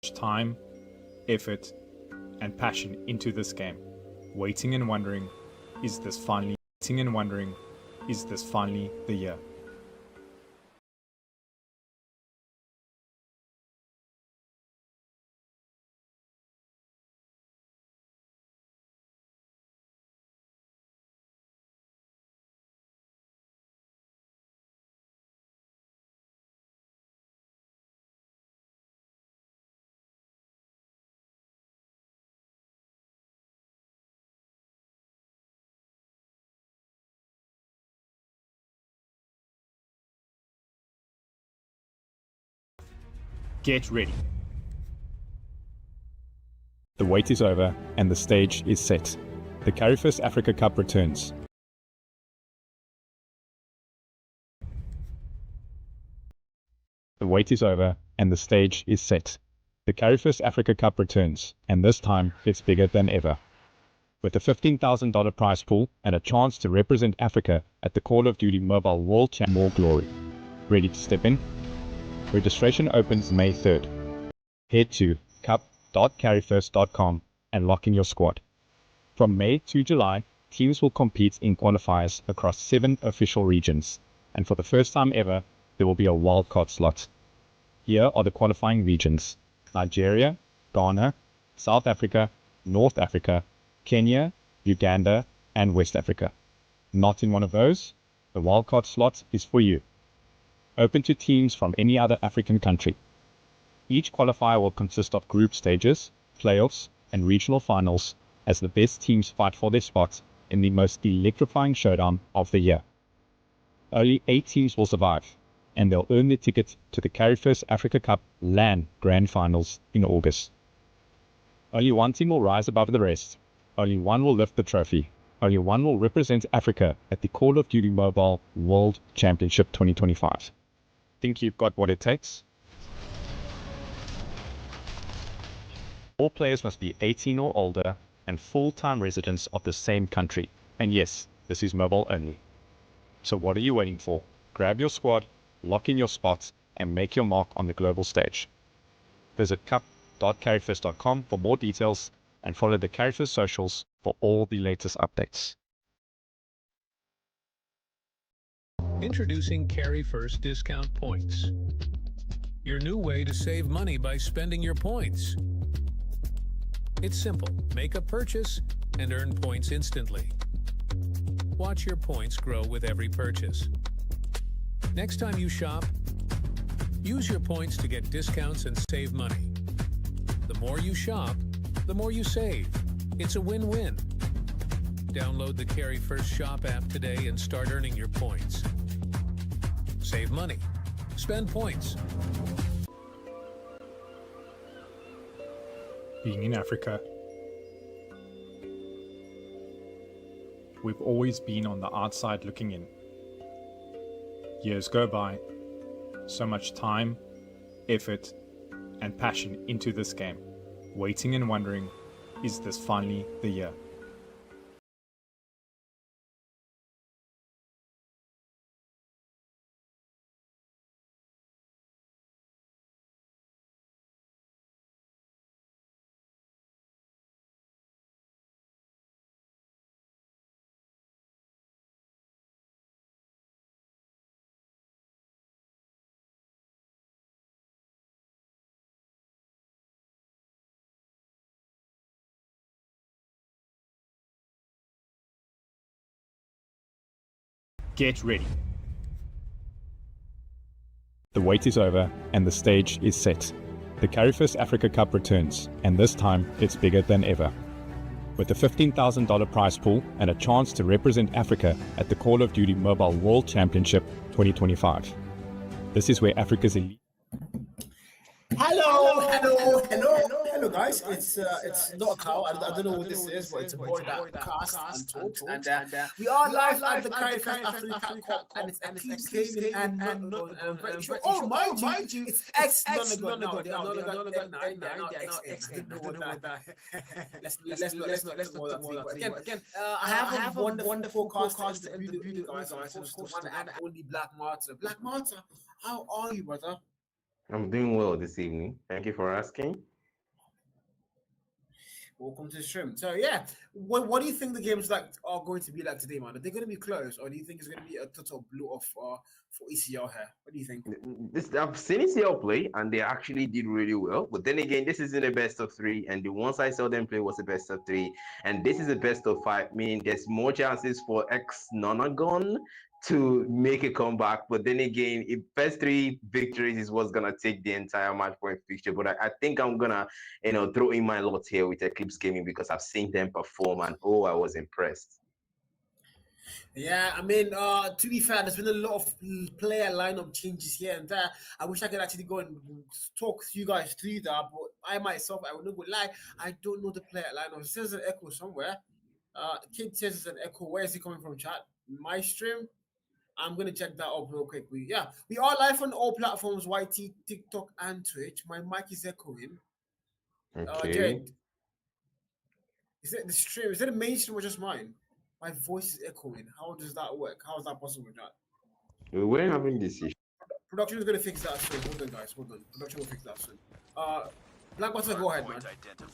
time, effort, and passion into this game, waiting and wondering, is this finally the year? Get ready. The wait is over and the stage is set. The Carry1st Africa Cup returns. The wait is over and the stage is set. The Carry1st Africa Cup returns, and this time it's bigger than ever. With a $15,000 prize pool and a chance to represent Africa at the Call of Duty Mobile World Championship, more glory. Ready to step in? Registration opens May 3rd. Head to cup.carry1st.com and lock in your squad. From May to July, teams will compete in qualifiers across 7 official regions, and for the first time ever, there will be a wildcard slot. Here are the qualifying regions: Nigeria, Ghana, South Africa, North Africa, Kenya, Uganda, and West Africa. Not in one of those? The wildcard slot is for you. Open to teams from any other African country. Each qualifier will consist of group stages, playoffs, and regional finals as the best teams fight for their spots in the most electrifying showdown of the year. Only 8 teams will survive, and they'll earn their ticket to the Carry1st Africa Cup LAN Grand Finals in August. Only one team will rise above the rest. Only one will lift the trophy. Only one will represent Africa at the Call of Duty Mobile World Championship 2025. Think you've got what it takes? All players must be 18 or older and full-time residents of the same country. And yes, this is mobile only. So what are you waiting for? Grab your squad, lock in your spots, and make your mark on the global stage. Visit cup.carry1st.com for more details and follow the Carry1st socials for all the latest updates. Introducing Carry1st Discount Points. Your new way to save money by spending your points. It's simple. Make a purchase and earn points instantly. Watch your points grow with every purchase. Next time you shop, use your points to get discounts and save money. The more you shop, the more you save. It's a win-win. Download the Carry1st Shop app today and start earning your points. Save money. Spend points. Being in Africa, we've always been on the outside looking in. Years go by, so much time, effort, and passion into this game, waiting and wondering, is this finally the year? Get ready. The wait is over and the stage is set. The Carry1st Africa Cup returns, and this time it's bigger than ever. With a $15,000 prize pool and a chance to represent Africa at the Call of Duty Mobile World Championship 2025. This is where Africa's elite. Hello, guys. It's not a cow. I don't know what this is, but it's a boy that casts and talks. And we are live at the Carry1st Africa Cup, and it's Eclipse gaming and very sure. Oh, mind you, it's X Let's not talk more about that. Again, I have a wonderful cast in the beauty, guys. Of course, the one and only Black Marta. Black Marta, how are you, brother? I'm doing well this evening. Thank you for asking. Welcome to the stream. So yeah, what do you think the games like are going to be like today, man? Are they going to be close, or do you think it's going to be a total blow off for ECL here? What do you think? I've seen ECL play, and they actually did really well. But then again, this isn't a best of three, and the ones I saw them play was a best of three, and this is a best of five. Meaning there's more chances for ex Nonagon to make a comeback. But then again, if first three victories is what's gonna take the entire match point fixture. But I think I'm gonna, throw in my lot here with Eclipse Gaming because I've seen them perform, and oh, I was impressed. Yeah, I mean, to be fair, there's been a lot of player lineup changes here and there. I wish I could actually go and talk to you guys through that, but I myself, I would not lie, I don't know the player lineup. It says an echo somewhere. Kid says it's an echo. Where is he coming from, chat? My stream? I'm going to check that up real quick. We are live on all platforms, YT, TikTok, and Twitch. My mic is echoing. Okay. Jared, is it the stream? Is it the main stream or just mine? My voice is echoing. How does that work? How is that possible, Jack? We're having this issue. Production is going to fix that soon. Hold on, guys. Hold on. Production will fix that soon. Black Butler, go ahead, man.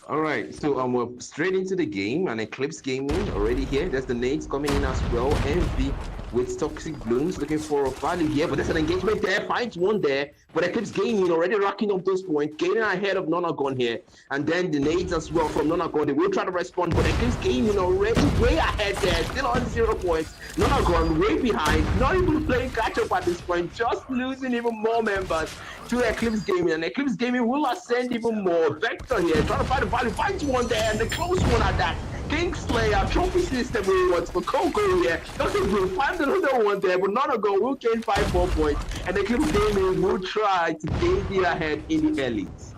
All right, so we're straight into the game, and Eclipse Gaming already here. There's the nades coming in as well. Envy with Toxic Blooms looking for a value here, but there's an engagement there. Finds one there, but Eclipse Gaming already racking up those points, getting ahead of Nonagon here, and then the nades as well from Nonagon. They will try to respond, but Eclipse Gaming already way ahead there, still on 0 points. Nonagon way behind, not even playing catch up at this point, just losing even more members to Eclipse Gaming, and Eclipse Gaming will ascend even more. Vector here, trying to find the value, finds one there, and the close one at that. Kingslayer, trophy system rewards for Coco here. Doesn't will find another one there, but Nonagon will gain 5 more points, and Eclipse Gaming will try to gain the ahead in the elites.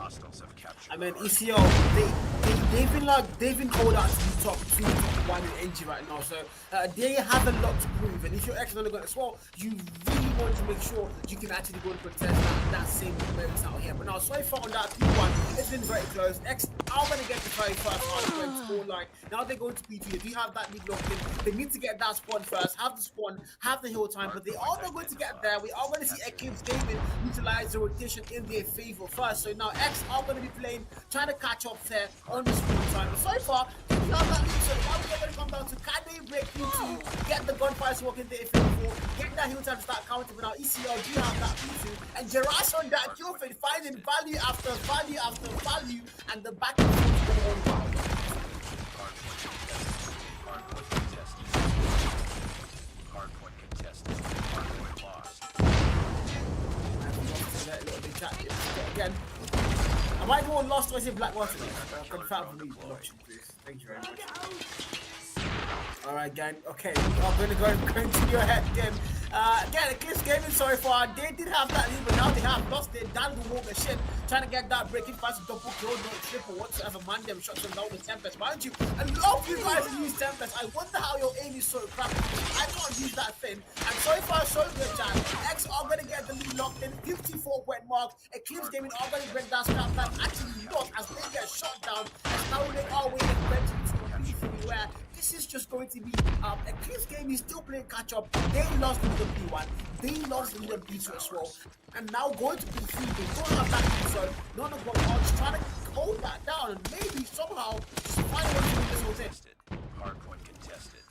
I mean, ECL, they've been called out to be top 2, top 1 in NG right now, so they have a lot to prove. And if you're actually going as well, you really want to make sure you can actually go and protest that same merits out here. But now, so far on that P1, it's been very close. X are going to get the very first score line. Now they're going to P2. If you have that lead locked in, they need to get that spawn first, have the spawn, have the heal time, but they are not going to get there. We are going to see Eclipse Gaming utilize the rotation in their favor first. So now X are going to be playing, trying to catch up there on the screen time. But so far, we have that lead. So now we're going to come down to can they break P2, get the gunfires working in their favor, get that heal time to start counting. But now ECL do have that P2, and Jerash on that kill feed, finding value after value after value, and the back and forth going on. Again, I might go on lost or is it Black Water? Confirm for me watching, please. Thank you very much. Alright, gang. Okay, I'm going to go continue ahead again. Again, Eclipse Gaming so far, they did have that lead, but now they have lost their Dangle Walker shit, trying to get that breaking fast double kill, no triple whatsoever. Man, them shots them down with Tempest. Mind you, a lot of you guys use Tempest. I wonder how your aim is so crap. I can't use that thing. And so far, so good, Jan. X are going to get the lead locked in, 54-point mark. Eclipse Gaming are going to break that scrap time. Actually, lost as they get shot down. And now they are waiting to where this is just going to be Eclipse Gaming is still playing catch up. They lost in the P1, they lost in the P2 as well, and now going to P3, they don't have that P, so none of them are just trying to hold that down and maybe somehow just find a way to win this whole thing. Hardpoint contested.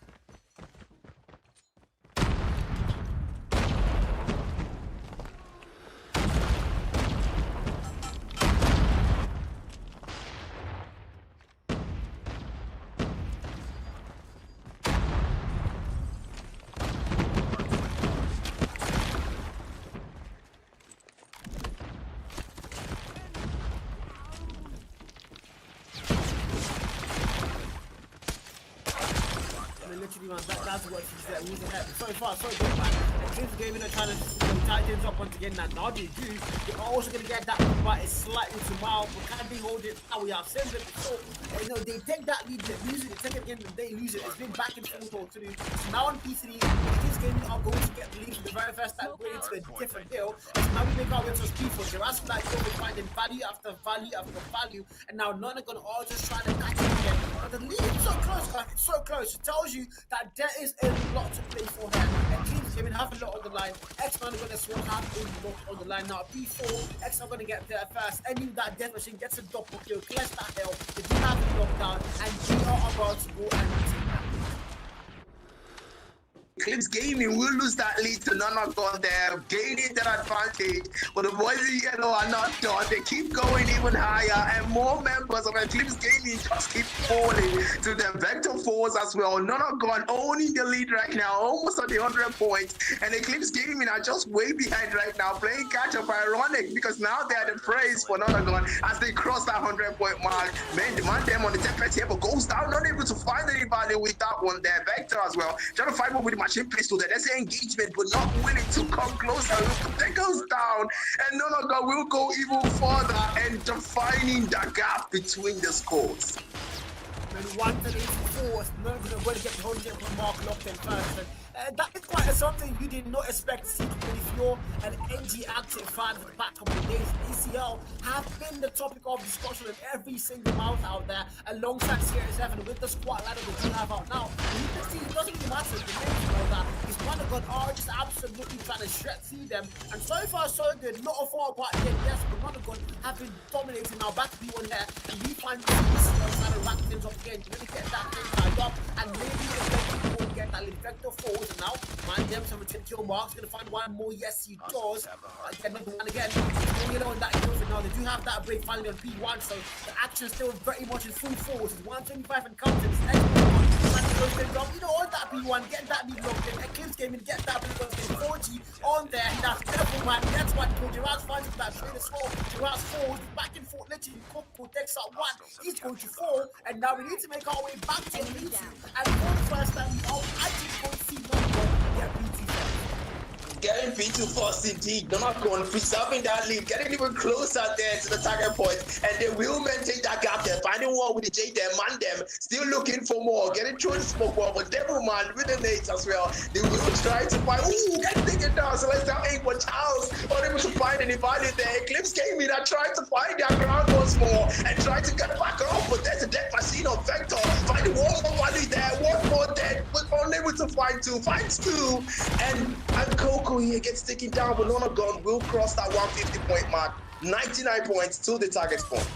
Literally, man, that's what she's there. Who's ahead? So far, so good, man. Eclipse Gaming are trying to tie things up once again. Now they do. They're also going to get that, but it's slightly too mild. But can they hold it? Now we have seen it before. They take that lead, they lose it. They take it again, they lose it. It's been back and forth all through. So now on P3, Eclipse Gaming are going to get the lead for the very first time going into a different hill. So now we make our way to P4. Jurassic like over finding value after value after value. And now none are going to all just try to catch it again. But the lead is so close. I It's so close. It tells you that there is a lot to play for here. Eclipse Gaming have a lot on the line. X-Man are going to swap have a lot on the line. Now, P4, X are going to get there first. Any that death machine gets a double kill, clears that hell. They do have a lockdown, and they are about to go and take that. Eclipse Gaming will lose that lead to Nonagon there, gaining that advantage. But the boys in yellow are not done. They keep going even higher, and more members of Eclipse Gaming just keep falling to the Vector 4s as well. Nonagon owning the lead right now, almost at the 100 points. And Eclipse Gaming are just way behind right now, playing catch up. Ironic, because now they are the praise for Nonagon as they cross that 100-point mark. Man, demand them on the tempest here, but goes down, not able to find anybody with that one there. Vector as well, trying to fight over the machine pistol there. That's an engagement, but not willing to come closer. That goes down, and Nonagon will go even further and defining the gap between the scores. And 184 is not going to get the 100 mark locked in first. That is quite something you did not expect to see. If you're an NG active fan for the past couple of days, ECL have been the topic of discussion in every single mouth out there, alongside Series 7 with the squad ladder that you have out now. You can see it doesn't even matter the names of that. It's one of God are just absolutely trying to shred through them. And so far, so good. Not a far apart yet, yes, but one of God have been dominating now. Back to B1 there, and we find ECL trying to rack things up again to really get that thing tied up, and maybe if they get that little Vector forward. Now, mind them, some 10 kill marks, gonna find one more. Yes, he does. Another one again. You know, that kills it now. They do have that break finally on P1, so the action still very much in full force. It's 125 encounters. You know, on that P1, get that lead locked in. Eclipse Gaming, get that lead locked in. 40 on there. That's terrible, man. That's what Gerard's finds that trade as well. Gerard's forward, back and forth, literally. Coco takes out one. He's going to fall, and now we need to make our way back to the and for the first time, we are actually going to see getting P2 first indeed. Nonagon preserving that lead, getting even closer there to the target point, and they will maintain that gap there. Finding one with the J there, man them, still looking for more, getting through the smoke wall, but Devilman with the nades as well. They will try to find, ooh, get taken down. So let's have 8 for Charles, unable to find any value there. Eclipse came in and tried to find their ground once more and tried to get back up, but there's a dead machine of Vector. Finding one more value there, one more dead, but unable to find 2, finds 2, and Coco here gets taken down, but Nonagon will cross that 150-point mark. 99 points to the target point.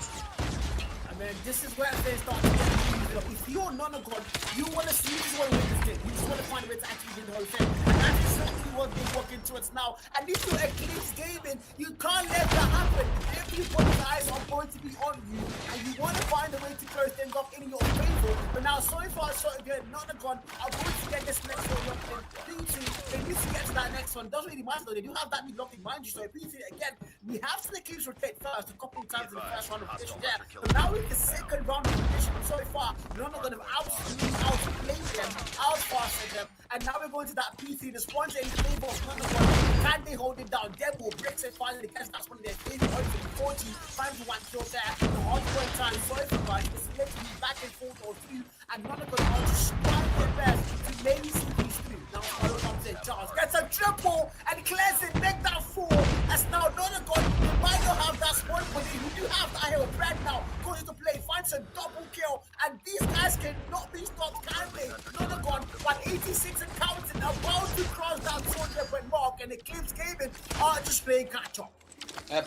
I mean, this is where they start to get easy. If you're Nonagon, you want to see, you just want to win this game. You just want to find a way to actually win the whole thing. And that's exactly what they walk into it now. And if you're Eclipse Gaming, you can't let that happen. Everybody's eyes are going to be on you, and you want to find a way to close things up in your favor. But now, so far, so good. Nonagon are going to get this next one locked in. P2, they need to get to that next one. Doesn't really matter though. They do have that locked in, mind you. So P2 again, we have seen Eclipse rotate first a couple of times in the first round of competition there. But now in the second round of competition, so far, Nonagon have absolutely outplayed them, outfastered them. And now we're going to that P3, the sponsor in favor of Nonagon. Can they hold it down? Devil breaks it finally against that's one of their favorite. 40, finds one kill there. The hard-point time, so everybody is literally back and forth or through. And Nonagon are just trying their best to maybe see these through. Now, follow comes in. Charles gets a triple and clears it, make that 4. As now Nonagon, they might not have that spawn, but they do have that here. Brad now goes into play, finds a double kill, and these guys cannot be stopped, can they? Nonagon, 186 and counting, about to cross that 200-point mark, and Eclipse Gaming are just playing catch-up.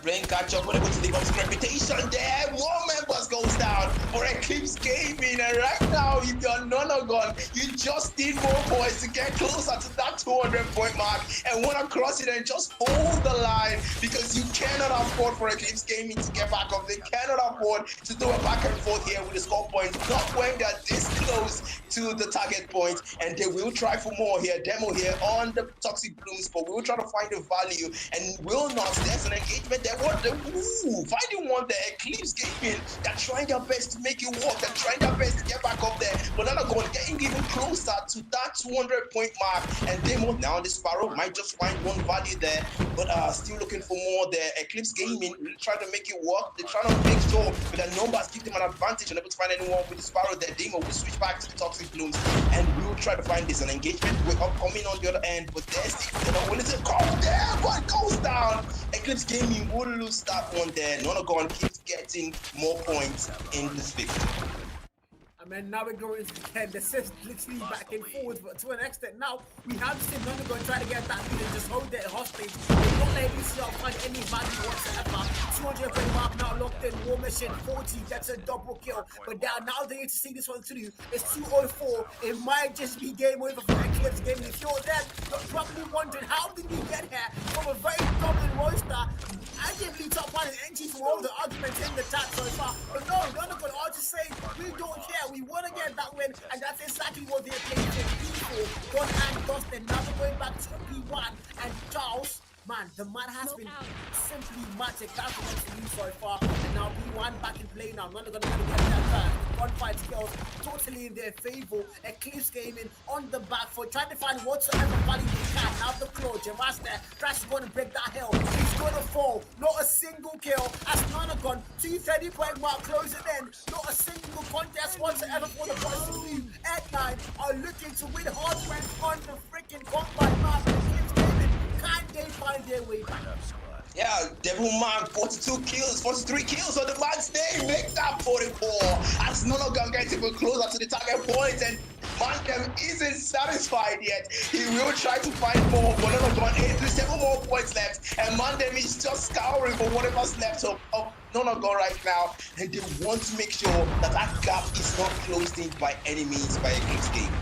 Playing catch-up, unable to live up to reputation there. One members goes down for Eclipse Gaming, and right now, if you're Nonagon, you just need more points to get closer to that 200-point mark and want to cross it and just hold the line, because you cannot afford for Eclipse Gaming to get back up. They cannot afford to do a back and forth here with the score point, not when they're this close to the target point, and they will try for more here. Demo here on the Toxic Blooms, but we will try to find the value and will not. There's an engagement there. Finding one there. Eclipse Gaming, they're trying their best to make it work. They're trying their best to get back up there, but Nonagon getting even closer to that 200-point mark. And Demo now, the Sparrow might just find one value there, but still looking for more there. Eclipse Gaming really trying to make it work. They're trying to make sure with the numbers give them an advantage, and able to find anyone with the Sparrow there. Demo will switch back to the Toxic Blooms, and we'll try to find this an engagement. We're upcoming on the other end, but there's still willing to come there, but goes down. Eclipse Gaming will lose that one there. Nonagon keeps getting more points in this victory. I I mean, now we're going into the 10. This is literally back and forwards, but to an extent, now we have seen Nonagon try to get that lead and just hold it hostage. They're not letting UCL find any value whatsoever. 200 frame mark now locked in. War Mission 40 gets a double kill, but now they need to see this one through. It's 204. It might just be game over for Eclipse game. If you're there, you're probably wondering how did we get here from a very dominant roster. I didn't beat top one and NG from all the arguments in the chat so far, but no, Nonagon are just saying we don't care. We want to get that win, and that's exactly what they're playing for. Don and Dustin now they're going back to P1 and Charles. Man, the man has been simply magic. That's what it's been so far. And now P1 back in play now. None are going to get that gunfight skills totally in their favor. Eclipse gaming on the back foot, trying to find whatsoever value they can. Now the claw, Jamaster, Crash is going to break that hill. He's going to fall. Not a single kill. As Nonagon, 230 point mark closing in. Not a single contest whatsoever for the boys to do. Ed9 are looking to win hard rank on the freaking combat map. Eclipse gaming, can they find their way back? Yeah, Devilman, 42 kills, 43 kills on the man's name, make that 44. As Nonagon gets even closer to the target point, and Mandem isn't satisfied yet. He will try to find more, but Nonagon 7 more points left, and Mandem is just scouring for whatever's left of Nonagon right now, and they want to make sure that that gap is not closed in by any means by Eclipse game.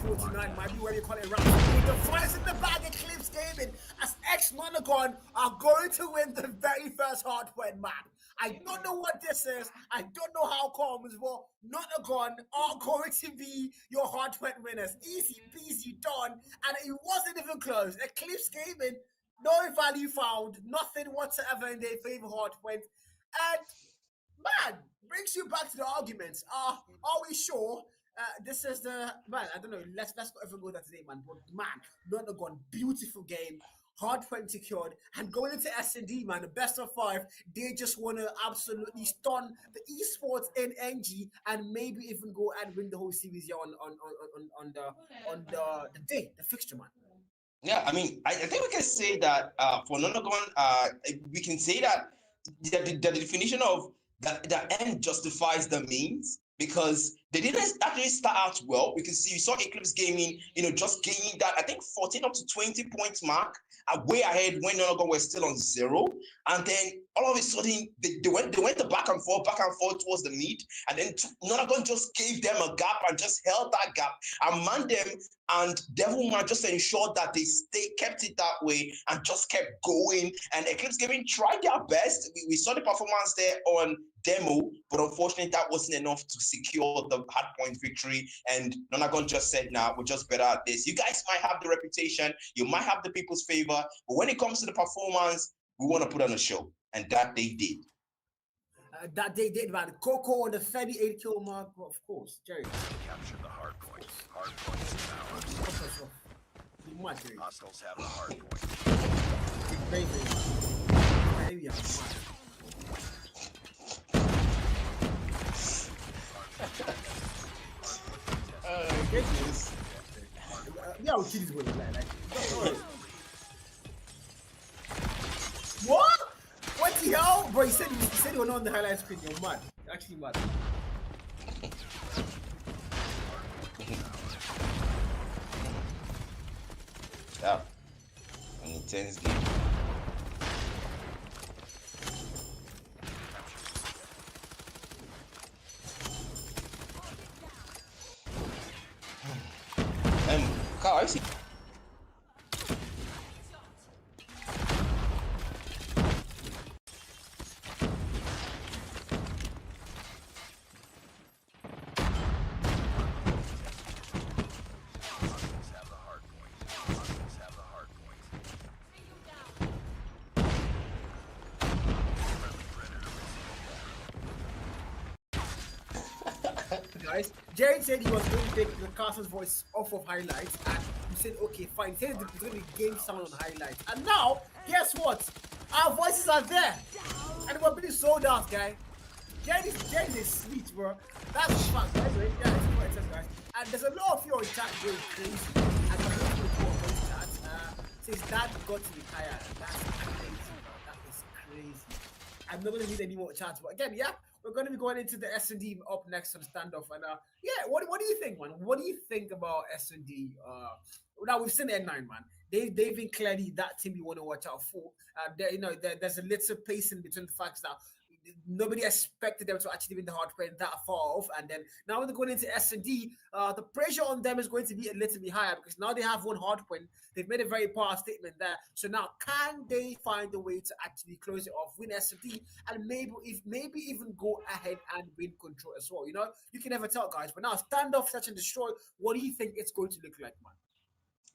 49 might be where you call it round. With the fires in the bag, Eclipse gaming as ex-Nonagon are going to win the very first hardware map. I don't know what this is. I don't know how comes, but Nonagon are going to be your hardware winners. Easy peasy done, and it wasn't even close. Eclipse gaming, no value found, nothing whatsoever in their favor hardware. And man, brings you back to the arguments. Are we sure? This is the man. I don't know. Let's not even go that today, man. But man, Nonagon, beautiful game, hard point secured, and going into S&D, man, the best of 5. They just want to absolutely stun the esports in NG and maybe even go and win the whole series here on the day, the fixture, man. Yeah, I mean, I think we can say that for Nonagon, we can say that the definition of that the end justifies the means, because they didn't actually start out well. We saw Eclipse Gaming, just gaining that, I think 14 up to 20 points mark, way ahead when Nonagon were still on 0. And then all of a sudden, they went back and forth towards the mid. And then Nonagon just gave them a gap and just held that gap. And Mandem and Devilman just ensured that they kept it that way and just kept going. And Eclipse Gaming tried their best. We saw the performance there on demo, but unfortunately that wasn't enough to secure the hardpoint victory. And Nonagon just said, nah, we're just better at this. You guys might have the reputation, you might have the people's favor, but when it comes to the performance, we want to put on a show. And that they did. That they did, man. Coco on the 38 kill mark, of course. Jerry. Capture the hard point. Hard point is ours. Hostiles have the hard point. Maybe yeah, I'll kill this one. What? What the hell? Bro, he said he was not on the highlight screen. You're mad. You're actually mad. Yeah. An intense game. Carl, I see. Guys, Jerry said he was going to take the Castle's voice off of highlights, and he said, okay, fine. He said it's going to be game sound on highlights. And now, guess what? Our voices are there. And we're being sold out, guys. Jerry is sweet, bro. That's a fact. Anyway, yeah, that's what it says, guys. And there's a lot of you on chat going crazy. And I'm going to report on chat. Says that got to retire. That's crazy, bro. That is crazy. I'm not going to read any more chats, but again, yeah, we're going to be going into the S&D up next on standoff. And yeah, what do you think, man? What do you think about S&D? Now we've seen N9, man. They've been clearly that team you want to watch out for. There's a little pacing between the facts that nobody expected them to actually win the hard point that far off, and then now when they're going into S&D, the pressure on them is going to be a little bit higher because now they have one hard point. They've made a very powerful statement there. So now, can they find a way to actually close it off, win S&D, and maybe even go ahead and win control as well? You know, you can never tell, guys. But now, standoff, search and destroy. What do you think it's going to look like, man?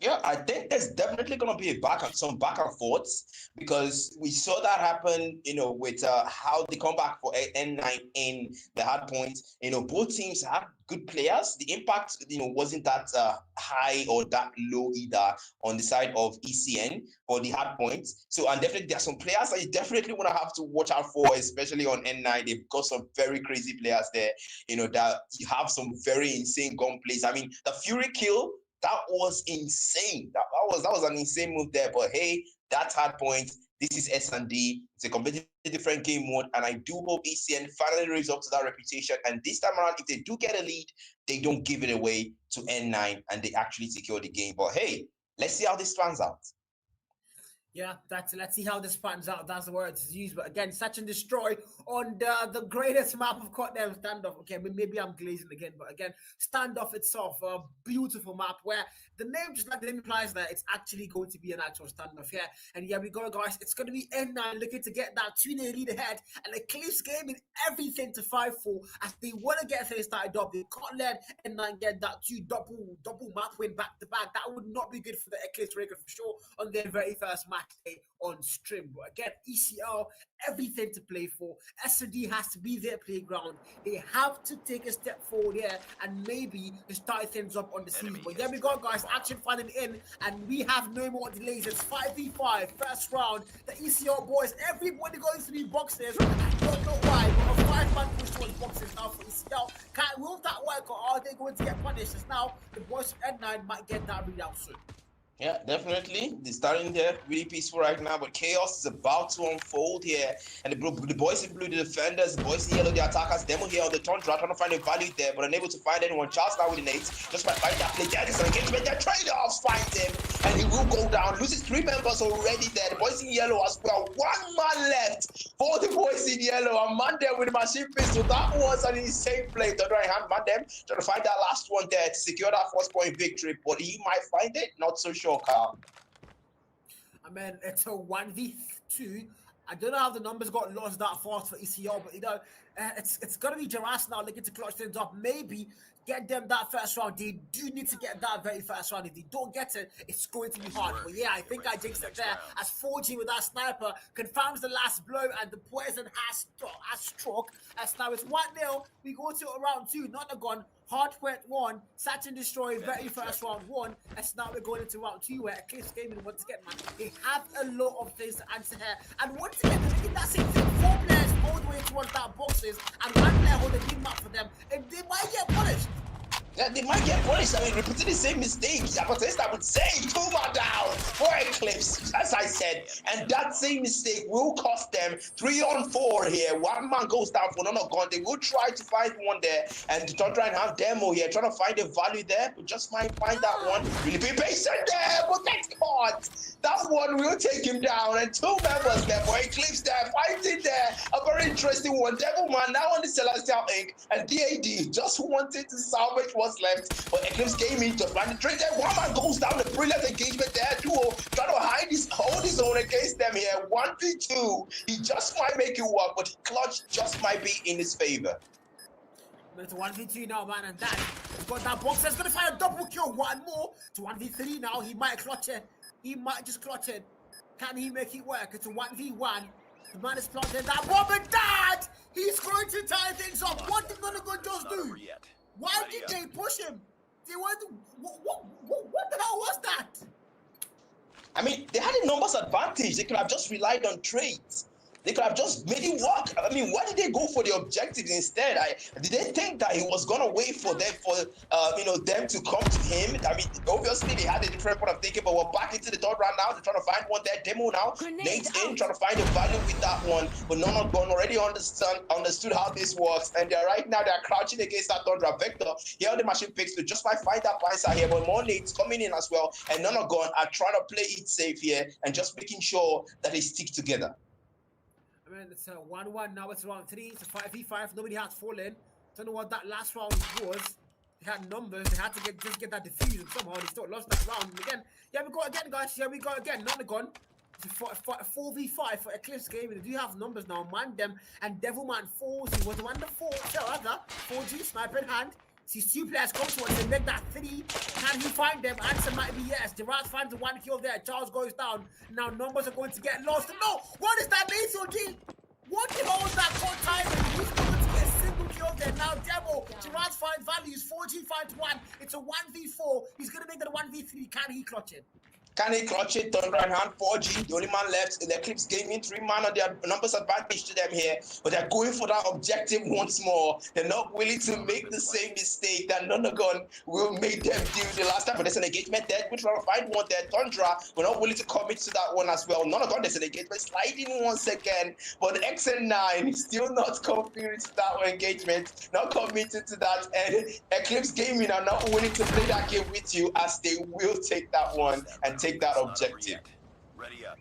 Yeah, I think there's definitely going to be some back and forths because we saw that happen, with how they come back for N9 in the hard points. Both teams have good players. The impact, wasn't that high or that low either on the side of ECN or the hard points. So, and definitely there are some players that you definitely want to have to watch out for, especially on N9. They've got some very crazy players there, that you have some very insane gun plays. I mean, the Fury kill, that was insane. That was an insane move there. But hey, that's hard point. This is S&D. It's a completely different game mode. And I do hope ECN finally lives up to that reputation. And this time around, if they do get a lead, they don't give it away to N9 and they actually secure the game. But hey, let's see how this pans out. Yeah, let's see how this pans out. That's the word to use. But again, search and destroy on the greatest map of Cottdale standoff. Okay, maybe I'm glazing again, but again, standoff itself, a beautiful map where the name, just like the name implies that it's actually going to be an actual standoff here. And yeah, we go, guys. It's going to be N9 looking to get that 2-0 lead ahead, and Eclipse gaming everything to 5-4 as they want to get things started up. They can't let N9 get that double map win back to back. That would not be good for the Eclipse record for sure on their very first match day on stream. But again, ECL, everything to play for. S&D has to be their playground. They have to take a step forward here and maybe start things up on the season. But there we go, guys. Action finally in, and we have no more delays. It's 5v5, first round. The ECL boys, everybody going to be boxes. I don't know why, but a 5-man push towards boxes now for ECL. Will that work, or are they going to get punished? As now, the boys from N9 might get that readout soon. Yeah, definitely. They're starting there really peaceful right now, but chaos is about to unfold here. And the boys in blue, the defenders, the boys in yellow, the attackers, Demo here on the tundra, trying to find a value there, but unable to find anyone. Charles now with the nades, just might find that play. There is an engagement there. Trade-offs finds him, and he will go down. Loses 3 members already there. The boys in yellow as well. 1 man left for the boys in yellow. A man there with the machine pistol. That was an insane play. The right hand man them trying to find that last one there to secure that first point victory, but he might find it. Not so sure. Carl. I mean, it's a 1v2. I don't know how the numbers got lost that fast for ECL, but it's gonna be Jaras now looking to clutch things up. Maybe get them that first round. They do need to get that very first round. If they don't get it, it's going to be hard. But yeah, I think I jinxed it there. As 4G with that sniper confirms the last blow, and the poison has struck. As now it's 1-0. We go to round 2. Not a gun. Hardpoint 1, Satch and Destroy, very first round 1. As now we're going into round 2 where Eclipse Gaming, once again, man, they have a lot of things to answer here. And once again, they're making that same thing. 4 players all the way towards that boxes, and 1 player holding the big map for them. And they might get punished. Yeah, they might get punished. I mean, repeating the same mistake. I would say 2 man down for Eclipse, as I said. And that same mistake will cost them 3-on-4 here. 1 man goes down for another gun. They will try to find one there. And to try and have Demo here, trying to find a value there, but just might find that one. Really be patient there, but that's caught. That one will take him down. And 2 members there for Eclipse there, fighting there. A very interesting one. Devilman now on the Celestial Ink. And DAD just wanted to salvage what's left. But Eclipse Gaming just find the trade there. 1 man goes down. The brilliant engagement there. Duo trying to hold his own against them here. 1v2. He just might make it work, but clutch just might be in his favor. It's 1v2 now, man, and that he's got that box. He's gonna find a double kill. 1 more to 1v3 now. He might clutch it. He might just clutch it. Can he make it work? It's a 1v1. The man is planting that bomb, and that he's going to tie things up. What did Monaco just do? Why did they push him? They want to, what the hell was that? I mean, they had a numbers advantage. They could have just relied on trades. They could have just made it work. I mean, why did they go for the objectives instead? Did they think that he was gonna wait for them them to come to him? I mean, obviously they had a different point of thinking, but we're back into the third round now. They're trying to find one there. Demo now. Nate's in, trying to find the value with that one, but None Gone already understood how this works, and they're crouching against that Thundra Vector. Here on the machine picks to just might find that Pincer here, but more Nate's coming in as well, and None Gone are trying to play it safe here and just making sure that they stick together. I mean, it's a 1-1 now. It's round 3. It's a 5v5. Nobody has fallen. Don't know what that last round was. They had numbers. They had to get that diffusion somehow. They still lost that round. And again, yeah, we go again, guys. Here we go again. None Gone. It's a 4v5 for Eclipse game. They do have numbers now. Mandem and Devilman 4. He was the one to 4. So other 4G sniper in hand. Sees 2 players come towards him, make that 3. Can he find them? Answer might be yes. Gerard finds the 1 kill there. Charles goes down. Now numbers are going to get lost. No! What is that lethal deal? What the hell is that caught timing? He's going to get a single kill there. Now Demo. Gerard finds values. 14 finds 1. It's a 1v4. He's going to make that a 1v3. Can he clutch it? Can he clutch it? Thunder in hand, 4G, the only man left. The Eclipse Gaming, 3 man on their numbers advantage to them here, but they're going for that objective once more. They're not willing to make the same mistake that None Gone will make them do the last time. But there's an engagement there. We're trying to find one there. Thundra, we're not willing to commit to that one as well. None Gone, there's an engagement sliding once again, but XN9 is still not committed to that engagement, not committed to that. And Eclipse Gaming are not willing to play that game with you, as they will take that one and take that objective. Ready up.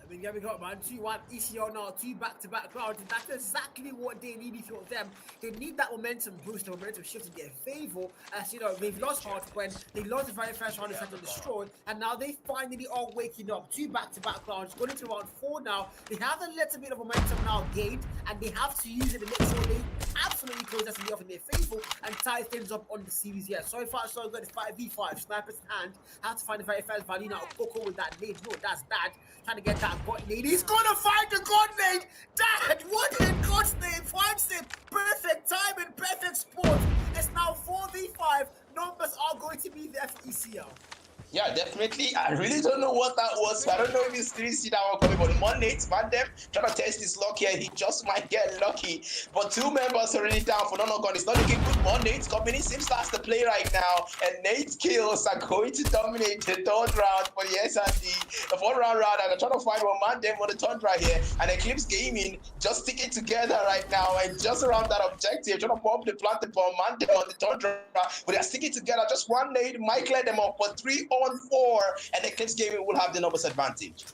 I mean, yeah, we got man 2-1 ECO now, 2 back-to-back rounds. That's exactly what they need. If you're them, they need that momentum boost, the momentum shift in their favor. As you know, they've lost hard when they lost the very first round, they had to destroy, and now they finally are waking up. 2 back-to-back rounds, going into round 4 now. They have a little bit of momentum now gained, and they have to use it to make sure they absolutely close destiny off in their favor and tie things up on the series here. So far, so good. It's 5v5, snipers in hand. Have to find the very first value now. Coco with that nade. No, that's bad. Trying to get that god nade. He's gonna find the god nade. Dad, what in God's name? Finds it. Perfect timing, perfect sport. It's now 4v5. Numbers are going to be there for ECL. Yeah, definitely. I really don't know what that was. I don't know if he's 3C that one coming, but one Nate's Mandem trying to test his luck here. He just might get lucky. But 2 members already down for None Gone. It's not looking good. One Nate's coming in. Seems that's the play right now. And Nate's kills are going to dominate the 3rd round for the SRD. The 4th round, and they're trying to find one Mandem on the Tundra here. And Eclipse Gaming just sticking together right now and just around that objective. Trying to pump the planted bomb Mandem on the Tundra. But they're sticking together. Just one Nate might let them off for 3-4, and Eclipse Gaming will have the numbers advantage.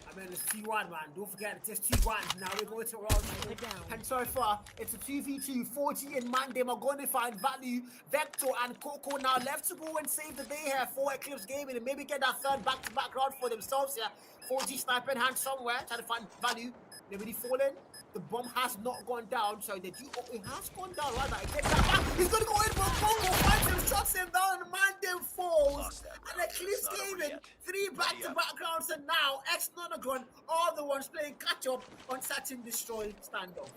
I mean, it's 2-1, man. Don't forget, it's just 2-1. Now we're going to round 2. And so far, it's a 2v2. 40 and Mandem are going to find value. Vector and Coco now left to go and save the day here for Eclipse Gaming and maybe get that 3rd back-to-back round for themselves here. 4G sniper in hand somewhere, trying to find value. Nobody fallen. The bomb has not gone down, so they do. Oh, it has gone down. Right, I get that back. He's gonna go in for a Coco. Finds him, shuts him down, and Mandem falls. And Eclipse Gaming 3 back-to-back rounds, and now None Gone are the ones playing catch-up on Search and Destroy standoff.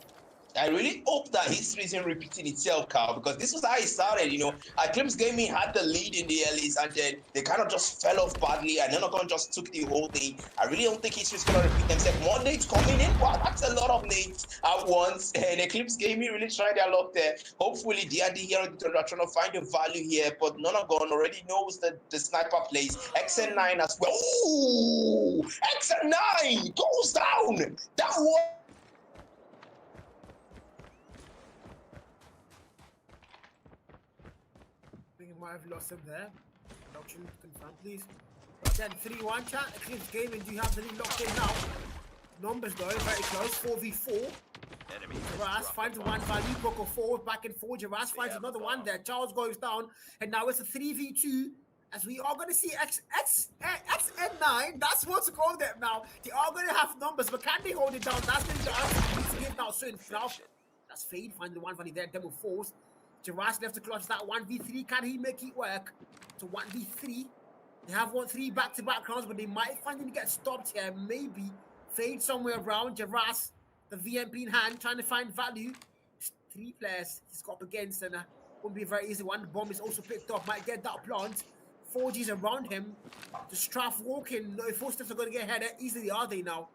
I really hope that history isn't repeating itself, Carl, because this was how it started. Eclipse Gaming had the lead in the earlies, and then they kind of just fell off badly, and None Gone just took the whole thing. I really don't think history's going to repeat themselves. More nades coming in. Wow, that's a lot of nades at once. And Eclipse Gaming really tried their luck there. Hopefully, D&D here are trying to find the value here, but None Gone already knows the sniper plays. XN9 as well. Ooh! XN9 goes down. That was... Might have lost him there. Production confirm, please. But then 3-1 chat. Eclipse Gaming, do you have the lead locked in now? Numbers though, very close. 4v4. Jaraz finds 1 value. Coco 4 back and 4. Jaraz finds another one there. Charles goes down, and now it's a 3v2. As we are going to see XN9, that's what's called them now. They are going to have numbers, but can they hold it down? That's going to be the answer we need to give now soon. That's Fade. Find the 1 value there. Demo falls. Jaraz left to clutch that 1v3. Can he make it work? So 1v3. They have won 3 back-to-back rounds, but they might find him get stopped here. Maybe Fade somewhere around. Jaraz, the VMP in hand, trying to find value. 3 players he's got up against, and won't be a very easy one. The bomb is also picked up. Might get that plant. 4G's around him. The Straff walking. No, 4 steps are going to get headed. Easily are they now?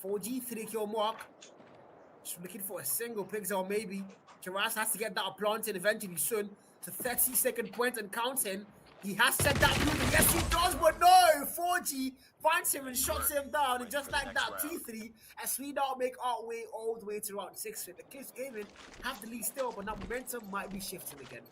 4G, 3 kill mark. Just looking for a single pixel, maybe. Carry1st has to get that planted eventually soon. To 30-second point and counting. He has set that move, and yes he does, but no! 4G finds him and shuts him down, and just like that, T3, as we now make our way all the way to round 6. The Eclipse Gaming have the lead still, but now momentum might be shifting again.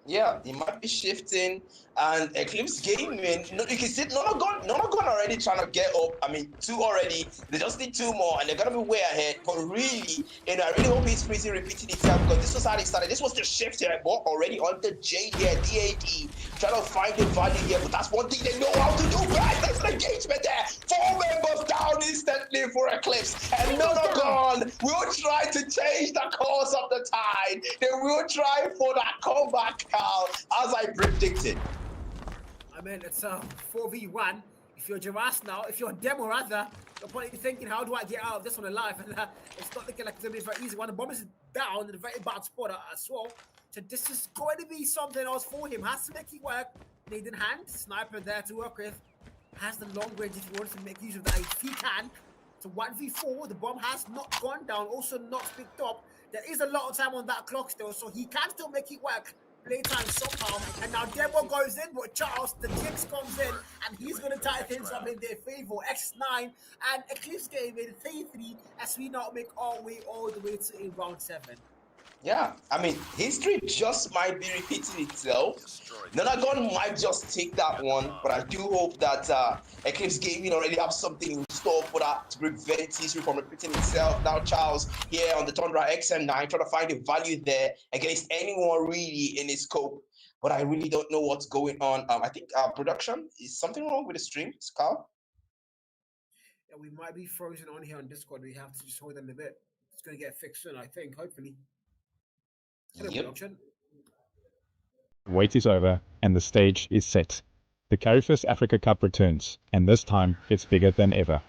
Yeah, it might be shifting, and Eclipse Gaming, you can see Nona gone already trying to get up. I mean, 2 already. They just need 2 more, and they're gonna be way ahead. But really, I really hope he's freezing repeating itself, because this was how they started. This was the shift here, but already on the J here, DAD, trying to find the value here. But that's one thing they know how to do, guys. That's an engagement there. 4 members down instantly for Eclipse, and Nona gone. We'll try to change the course of the tide. They will try for that comeback, as I predicted. I mean, it's a 4v1. If you're Carry1st now, if you're a demo rather, you're probably thinking, how do I get out of this one alive? And it's not looking like it's going to be very easy. When the bomb is down in a very bad spot as well. So this is going to be something else for him. Has to make it work. Need in hand. Sniper there to work with. Has the long range if he wants to make use of that. If he can. So 1v4. The bomb has not gone down. Also not picked up. There is a lot of time on that clock still. So he can still make it work. Playtime somehow, and now Demo goes in, but Charles, the Jinx comes in, and he's going to tie things up in their favor. X9 and Eclipse Gaming 3-3 as we now make our way all the way to round 7. Yeah, I mean, history just might be repeating itself. Nonagon might just take that one, but I do hope that Eclipse Gaming already have something in store for that to prevent history from repeating itself. Now, Charles here on the Tundra XM9 trying to find the value there against anyone really in his scope. But I really don't know what's going on. I think production, is something wrong with the stream, Carl? Yeah, we might be frozen on here on Discord. We have to just hold them a bit. It's going to get fixed soon, I think, hopefully. Yep. Wait is over, and the stage is set. The Carry1st Africa Cup returns, and this time it's bigger than ever.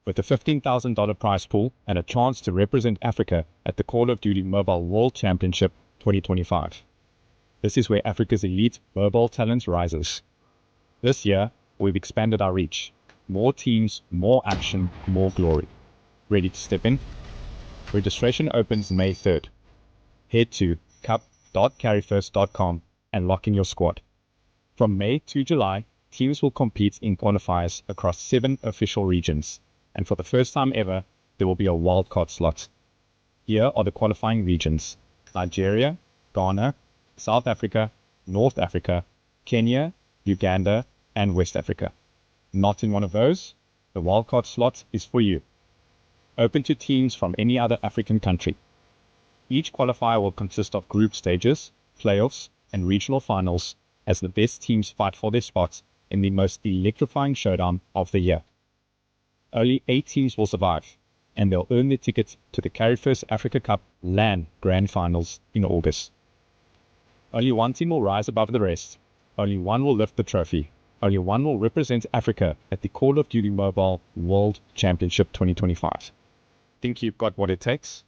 With a $15,000 prize pool and a chance to represent Africa at the Call of Duty Mobile World Championship 2025. This is where Africa's elite mobile talent rises. This year, we've expanded our reach. More teams, more action, more glory. Ready to step in? Registration opens May 3rd. Head to cup.carry1st.com and lock in your squad. From May to July, teams will compete in qualifiers across 7 official regions, and for the first time ever, there will be a wildcard slot. Here are the qualifying regions: Nigeria, Ghana, South Africa, North Africa, Kenya, Uganda, and West Africa. Not in one of those? The wildcard slot is for you. Open to teams from any other African country. Each qualifier will consist of group stages, playoffs, and regional finals as the best teams fight for their spots in the most electrifying showdown of the year. Only 8 teams will survive, and they'll earn their ticket to the Carry1st Africa Cup LAN Grand Finals in August. Only one team will rise above the rest. Only one will lift the trophy. Only one will represent Africa at the Call of Duty Mobile World Championship 2025. Think you've got what it takes?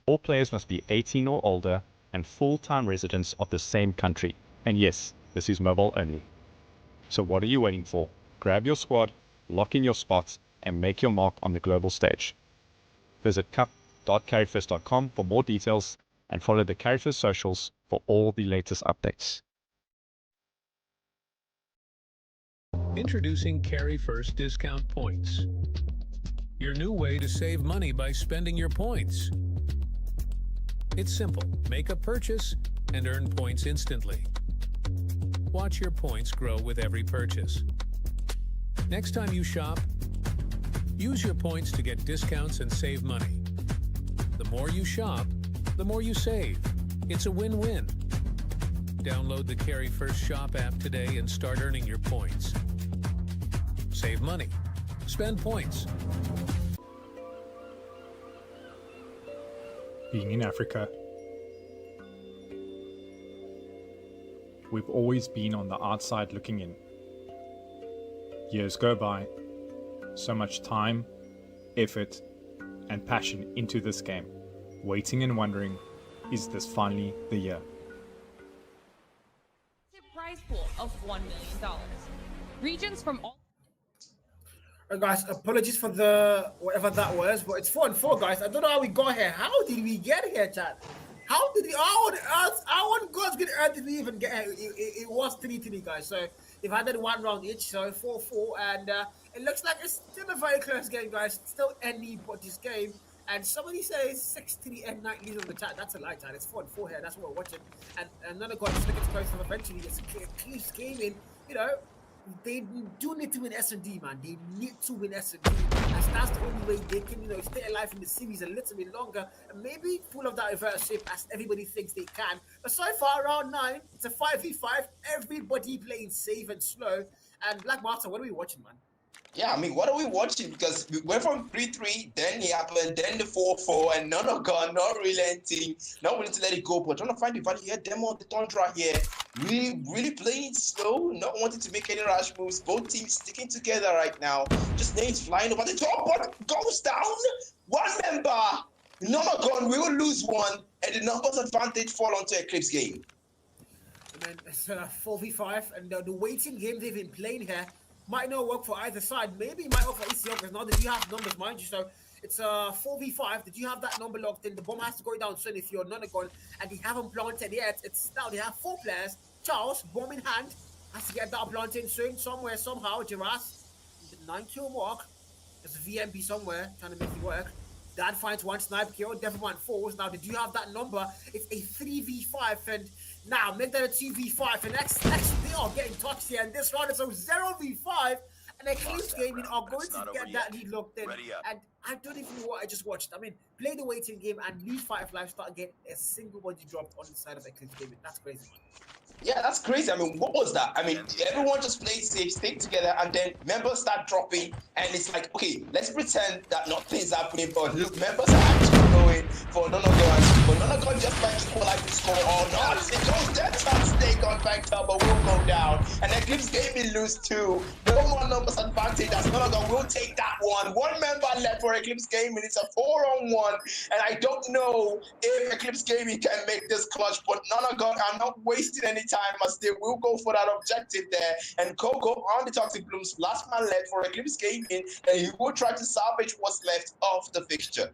All players must be 18 or older and full-time residents of the same country. And yes, this is mobile only. So what are you waiting for? Grab your squad, lock in your spots, and make your mark on the global stage. Visit cup.carry1st.com for more details and follow the Carry1st socials for all the latest updates. Introducing Carry1st discount points. Your new way to save money by spending your points. It's simple. Make a purchase and earn points instantly. Watch your points grow with every purchase. Next time you shop, use your points to get discounts and save money. The more you shop, the more you save. It's a win-win. Download the Carry1st Shop app today and start earning your points. Save money. Spend points. Being in Africa, we've always been on the outside looking in. Years go by, so much time, effort, and passion into this game, waiting and wondering, is this finally the year? Prize pool of $1 million. Regions from all Guys, apologies for the whatever that was, but it's 4-4, guys. I don't know how we got here. How did we get here, chat? How did we? How on earth? How on God's good earth did we even get here? It was 3-3, guys. So they've had that one round each, so 4-4, and it looks like it's still a very close game, guys. Still anybody's game. And somebody says 6-3 and night lead on the chat. That's a lie, chat. It's 4-4 here. That's what we're watching. And another guy just looking close to eventually. It's a close game in, you know. They do need to win S&D, man. They need to win S&D, as that's the only way they can, you know, stay alive in the series a little bit longer and maybe pull off that reverse shape as everybody thinks they can. But so far, round 9, it's a 5v5. Everybody playing safe and slow. And Black Martha, what are we watching, man? Yeah, I mean, what are we watching? Because we went from 3-3, then it happened, then the 4-4, and none of God, not relenting, not willing to let it go. But trying to find the value here, them on the Tundra here, really playing it slow, not wanting to make any rash moves. Both teams sticking together right now. Just names flying over the top, but goes down. One member, none of God will lose one, and the numbers advantage fall onto Eclipse game. And then it's 4v5, and the waiting game they've been playing here might not work for either side. Maybe it might work for ECL because now that you have numbers, mind you. So it's a 4v5. Did you have that number locked in? The bomb has to go down soon if you're Nonagon, and they haven't planted yet. It's now they have 4 players. Charles, bomb in hand, has to get that planted soon, somewhere, somehow. Giras, the 9-kill mark. There's a VMP somewhere trying to make it work. Dad finds 1 snipe kill. Devilman falls. Now, did you have that number? It's a 3v5, and now make that a 2v5. And next they are getting touched here. And this round is a 0v5. And Eclipse Gaming are going to get that lead locked in. And I don't even know what I just watched. I mean, play the waiting game and lose 5 lives, start getting a single body dropped on the side of Eclipse Gaming. That's crazy, man. Yeah, that's crazy. I mean, what was that? I mean, everyone just plays safe, stay together, and then members start dropping, and it's like, okay, let's pretend that nothing's happening, but look, members are actually going for Nonagon, but Nonagon just might equalize the score or not. It goes dead chance they got backed up, but will go down, and Eclipse Gaming lose 2. No more numbers advantage as Nonagon will take that one. 1 member left for Eclipse Gaming. It's a 4-on-1, and I don't know if Eclipse Gaming can make this clutch, but Nonagon are not wasting any time as they will go for that objective there. And Coco on the Toxic Blooms, last man left for Eclipse Gaming, and he will try to salvage what's left of the fixture.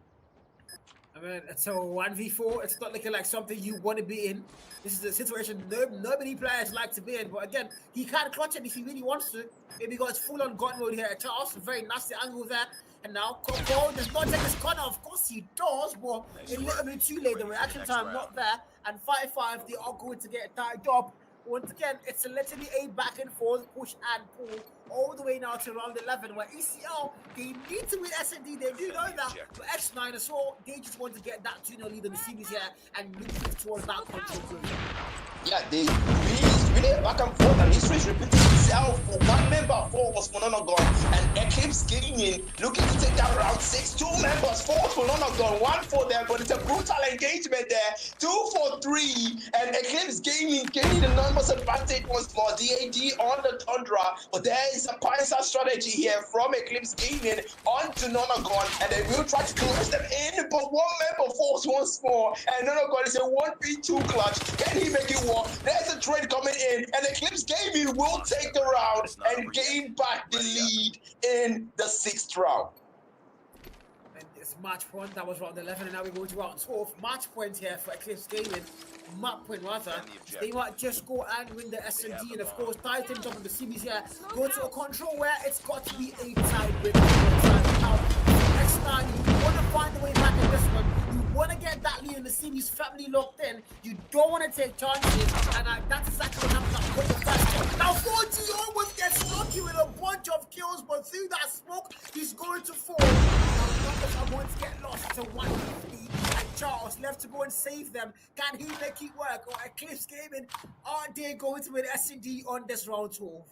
I mean, it's a 1v4. It's not looking like something you want to be in. This is a situation nobody players like to be in. But again, he can't clutch it if he really wants to. Maybe he got his full-on God mode here. Charles, very nasty angle there. And now Coco does not take his corner. Of course he does, but a little bit too late. The reaction time not there. And 5-5, they are going to get tied up. Once again, it's literally a back and forth, push and pull, all the way now to round 11, where ECL, they need to win S&D, they do know that, but X9 as well, they just want to get that 2-0 lead in the series here and move towards that control group. Yeah, they really back and forth, and history is repeating itself. For 1 member, 4 was for Nonagon, and Eclipse Gaming looking to take that round 6. 2 members, 4 for Nonagon, 1 for them, but it's a brutal engagement there. 2 for 3, and Eclipse Gaming gaining the numbers advantage once more. DAD on the Tundra, but there is a Pioneer strategy here from Eclipse Gaming onto Nonagon, and they will try to close them in, but 1 member falls once more, and Nonagon is a 1v2 clutch. Can he make it work? There's a trade coming in, and Eclipse Gaming will take the round and gain back the lead in the 6th round. And it's match point. That was round 11, and now we go to round 12. Match point here for Eclipse Gaming. Map point rather. They might just go and win the S&D, and of course, Titan top of the series here. Go to a control where it's got to be a tie with now. Next time, you want to find a way back in this one. You want to get that lead in the series family locked in. You don't want to take chances, and that's exactly what happened. Now 4G almost gets lucky with a bunch of kills, but through that smoke, he's going to fall. Now numbers are going to get lost to 150, and Charles left to go and save them. Can he make it work? Or Eclipse Gaming, are they going to win S&D on this round 12?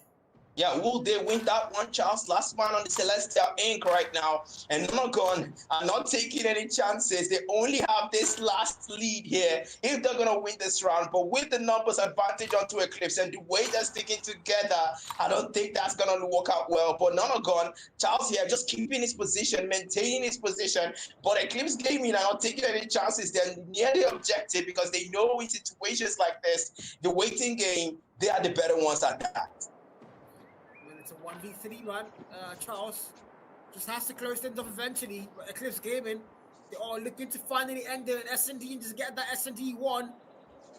Yeah, will they win that one, Charles? Last man on the Celestial Inc. right now. And Nonagon are not taking any chances. They only have this last lead here if they're going to win this round. But with the numbers advantage onto Eclipse and the way they're sticking together, I don't think that's going to work out well. But Nonagon, Charles here, just keeping his position, maintaining his position. But Eclipse Gaming are not taking any chances. They're near the objective because they know in situations like this, the waiting game, they are the better ones at that. It's a 1v3, man. Charles just has to close things off eventually. But Eclipse Gaming, they are looking to finally end their S&D and just get that S&D one.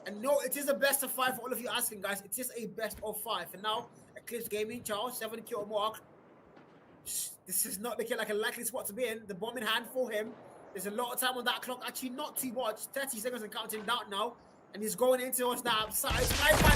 And no, it is a best of 5 for all of you asking, guys. It is a best of 5. And now, Eclipse Gaming, Charles, 7 kill mark. This is not looking like a likely spot to be in. The bomb in hand for him. There's a lot of time on that clock. Actually, not too much. 30 seconds and counting down now. And he's going into us now. Side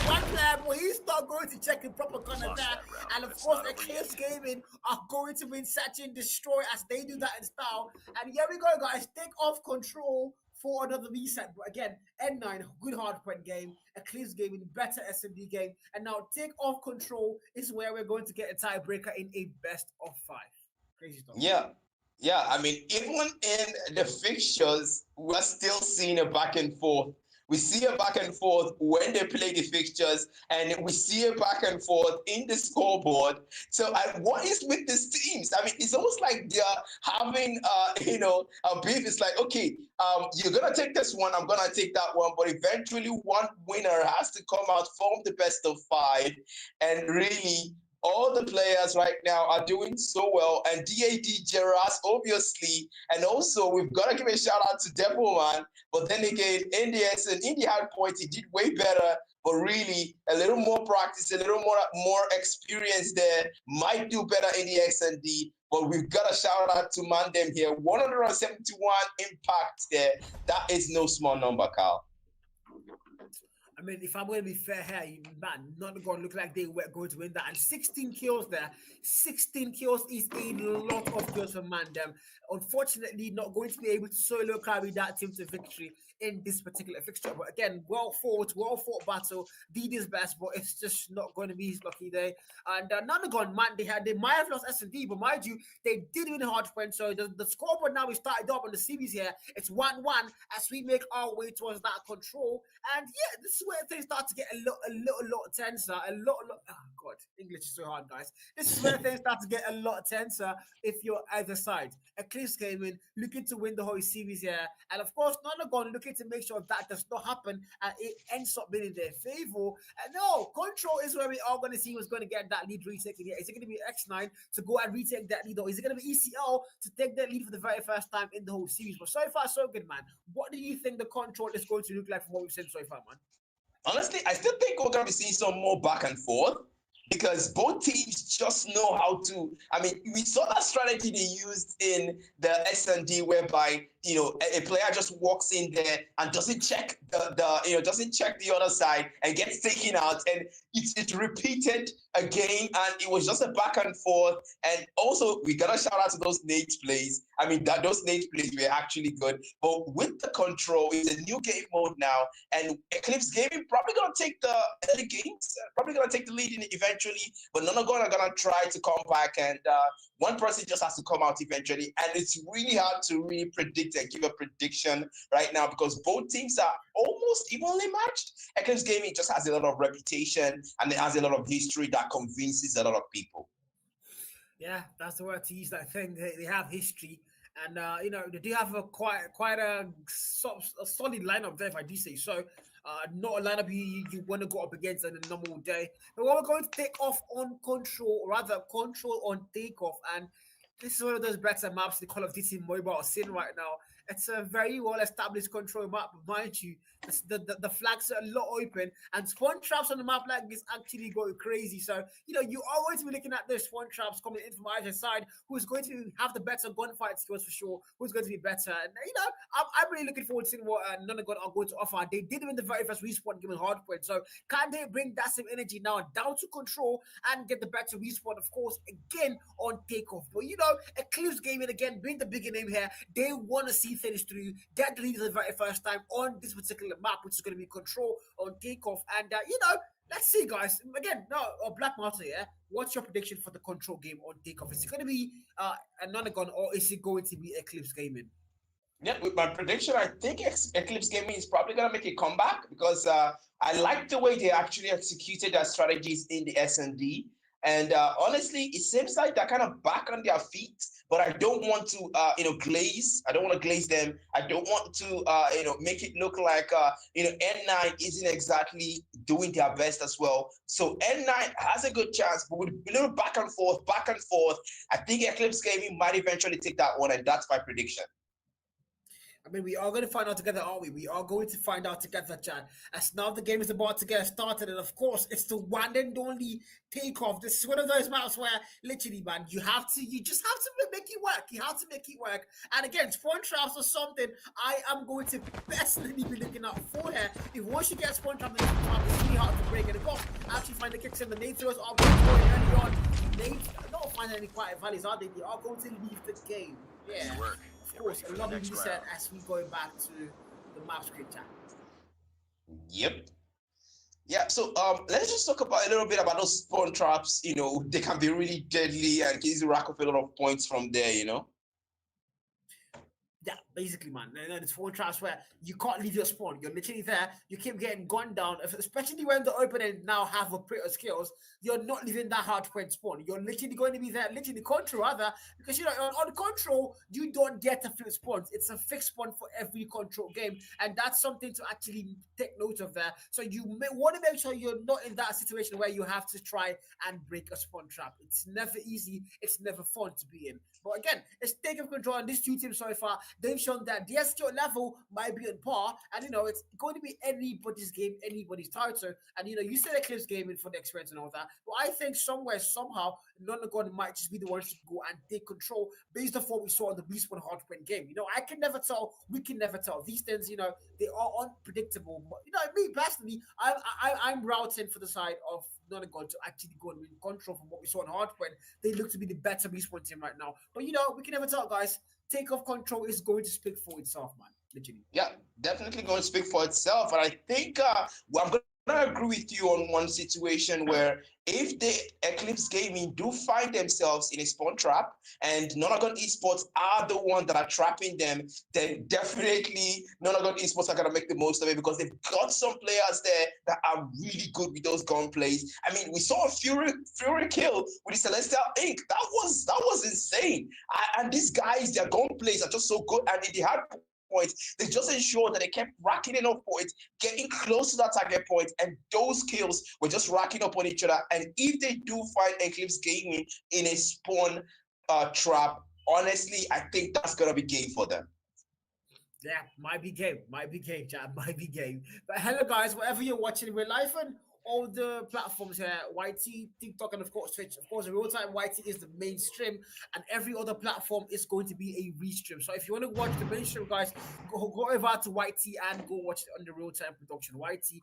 one player, but he's not going to check the proper corner there. And of course, Eclipse Gaming are going to win, search and destroy as they do that in style. And here we go, guys. Take off control for another reset. But again, N9, good hardpoint game. Eclipse Gaming, better SMD game. And now take off control is where we're going to get a tiebreaker in a best of 5. Crazy stuff. Yeah. I mean, even in the fixtures, we're still seeing a back and forth. We see a back and forth when they play the fixtures, and we see a back and forth in the scoreboard. So, what is with these teams? I mean, it's almost like they're having, a beef. It's like, okay, you're gonna take this one, I'm gonna take that one, but eventually, one winner has to come out from the best of 5, and really. All the players right now are doing so well, and DAD Geras, obviously, and also we've got to give a shout out to Devilman. But then again, in the hard points, he did way better. But really, a little more practice, a little more experience there might do better in the XND. But we've got to shout out to Mandem here. 171 impact there. That is no small number, Carl. I mean, if I'm going to be fair here, man, not going to look like they were going to win that. And 16 kills there. 16 kills is a lot of kills for Mandem. Unfortunately, not going to be able to solo carry that team to victory in this particular fixture. But again, well fought battle. Did his best, but it's just not going to be his lucky day. And Nanagon, man, they might have lost S&D, but mind you, they did win a hard point. So the scoreboard now is started up on the series here. It's 1-1 as we make our way towards that control. And yeah, this is where things start to get a lot tenser. Oh God, English is so hard, guys. This is where things start to get a lot tenser if you're either side. Eclipse came in looking to win the whole series here, and of course, Nonagon looking to make sure that does not happen, and it ends up being in their favor. And no, control is where we are going to see who's going to get that lead retaken here. Is it going to be X9 to go and retake that lead, or is it going to be ECL to take that lead for the very first time in the whole series? But so far, so good, man. What do you think the control is going to look like from what we've seen so far, man? Honestly, I still think we're going to be seeing some more back and forth because both teams just know how to. I mean, we saw that strategy they used in the S&D whereby, a player just walks in there and doesn't check doesn't check the other side and gets taken out, and it's repeated again, and it was just a back and forth. And also, we gotta shout out to those nades plays. I mean, those nades plays were actually good. But with the control, it's a new game mode now, and Eclipse Gaming probably gonna take the early games, probably gonna take the lead in it eventually. But none of them are gonna try to come back, and one person just has to come out eventually. And it's really hard to really predict and give a prediction right now because both teams are almost evenly matched. Eclipse Gaming just has a lot of reputation and it has a lot of history that convinces a lot of people. Yeah, that's the word to use. That thing they have history, and they do have a quite a solid lineup there, if I do say so. Not a lineup you want to go up against on a normal day. But we're going to take off on control, or rather control on takeoff, and this is one of those better maps the Call of Duty Mobile are seeing right now. It's a very well-established control map, mind you. The flags are a lot open, and spawn traps on the map like this actually go crazy. So, you are going to be looking at those spawn traps coming in from either side. Who's going to have the better gunfight skills for sure? Who's going to be better? And, I'm really looking forward to seeing what Nonagon are going to offer. They did win the very first respawn given hardpoint. So, can they bring that same energy now down to control and get the better respawn, of course, again on takeoff? But, Eclipse Gaming, again, being the bigger name here, they want to see things through, get the lead for the very first time on this particular map, which is going to be control on takeoff. And, let's see, guys. Again, Black Martyr, yeah? What's your prediction for the control game on takeoff? Is it going to be a Nonagon, or is it going to be Eclipse Gaming? Yeah, with my prediction, I think Eclipse Gaming is probably going to make a comeback because I like the way they actually executed their strategies in the S&D. And honestly, it seems like they're kind of back on their feet. But I don't want to, glaze. I don't want to glaze them. I don't want to, make it look like, N9 isn't exactly doing their best as well. So N9 has a good chance, but with a little back and forth, I think Eclipse Gaming might eventually take that one, and that's my prediction. I mean, we are going to find out together, aren't we? We are going to find out together, Chad. As now the game is about to get started, and of course, it's the one and only takeoff. This is one of those maps where, literally, man, you just have to make it work. You have to make it work. And again, spawn traps or something, I am going to personally be looking out for here. If once you get spawn traps, it's really hard to break it. Of course, after you find the kicks in, the nade throws are going early on. Nades not finding any quiet valleys, are they? They are going to leave the game. Yeah. Of course, a lovely reset as we go back to the map screen chat. Yep. Yeah, so let's just talk about a little bit about those spawn traps. They can be really deadly and easy rack up a lot of points from there. Yeah, basically, man. There's spawn traps where you can't leave your spawn. You're literally there. You keep getting gunned down, especially when the opponent now have a pretty skills. You're not leaving that hard point spawn. You're literally going to be there, literally control rather, because on control you don't get to flip spawns. It's a fixed spawn for every control game, and that's something to actually take note of there. So you want to make sure you're not in that situation where you have to try and break a spawn trap. It's never easy. It's never fun to be in. But again, it's taking control, and these two teams so far, they've shown that their skill level might be on par, and it's going to be anybody's game, anybody's title. And you said Eclipse Gaming for the experience and all that, but I think somehow Nonagon might just be the ones to go and take control based off what we saw in the Respawn hardpoint game. I can never tell, we can never tell. These things, they are unpredictable. But me personally, I'm routing for the side of Nonagon to actually go and win control from what we saw in hardpoint. They look to be the better Respawn team right now. But we can never tell, guys. Takeoff control is going to speak for itself, man. Literally. Yeah, definitely going to speak for itself. And I think I'm going to agree with you on one situation where if the Eclipse Gaming do find themselves in a spawn trap and Nonagon Esports are the one that are trapping them, then definitely Nonagon Esports are going to make the most of it because they've got some players there that are really good with those gun plays. I mean, we saw a Fury kill with the Celestial Inc. That was insane. And these guys, their gun plays are just so good, and they had points. They just ensured that they kept racking enough points, getting close to that target point, and those kills were just racking up on each other. And if they do find Eclipse Gaming in a spawn trap, honestly, I think that's gonna be game for them. Yeah, might be game, chat, might be game. But hello, guys, wherever you're watching, we're live on all the platforms here, YT, TikTok, and of course Twitch. Of course, real time YT is the mainstream, and every other platform is going to be a restream. So if you want to watch the mainstream, guys, go over to YT and go watch it on the real time production YT.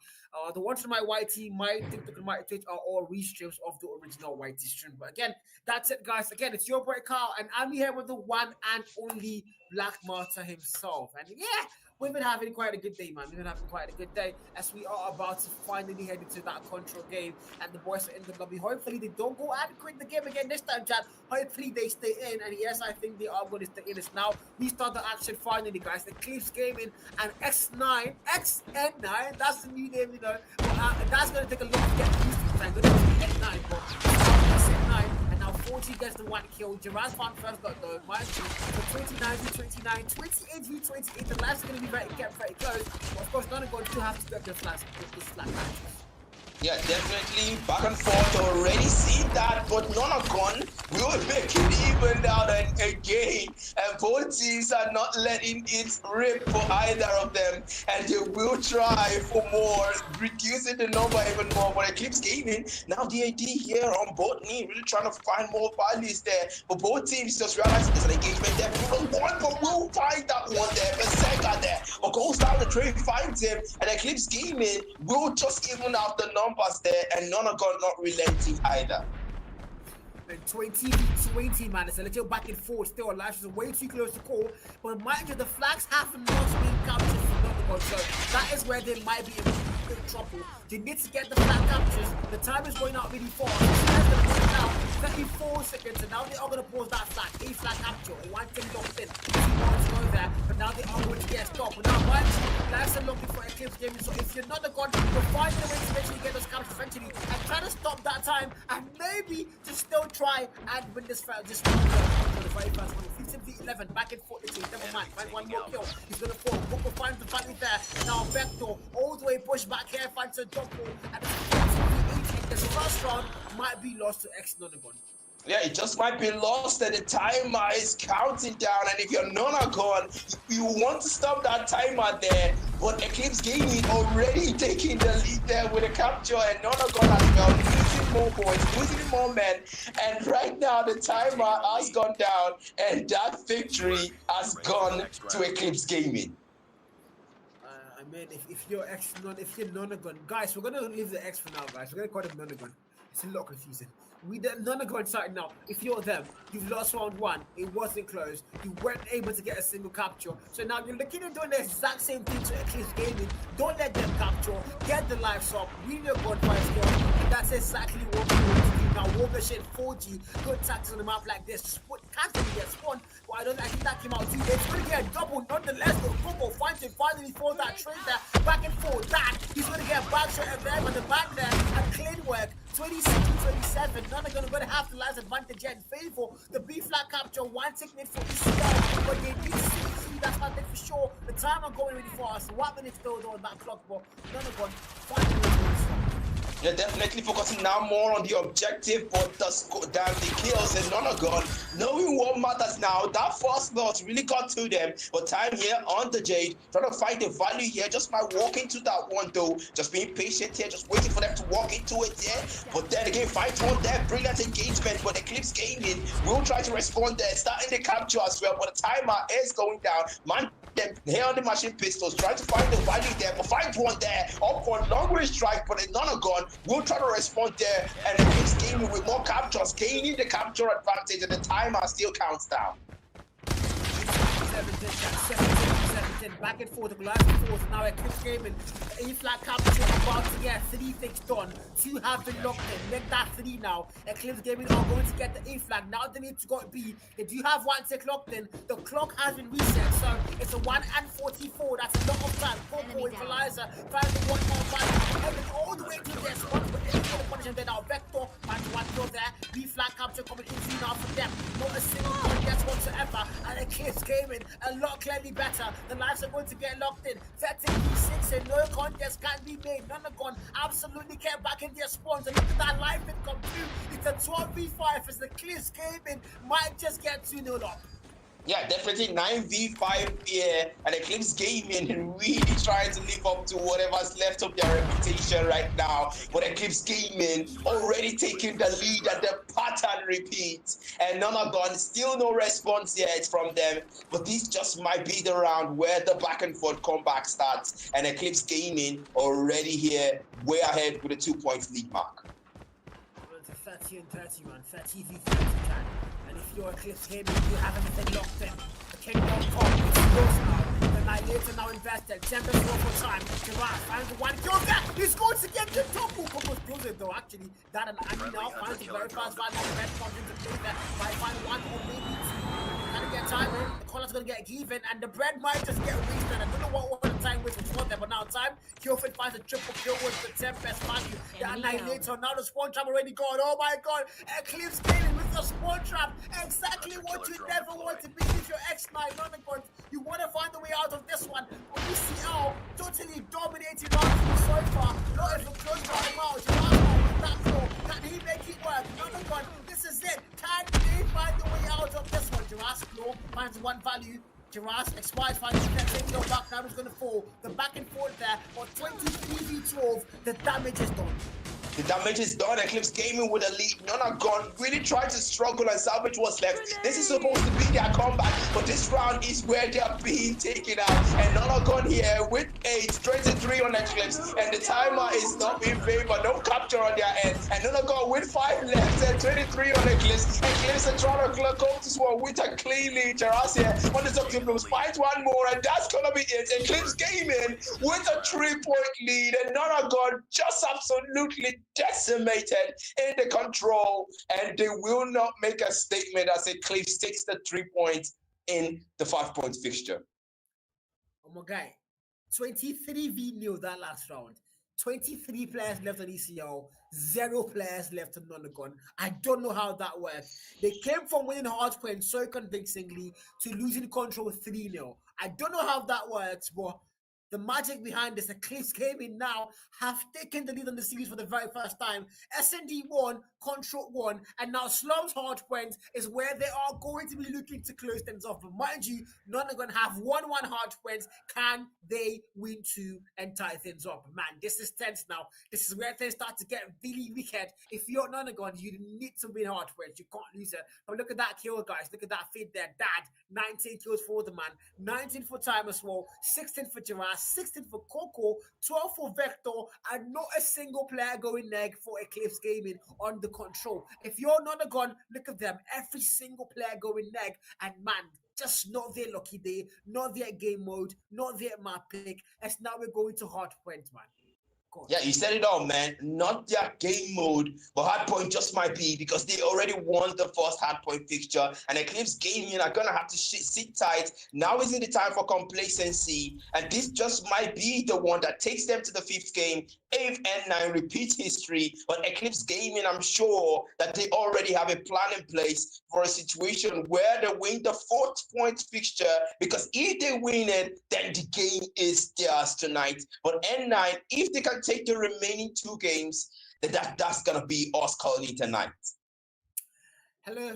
The ones on my YT, my TikTok, and my Twitch are all restreams of the original YT stream. But again, that's it, guys. Again, it's your boy Carl, and I'm here with the one and only Black Martyr himself. And yeah, we've been having quite a good day, man. We've been having quite a good day as we are about to finally head into that control game, and the boys are in the lobby. Hopefully they don't go and quit the game again this time, Chad. Hopefully they stay in, and yes, I think they are going to stay in. It's now we start the action finally, guys. The Eclipse Gaming and XN9, that's the new name, that's going to take a lot to get used to. I'm going to X9, but XN9. 40 gets the one kill. Gerard found first got though. Mind you, for 29 v 29, 28 v 28, the lives are going to be very close. But of course, Nonagon do have to get their flash with this flat matches. Yeah, definitely back and forth. Already seen that, but Nonagon will make it even out again. And both teams are not letting it rip for either of them, and they will try for more, reducing the number even more. But Eclipse Gaming, now the AD here on both teams, really trying to find more values there. But both teams just realize there's an engagement there. But we'll find that one there, Berserker there. But goes down the train, finds him, and Eclipse Gaming will just even out the numbers there, and Nonagon not relenting either. And 20, man, it's a little back and forth still. Lash is way too close to call, but mind you, the flags have not been captured from Nonagon, so that is where they might be in big trouble. They need to get the flag captures. The time is going out really fast. Now, 34 seconds, and now they are going to pause that flag. A flag capture, one thing locked in. To go there, but now they are going to get stopped. But now, lives are looking for Eclipse Gaming, so if you're not the god, you'll find a way to make sure you get those captures eventually, and try to stop that time, and maybe to still try and win this fight. Just for the very first one. 15v11, back and forth. Never mind, find one more kill. He's going to fall. Booker finds the value there. Now, Vector, all the way push back here, finds a double, and this first round might be lost to X-Nonagon. Yeah, it just might be lost and the timer is counting down. And if you're Nonagon, you want to stop that timer there. But Eclipse Gaming already taking the lead there with a capture, and Nonagon as well, losing more points, losing more men. And right now the timer has gone down, and that victory has gone to Eclipse Gaming. I mean, if you're Nonagon, guys, we're gonna leave the X for now, guys. We're gonna call them Nonagon. It's a lot confusing. Nonagon side now. If you're them, you've lost round one. It wasn't close. You weren't able to get a single capture. So now you're looking at doing the exact same thing to Eclipse Gaming. Don't let them capture. Get the lives up. Win your gunfire score. And that's exactly what we want to do now. Warmer shit 4G. Good tactics on the map like this. Can't really get spawned. But I think that came out too late. It's going to get a double. Nonetheless, Gogo finds it. Finally for that trade there. Back and forth. That. He's going to get a back shot there on the back there. And clean work. 26-27. Nonagon going to have the last advantage in favor. The B flag capture, one technique for ECL, but they need CC, that's one thing for sure. The time are going really fast. 1 minute still on that clock, but Nonagon finally. They're definitely focusing now more on the objective, but the kills and Nonagon, knowing what matters now. That first loss really got to them, but time here on the Jade, trying to find the value here just by walking to that one though, just being patient here, just waiting for them to walk into it here. But then again, fight one there, brilliant engagement, but Eclipse Gaming will try to respond there, starting the capture as well, but the timer is going down. Man, here on the machine pistols, trying to find the value there, but find one there, up for a long range strike, but Nonagon will try to respond there, and Eclipse Gaming with more captures, gaining the capture advantage, and the timer still counts down. 17, back and forth, last and forth. Now Eclipse Gaming, A flag capture about to get 3 things done. 2 have been locked in. Make that 3 now. Eclipse Gaming are going to get the A flag. Now they need to go B. They do have 1 tick locked in. The clock has been reset, so it's a 1:44. That's a lot of time. 4 equalizer. Find the 1 more fight. Heading all the way to this one, but it's for the punishment there now. Vector, find 1 kill there. B flag capture coming in now for them. Not a single contest whatsoever. And Eclipse Gaming a lot clearly better. The lives are going to get locked in. 13v6 and no contest can be made. Nonagon absolutely get back in their spawns. And look at that life it come through. It's a 12v5 as the Eclipse Gaming might just get 2-0 up. Yeah, definitely 9v5 here, and Eclipse Gaming really trying to live up to whatever's left of their reputation right now. But Eclipse Gaming already taking the lead, and the pattern repeats. And Nonagon, still no response yet from them. But this just might be the round where the back and forth comeback starts. And Eclipse Gaming already here, way ahead with a 2-point lead mark. 30 and 31, 30v30 time. And if you're Eclipse Gaming, you have anything locked in. The Kingdom Come, it's yours now. The Annihilator now invested. Tempest one for time. Gerard finds the 1 kill there. He's going to get the double. Coco kills it though, actually. That and Andy now finds the very fast value. The red comes into play there. Might find 1 or maybe 2. Gotta get time in. The collar's gonna get given, and the bread might just get wasted. I don't know what the time was for there, but now time. Killfit finds a triple kill with the Tempest value. The Annihilator, now the spawn trap already gone. Oh my god, Eclipse Gaming with the spawn trap. Exactly what you never want to be if you're X9 Nonagon. You want to find a way out of this one. But ECL totally dominating us so far. Not even close to the mouth. That floor. Can he make it work? Nonagon, this is it. Can they find a way out of this one? Jurassic Claw finds 1 value. Jurassic expires, finds the taking no back. Now he's going to fall. The back and forth there. For 23v12, the damage is done. The damage is done. Eclipse Gaming with a lead. Nonagon really tried to struggle and salvage what's left. This is supposed to be their comeback, but this round is where they're being taken out. And Nonagon here with 23 on Eclipse, and the timer is not in favor. No capture on their end. And Nonagon with 5 left and 23 on Eclipse. Eclipse are trying to go to score with a clean lead. Jaras here on the top blues. Fight 1 more, and that's gonna be it. Eclipse Gaming with a 3-point lead, and Nonagon just absolutely decimated in the control, and they will not make a statement as Eclipse takes the 3 points in the 5-point fixture. Oh my guy, 23-0 that last round. 23 players left on ECL, 0 players left on Nonagon. I don't know how that worked. They came from winning hardpoint so convincingly to losing control 3-0. I don't know how that works, but the magic behind this, Eclipse Gaming now have taken the lead on the series for the very first time. SND won, Control won, and now Slum's hardpoint is where they are going to be looking to close things off. But mind you, none are going to have 1-1 hardpoints. Can they win 2 and tie things up? Man, this is tense now. This is where things start to get really wicked. If you're Nonagon, you need to win hardpoints. You can't lose it. But look at that kill, guys. Look at that feed there. Dad, 19 kills for the man, 19 for Time as well, 16 for Gerard, 16 for Coco, 12 for Vector, and not a single player going neg for Eclipse Gaming on the control. If you're Nonagon, look at them. Every single player going neg, and man, just not their lucky day, not their game mode, not their map pick. And now we're going to hardpoint, man. Yeah, you said it all, man. Not their game mode, but hardpoint just might be because they already won the first hardpoint fixture, and Eclipse Gaming are gonna have to sit tight. Now isn't the time for complacency, and this just might be the one that takes them to the 5th game if N9 repeats history. But Eclipse Gaming, I'm sure that they already have a plan in place for a situation where they win the 4th point fixture, because if they win it, then the game is theirs tonight. But N9, if they can take the remaining 2 games, then that's gonna be us calling tonight. Hello,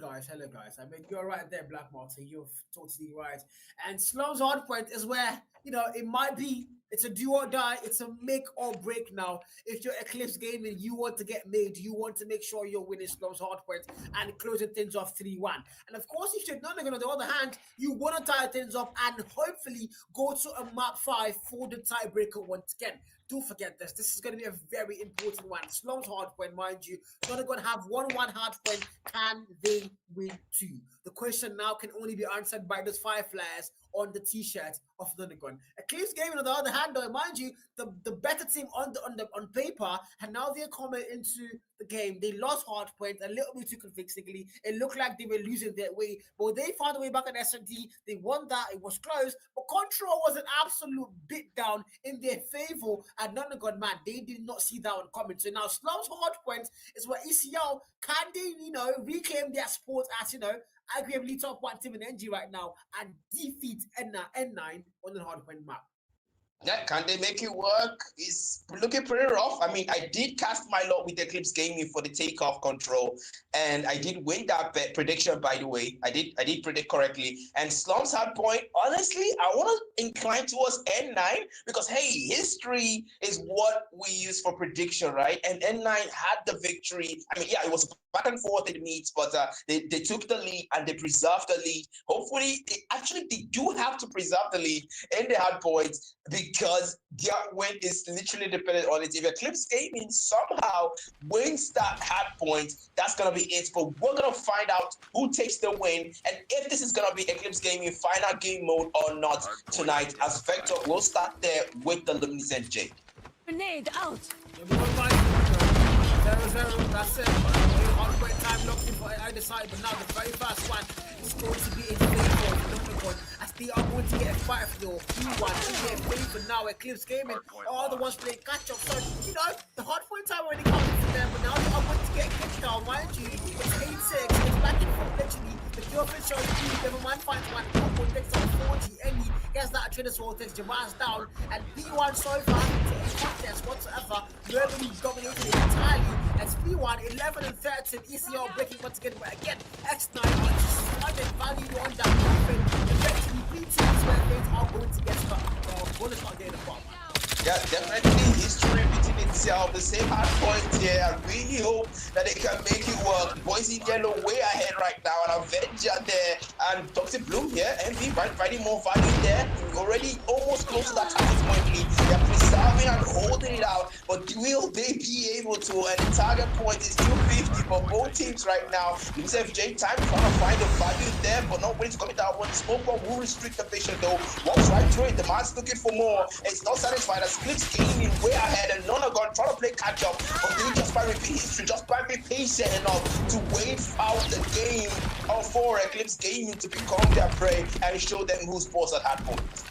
guys. I mean, you're right there, Black Martin. You're totally right. And Slum's hardpoint is where, you know, it might be, it's a do or die. It's a make or break now. If you're Eclipse Gaming, you want to get made. You want to make sure you're winning Slum's hardpoint and closing things off 3-1. And of course, if you're Nonagon, on the other hand, you want to tie things up and hopefully go to a map 5 for the tiebreaker once again. Don't forget this. This is going to be a very important one. Slum's hardpoint, mind you. Nonagon have 1-1 hardpoint. Can they win 2? The question now can only be answered by those 5 flares on the t-shirt of Nonagon. Eclipse Gaming, on the other hand, though, mind you, the better team on paper, and now they're coming into the game. They lost hardpoint a little bit too convincingly. It looked like they were losing their way, but they found a way back at S&D. They won that. It was close, but Control was an absolute beatdown in their favor. And Nonagon, man, they did not see that one coming. So now Slum's hardpoint is where ECL, can they, you know, reclaim their sport as, you know, arguably top 1 team in NG right now and defeat N9 on the hardpoint map? Yeah, can they make it work? It's looking pretty rough. I mean, I did cast my lot with Eclipse Gaming for the takeoff control, and I did win that prediction, by the way. I did predict correctly. And Slum's hardpoint, honestly, I want to incline towards N9 because, hey, history is what we use for prediction, right? And N9 had the victory. I mean, yeah, it was back and forth in the meets, but they took the lead and they preserved the lead. Hopefully, they do have to preserve the lead in the hardpoints because their win is literally dependent on it. If Eclipse Gaming somehow wins that hardpoint, that's going to be it. But we're going to find out who takes the win and if this is going to be Eclipse Gaming final game mode or not tonight, as Vector will start there with the Luminescent J. Grenade out! 0-0, that's it. Hardpoint time locked in for either side, but now the very first one is going to be in favor of Nonagon, as they are going to get a fight for your P1 in their favor now. Eclipse Gaming are the ones playing catch up. So, you know, the hardpoint time already coming for them, but now they are going to get kicked down, mind you. It's 8-6, it's back in front, literally. The kill finish shows you, never mind, finds one. Coco takes on 40, Emmy gets that trader sword, takes Jamar's down, and P1 so far to any contest whatsoever, really dominating it entirely. As P1 11 and 13, ECL breaking once again, but again, X9 added value on that weapon. Eventually, P2 is where things are going to get stuck. Well, bullets not getting the bomb. Yeah, definitely history repeating itself. The same hard point here. I really hope that they can make it work. Boys in yellow way ahead right now. And Avenger there. And Toxic Bloom here. MV finding more value there. Already almost close to that target point lead. They're preserving and holding it out. But will they be able to? And the target point is 250 for both teams right now. FJ time trying to find the value there, but not willing to commit that one. Smoke one will restrict the vision though. Walks right through it. The man's looking for more. It's not satisfied. Eclipse Gaming way ahead, and Nonagon trying to play play catch up, but they just by repeat history, just by being patient enough to wait out the game for Eclipse Gaming to become their prey and show them who's boss at hard points.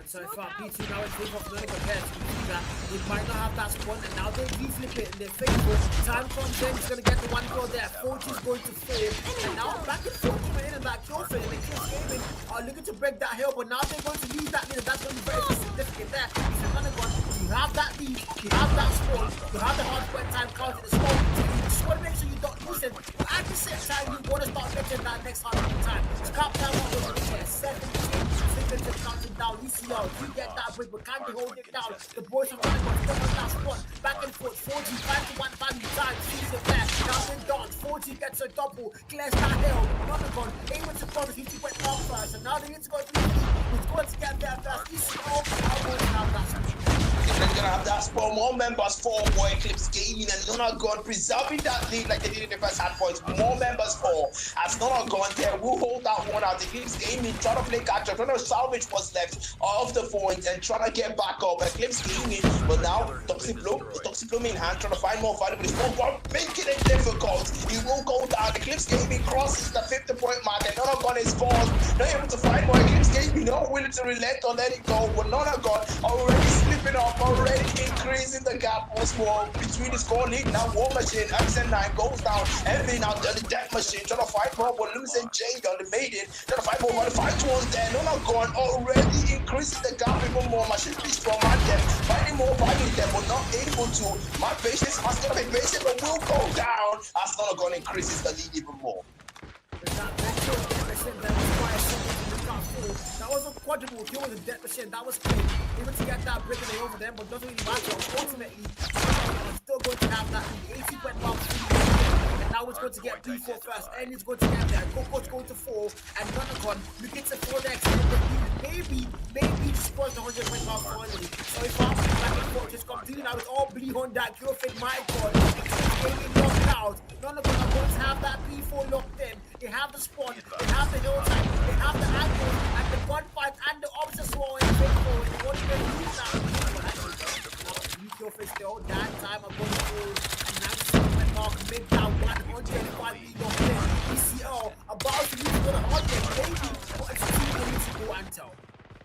So far, P2 now is taking off none compared to that. They might not have that spot, and now they reflip it in their favor. Time comes in, he's going to get the one goal there. 40 is going to fall, and now back and forth coming in and that kill fit, and the Eclipse Gaming are looking to break that hill, but now they're going to lose that lead, and that's going to be very significant there. He's another one. You have that lead, you have that spawn, you have the hard point time count in the spawn, so you just want to make sure you don't lose it, but at the same time, you want to start making that next hard point time. Scrap time on the 17. Just counting down, ECL, you get that break, but can't hold it down. The boys are running on that spot, back and forth, 40, 5-1 value time, sees it there, now in dance, 40 gets a double, clears that hill, Monagon, able to cross, he went off first, and now they need to go to he's going to get there first, ECL, I'm going to have that spot. They're gonna have that spot, more members for Eclipse Gaming and Nonagon preserving that lead like they did in the first hard points. More members for as Nonagon there will hold that one out. Eclipse Gaming trying to play catch up, trying to salvage what's left of the point and trying to get back up. Eclipse Gaming, but now Toxic Bloom in hand, trying to find more value with his phone, making it difficult. He will go down. Eclipse Gaming crosses the 50 point mark and Nonagon is forced, not able to find more. Eclipse Gaming not willing to relent or let it go, but Nonagon already slipping up, already increasing the gap once more between the score lead. Now War Machine, XN9 goes down, Envy now the Death Machine trying to fight more, but losing Jade on the Maiden, trying to fight more, but the fight towards there, Nonagon already increasing the gap even more. Machine be strong at them, fighting more, fighting them, but not able to. My patience has to be patient, but will go down as Nonagon increases the lead even more. That was a quadruple kill with a death machine. That was clean. Able to get that break over them, but doesn't really matter. Ultimately, he's still going to have that. 80 went well. And now it's going to get B4 first. And he's going to get there. Coco's going to fall. And Nonagon looking to fall the extended lead. Maybe scores the 100 went well finally. So if I'm back and forth, just continue now. It's all bleed on that kill fit. My God. Getting knocked out. Nonagon are going to have that B4 locked in. They have the spawn, they have the hill time, they have the angle, and the gunfight, and the options wall in faithful. And they want to get used now. Your face still, that time I'm going to 90 mark, mid down 105 lead on play. ECL about to lose for the 100, maybe, but Xtreme needs to go and tell.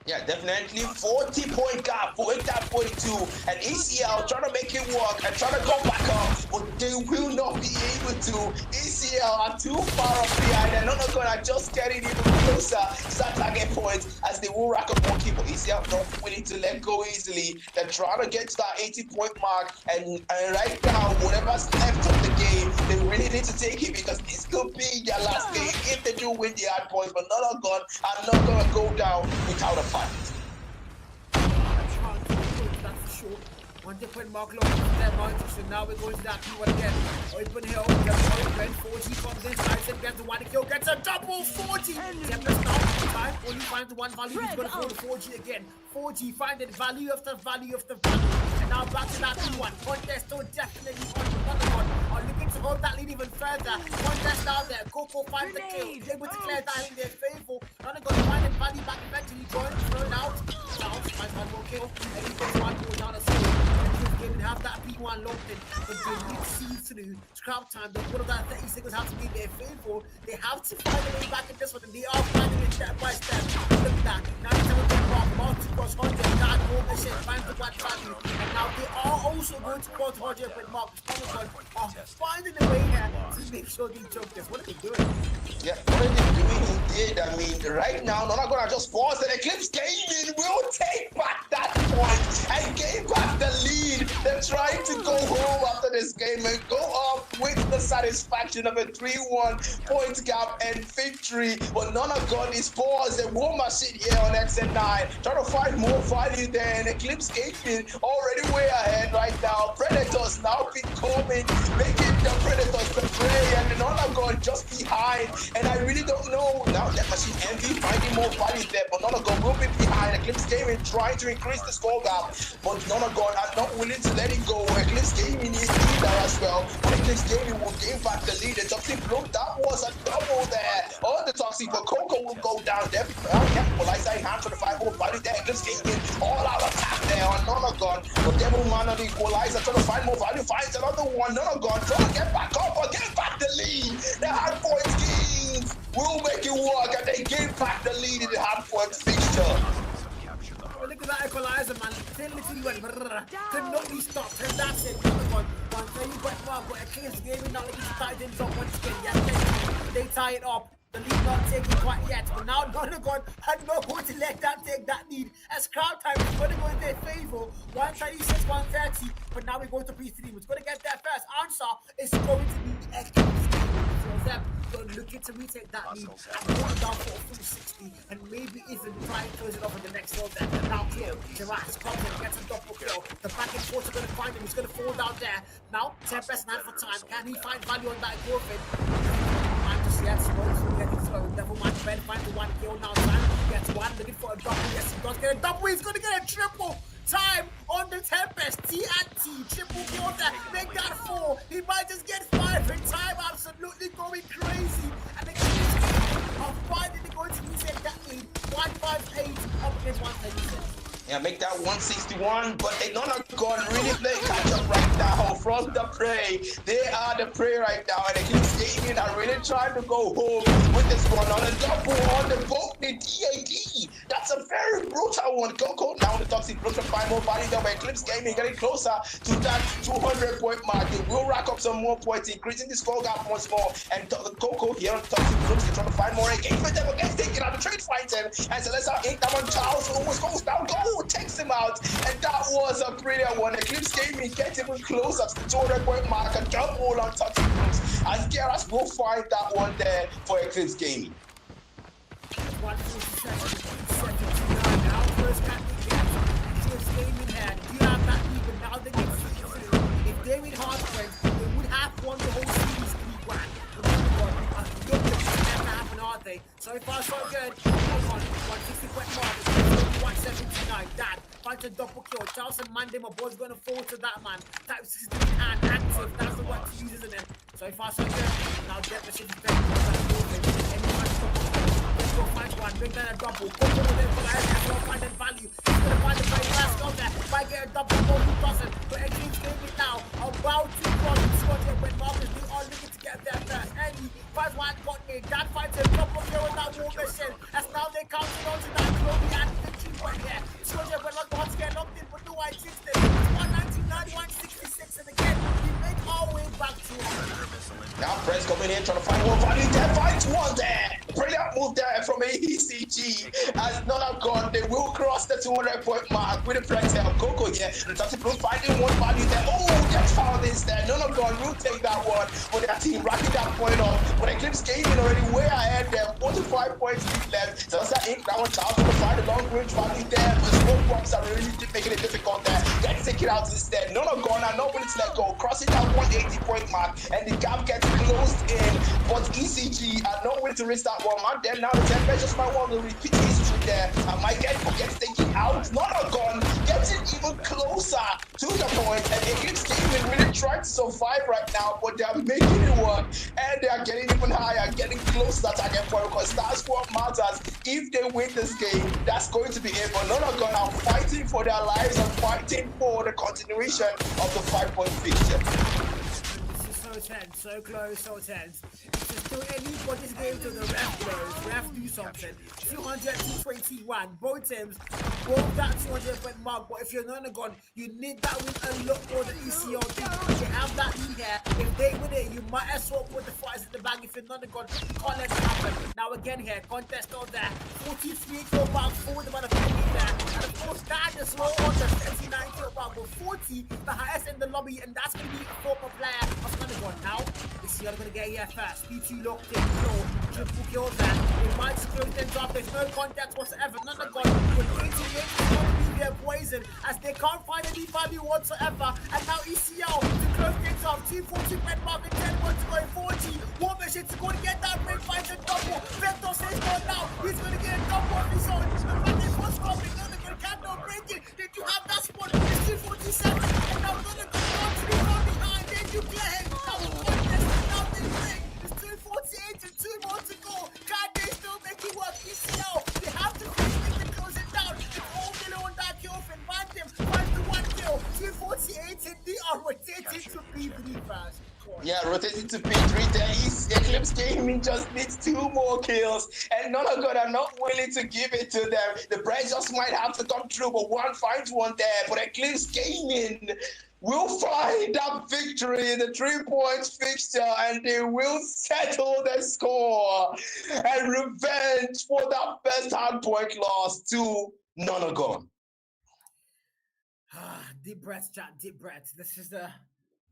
Yeah, definitely 40 point gap for that 42 and ECL trying to make it work and trying to go back up, but they will not be able to. ECL are too far up behind and Nonagon are just getting even closer to that target point as they will rack up more key, but ECL not willing to let go easily. They're trying to get to that 80 point mark and right now, whatever's left of the game, they really need to take it because this could be their last game if they do win the hard points, but Nonagon are not going to go down without a fight. One different mark lock from their mountain, so now we're going to that P1 again. Open hill, then 40 comes in, slides in, gets the one kill, gets a double 40! Tempest now, time, only finds one value, he's going to go to 40 again. 40, find it, value after value after value. And now back to that P1. Contest still definitely on the other one. Are looking to hold that lead even further. Contest down there, Coco finds the kill, he's able to clear that in their favor. Not going to find it, value back eventually, joins, thrown out. Down, finds one more kill, and he gets one more down as well. They didn't have that P1 locked in, but they need to see through scrap time. But one of that 30 seconds have to be their favor. They have to find a way back in this one, and they are finding it step by step. Look at that. Now it's going to mark multi-cross 100, that more shit, find the one value. And now they are also going to cross 100 with Mark. Finding a way here to make sure they choke this. What are they doing? Yeah, what are they doing indeed? I mean, right now, they're not gonna just pause and Eclipse Gaming will take back that point and gain back the lead. They're trying to go home after this game and go up with the satisfaction of a 3-1 point gap and victory. But Nonagon is paused and War Machine here on XN9, trying to find more value there. And Eclipse Gaming already way ahead right now. Predators now becoming, making the Predators the prey, and Nonagon just behind. And I really don't know now that Machine Envy finding more value there, but Nonagon will be behind. Eclipse Gaming trying to increase the score gap, but Nonagon are not willing to let it go. Eclipse Gaming is leader as well, but Eclipse Gaming will gain back the lead. The Toxic Bloom, that was a double there. Oh, the Toxic, but Coco will go down there. Equalizer in hand for the 5-0 value there. Eclipse Gaming all out attack there on Nonagon, but Devilman on the equalizer, trying to find more value, finds another one, none gone, trying to get back up, but get back the lead. The hard points Kings will make it work, and they give back the lead in the hard points fixture. Look at that equalizer, man. They literally went brrr. Could not be stopped. And that's it. One thing you got well, but Eclipse gaming now. Like he's tied things up once again. Yeah, they tie it up. The lead not taking quite yet, but now Donegon had not going to let that take that lead. As crowd time is going to go in their favor. 136, 130, but now we're going to P3. Who's going to get there first? Answer is going to be Eclipse. So them looking to retake that lead and go down for a full 60 and maybe even try and close it off in the next round there. Now kill, Gerard comes in, gets a double kill. The back and forth are going to find him, he's going to fall down there. Now, Tempest 9 for time. Can he find value on that Gorfin? Just yet, Smokes will get his phone. Nevermind, Ben finds the one kill now. Time gets one, looking for a double. Yes, he does get a double. He's going to get a triple. Time on the Tempest. T and T. Triple kill there. Make that 4. He might just get 5 in time. Absolutely going crazy. And the Kings are finally going to reset that lead. 158 up against 136. Yeah, make that 161, but they don't have gone really play catch up right now from the prey. They are the prey right now, and they keep skating and really trying to go home with this one on a double on the boat, the DAD. That's a very brutal one. Coco now the toxic looking to find more body there, but Eclipse gaming getting closer to that 200-point mark. They will rack up some more points, increasing the score gap once more. And Coco here on toxic looks to try to find more engagement there, but gets taken out the trade fighting. And Celeste Inc. that one Charles almost goes down. Takes him out, and that was a brilliant one. Eclipse gaming gets even closer to the 200-point mark and jump all on toxic looks. As Geras will find that one there for Eclipse gaming. 147, now first Eclipse gaming had. You have that lead, but now they get 3. If they win hard points, they would have won the whole series 3-1. Aren't they? So far, so good. 160 point mark. 179. Dad finds a double kill. Charles and Monday, my boy's going to fall to that man. Type 16 and active. That's the one to use, isn't it? So far, so good. Now, get the shit back. Let's go find one. Bring down a double. Go for them for the head. Go find that value. He's going to find the very last on there. Might get a double. No, who doesn't? But Eclipse game it now. About 2 points. Squad here when Marcus, they are looking to get there first. Andy finds one got me. Dad finds a double kill with that war mission. As now they counting on to that glory and victory point here. Squad here when once again locked in, but no I jinxed it. 199, 166, and again, we make our way back to now Press coming in, trying to find more value there. Finds one there. Brilliant move there from AECG. As none have gone, they will cross the 200-point mark with the Press there. Coco here. Toxic Blue finding one value there. Oh, gets found instead. None have gone. Will take that one for their team, racking that point up. But Eclipse gaming already way ahead there. 45 points lead left. So that's that Inc. That one Charles will find the long range value there. But smoke bombs are really making it difficult there. Gets taken out instead. None have gone and nobody to let go. Crossing that 180-point mark, and the gap gets closed in. But ECG are not willing to risk that one. And then now the Tempest just might want to repeat history there. And Mike gets taken out. Not a gun. Getting even closer to the point. And Eclipse gaming really trying to survive right now, but they are making it work. And they are getting even higher, getting close to that target point, because that's what matters. If they win this game, that's going to be it. But none are gonna fighting for their lives and fighting for the continuation of the 5-point fixture. This is so tense, so close, so tense. It's just still anybody's game till the ref blows. Ref do something. 221. Both teams broke that 200-point mark, but if you're not gone, you need that win a lot more than ECO did. You have that lead here. If they win it, you might as well put the fighters in the bag. If you're not gone, you can't let it happen. Now again here, contest on there. 43 kill mark for the man of the lead there. And of course, that is low on the 39 kill mark, but 40, the highest in the lobby, and that's going to be a former player of Thundergon. Now, ECO are going to get here first. P2 locked in, triple kill there. They might close things up. There's no contact whatsoever. None of God. With 88, they're poison as they can't find any value whatsoever. And now ECL to close things off. 240 red mark and 10 points to go 40. War Machine to go and get that red fight and double. Vector says no now. He's going to get a double of his own. The man is what's coming. None of them cannot break it. Did you have that spot? It's 247. And now none of them comes to be from behind. Then you play him. Now they break. It's 248 and 2 more to go. Can they still make it work? ECL, they have to finish it to close it down. It's all below on that kill. Find him. Find the one kill. They are rotating to P3 first. Yeah, rotating to P3. There is Eclipse Gaming just needs 2 more kills, and none of God are not willing to give it to them. The price just might have to come through, but one finds one there. But Eclipse Gaming will find that victory in the 3 points fixture, and they will settle the score and revenge for that first hardpoint loss to Nonagon. Deep breaths, chat. Deep breaths. This is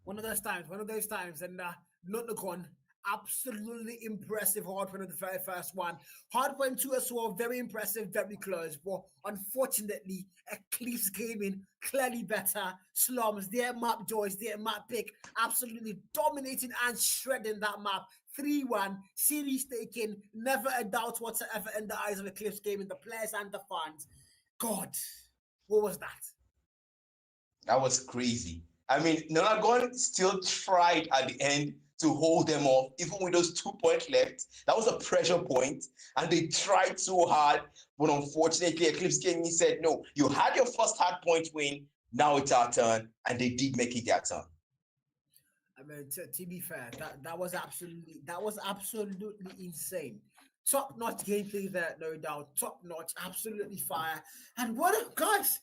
one of those times, and not the con. Absolutely impressive hardpoint of the very first one. Hardpoint 2 as well, very impressive, very close. But unfortunately, Eclipse Gaming clearly better. Slums, their map choice, their map pick, absolutely dominating and shredding that map. 3-1, series taken, never a doubt whatsoever in the eyes of Eclipse Gaming, the players and the fans. God, what was that? That was crazy. I mean, Nonagon still tried at the end to hold them off, even with those 2 points left. That was a pressure point, and they tried so hard. But unfortunately, Eclipse Gaming said, no, you had your first hard point win. Now it's our turn, and they did make it their turn. I mean, to be fair, that was absolutely insane. Top-notch gameplay there, no doubt. Top-notch, absolutely fire. And what guys?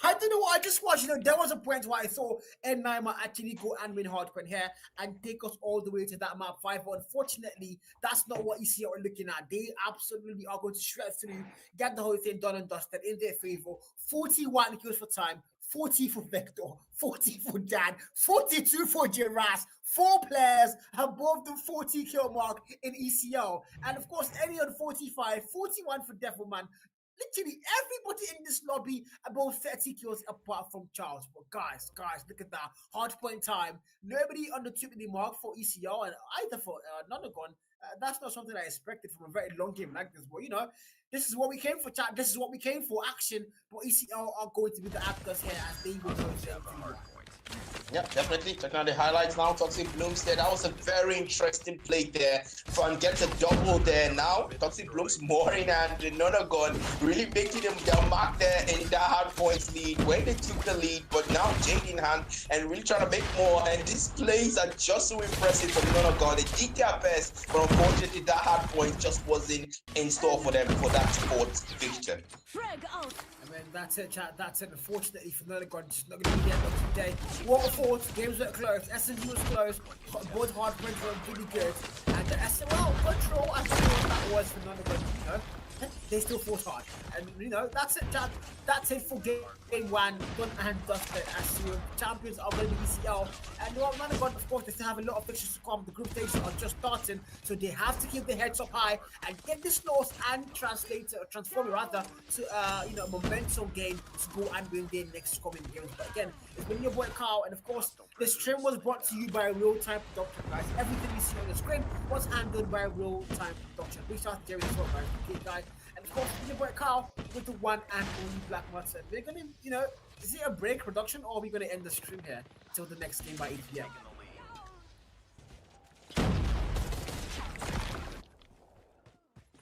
I don't know what I just watched. There was a point where I saw N9 might actually go and win hardpoint here and take us all the way to that map 5. But unfortunately, that's not what ECL are looking at. They absolutely are going to shred through, get the whole thing done and dusted in their favor. 41 kills for time, 40 for Vector, 40 for Dan, 42 for Jiras. 4 players above the 40 kill mark in ECL. And of course, any on 45, 41 for Devilman. Literally everybody in this lobby above 30 kills apart from Charles. But guys, look at that. Hard point time. Nobody on the 2-minute mark for ECL and either for Nonagon. That's not something I expected from a very long game like this. But this is what we came for, chat. This is what we came for, action. But ECL are going to be the actors here as they will go to. Yeah, definitely. Checking out the highlights now. Toxic Blooms there. That was a very interesting play there. Fun gets a double there now. Toxic Blooms mooring and Nonagon really making them their mark there in that hard points lead when they took the lead. But now Jade in hand and really trying to make more. And these plays are just so impressive for Nonagon. They did their best, but unfortunately that hard point just wasn't in store for them for that sports fixture. I mean, that's it, chat. That's it. Unfortunately for Nonagon, just not going to be the end of the day. Waterford, games were close. SMG was close. Both hard points were really good. And the SML control, I don't know what that was for Nonagon, they still fought hard. And, that's it, chat. That's it for game 1. Done and dusted. As the champions are going to be ECL. And Nonagon, of course, they still have a lot of fixtures to come. The group stages are just starting. So they have to keep their heads up high and get this loss and transform it rather to a momentum gain to go and win their next coming games. But again, it's been your boy Carl, and of course, this stream was brought to you by Real Time Production, guys. Everything you see on the screen was handled by Real Time Production. Big shout out to Jerry as well, guys. Okay, guys. And of course, your boy Carl with the one and only Black Mutton. We're gonna, is it a break production or are we gonna end the stream here till the next game by 8 p.m.?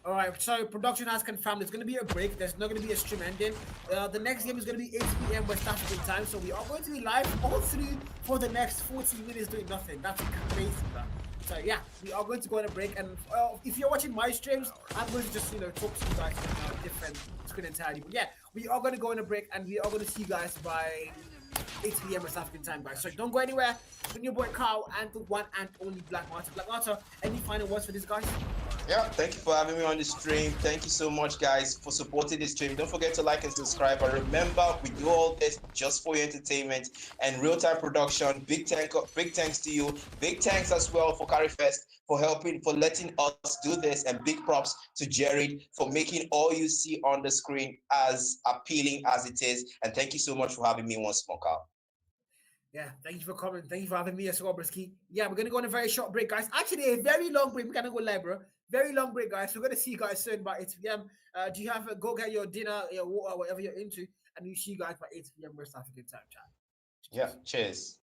All right, so production has confirmed there's going to be a break. There's not going to be a stream ending. The next game is going to be 8 p.m. West African time, so we are going to be live all through for the next 40 minutes doing nothing. That's crazy, bro. So yeah, we are going to go on a break, and if you're watching my streams, I'm going to just talk to you guys on a different screen entirely. But yeah, we are going to go on a break, and we are going to see you guys by 8 p.m. West African time, guys. So don't go anywhere. Bring your boy Carl and the one and only Black Martin. Black Martin, any final words for these guys? Yeah, thank you for having me on the stream. Thank you so much, guys, for supporting this stream. Don't forget to like and subscribe. And remember, we do all this just for your entertainment and real-time production. Big thanks to you. Big thanks as well for Carry1st for letting us do this. And big props to Jared for making all you see on the screen as appealing as it is. And thank you so much for having me once more, Carl. Yeah, thank you for coming. Thank you for having me as well, Brisky. Yeah, we're going to go on a very short break, guys. Actually, a very long break. We're going to go live, bro. Very long break, guys. We're going to see you guys soon by 8 p.m. Do you have go get your dinner, your water, whatever you're into, and we'll see you guys by 8 p.m. West African time, chat. Yeah, cheers.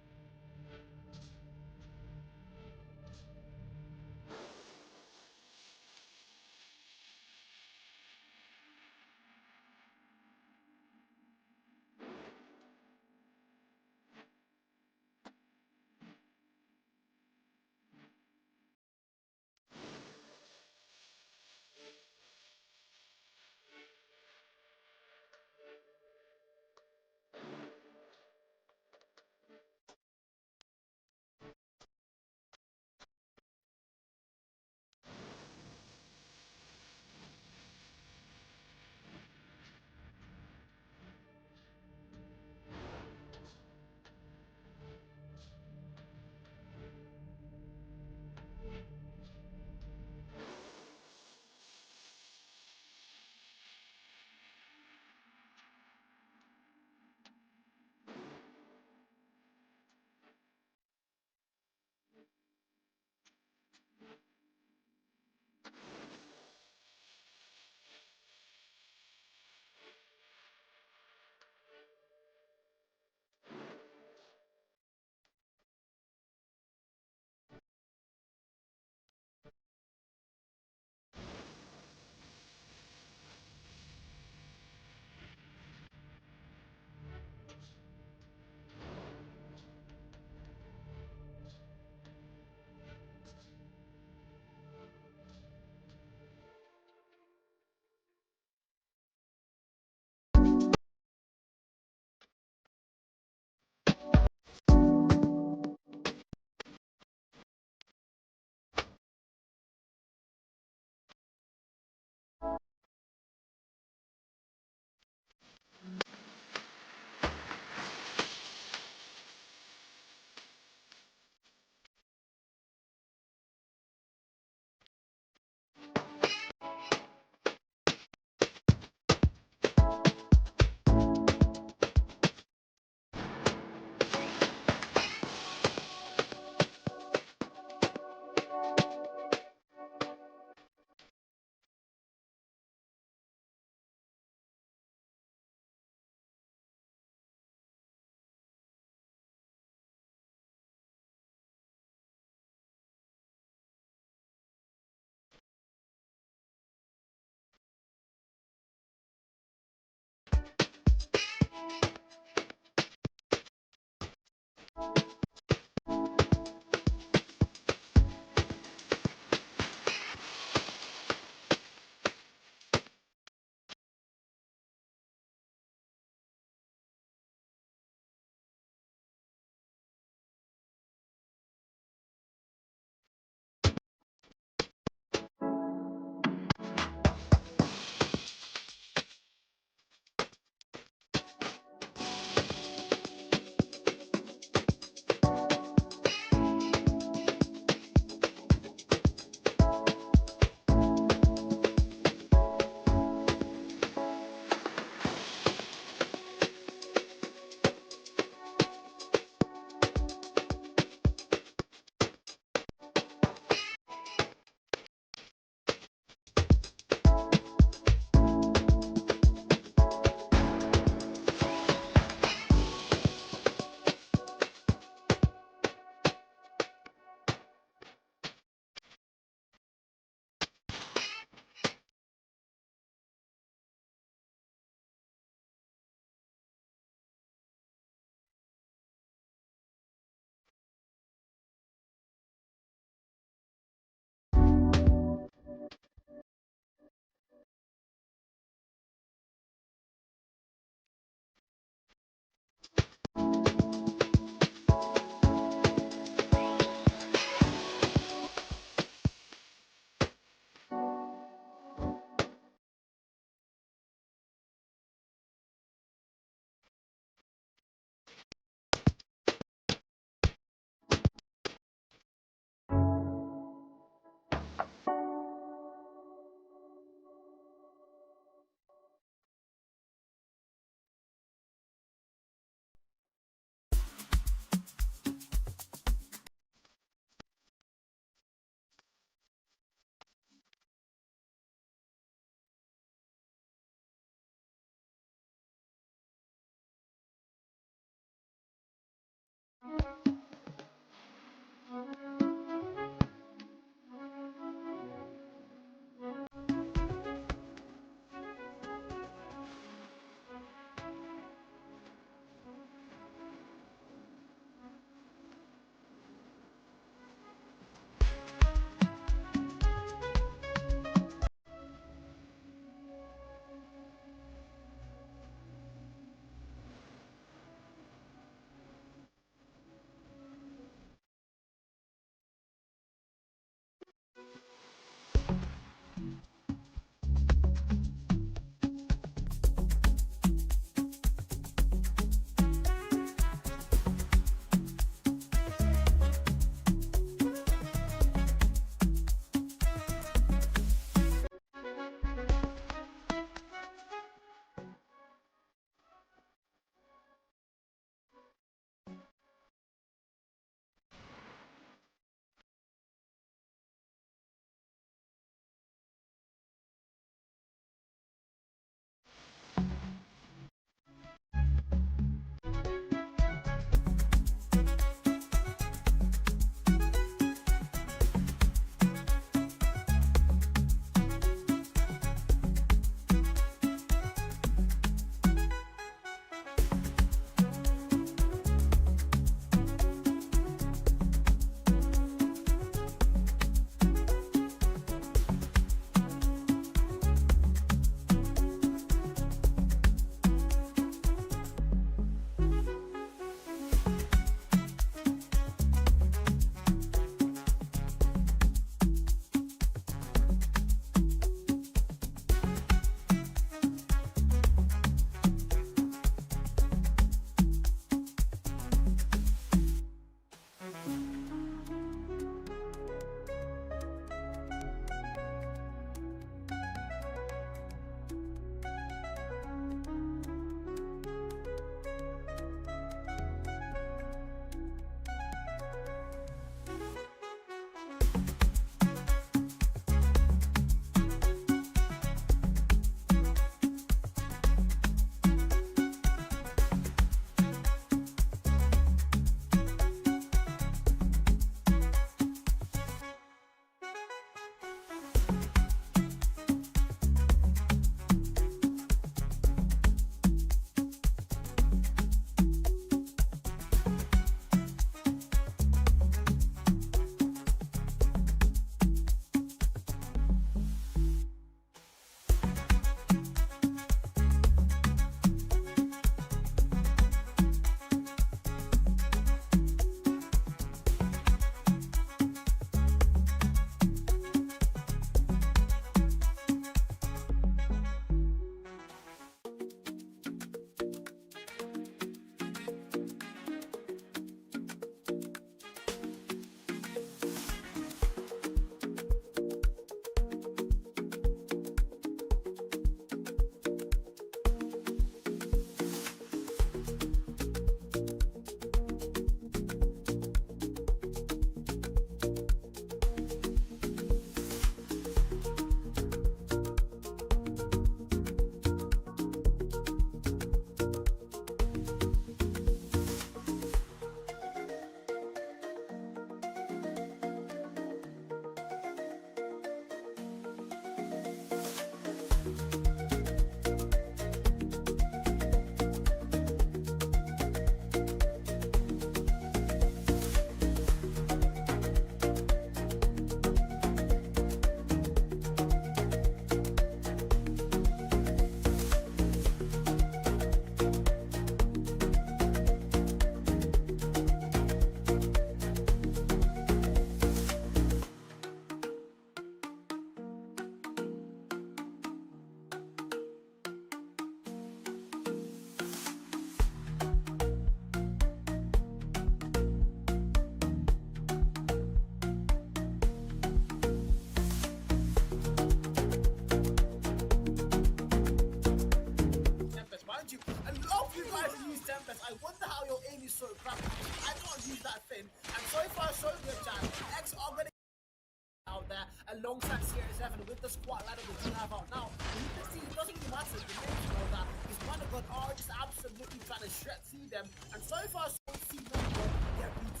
alongside Series 7 with the squad ladder that we have out now. You can see it doesn't even matter. The names you know that his Mana God are just absolutely trying to shred through them. And so far, so see Mana God get BT.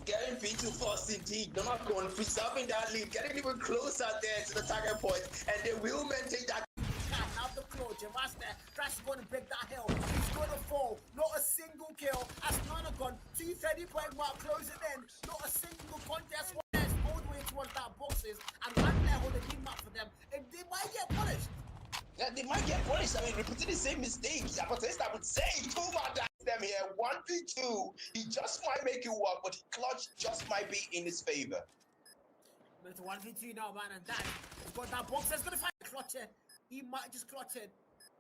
Getting beaten first indeed. Nonagon preserving that lead, getting even closer there to the target point, and they will maintain that. Now the claw, Javaster, Crash is going to break that hill. He's going to fall. Not a single kill. As Nonagon, 230 point mark closing in. Not a single contest. All the way towards that boxes, and one there hold the team up for them. And they might get punished. Yeah, they might get punished. I mean, repeating the same mistakes. I would say, Tuma dies them here. 1v2. He just might make it work, but clutch just might be in his favor. But it's 1v2 now, man, and that he's got that box. He's gonna find clutch it. He might just clutch it.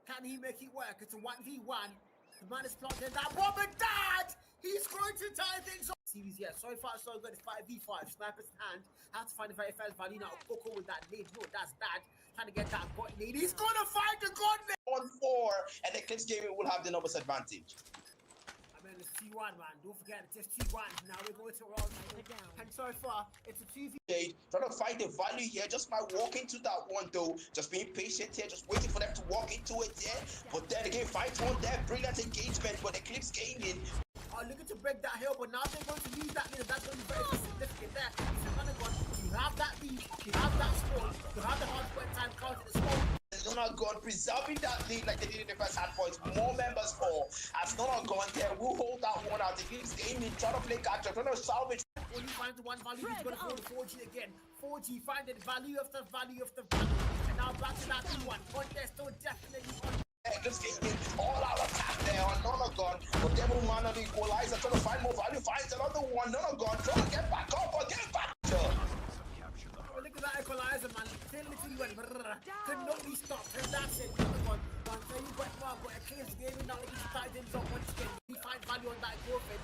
Can he make it work? It's a 1v1. The man is plotting that bomb, and that he's going to tie things up. Series, yeah, so far so good. It's 5v5. Sniper's hand. How to find the very first value now. Coco with that lead. No, that's that. Trying to get that god lead. He's gonna find the god lead. 1-4, and Eclipse Gaming will have the numbers advantage. I mean, it's 2-1, man. Don't forget, it's just 2-1. Now we're going to roll down. And so far, it's a 2v. Trying to find the value here. Just might walk into that one, though. Just being patient here. Just waiting for them to walk into it, yeah. But then again, fight one there. Brilliant engagement, but Eclipse Gaming are looking to break that hill, but now they're going to use that lead. That's going to be very significant there. If you're gonna go, you have that lead, you have that score, you have the hard point time counting the score. Nonagon preserving that lead like they did in the first half points. More members fall. As Nonagon there will hold that one out. Eclipse Gaming trying to play catch up, trying to salvage. When you find the one value, he's going to go to 4G again. 4G finding value after value after value. And now back to that 2-1. Contest still definitely on. Just getting all out attack there on Nonagon. But Devil Man on the equalizer trying to find more value. Finds another one. Nonagon trying to get back up again. Back to. Oh, look at that equalizer, man. Literally went could not be stopped. And that's it. Nonagon. One thing you went well, but Eclipse Gaming now looking to tie things up once again. He finds value on that Gorfin.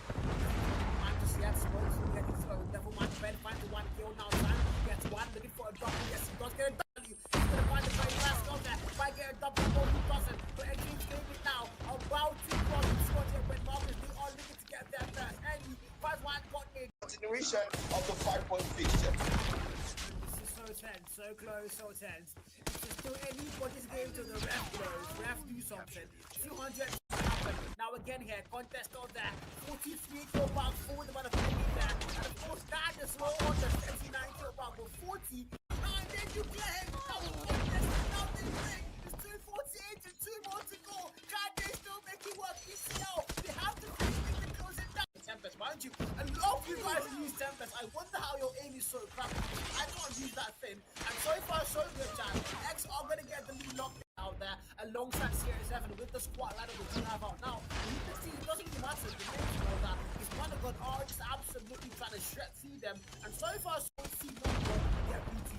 Man, just yet smokes. Getting slow. Devil Man finds the one kill now. Sam gets one. Looking for a double. Yes, he does get a W. He's going to find the very last on there. Might get a double. No, he doesn't. But Eclipse Gaming now about to cross the squad here when Marcus. They are looking to get there first. And he finds one got in. Continuation of the 5-point picture. This is so tense. So close. So tense. It's still anybody's game to the ref blows. Ref do something. 200 happen. Now again here. Contest on there. 43 kill back forward. The man of there. And of course that is slow on the 79 kill back. But 40. And then you play him. Now the contest. Now they play. It's 248 and 2 more to go. Can they still make it work? ECL. They have to finish it to close it down. Tempest, mind you, a lot of you guys use Tempest. I wonder how your aim is so crap. I can't use that thing. And so far, so good, Chan. X are going to get the lead locked out there alongside Series 7 with the squad ladder that we have out now. You can see it doesn't even matter. The names you know that his Mana God are just absolutely trying to shred through them. And so far, so see Mana God get BT.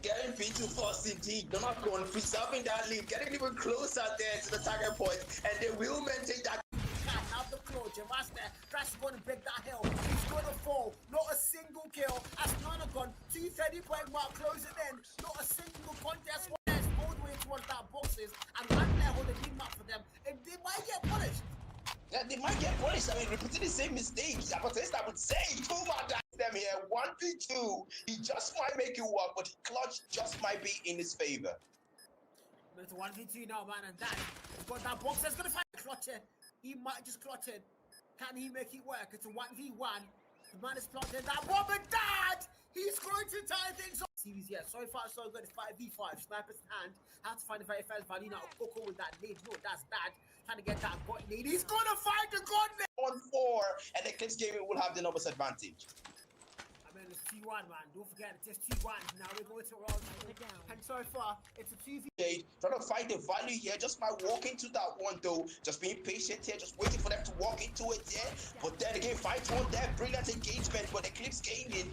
Getting beaten first indeed. Nonagon preserving that lead, getting even closer there to the target point, and they will maintain that. Now the claw, Javaster, Crash is going to break that hill. He's going to fall. Not a single kill. As Nonagon, 230 point mark closing in. Not a single contest. All the way towards that boxes, and one there hold the team up for them. And they might get punished. Yeah, they might get punished. I mean, repeating the same mistakes. I would say, Tuma dies them here. 1v2. He just might make it work, but clutch just might be in his favor. But it's 1v2 now, man, and that he's got that box. He's gonna find clutch it. He might just clutch it. Can he make it work? It's a 1v1. The man is plotting that bomb, and that he's going to tie things up. Series, yeah, so far so good. It's 5v5. Sniper's hand. How to find the very first value now. Coco with that lead. No, that's that. Trying to get that god lead. He's gonna find the god lead. 1-4, and Eclipse Gaming will have the numbers advantage. I mean, it's 2-1, man. Don't forget, it's just 2-1. Now we're going to roll down. And so far, it's a 2v. Trying to find the value here. Just might walk into that one, though. Just being patient here. Just waiting for them to walk into it, yeah. But then again, fight one there. Brilliant engagement, but Eclipse Gaming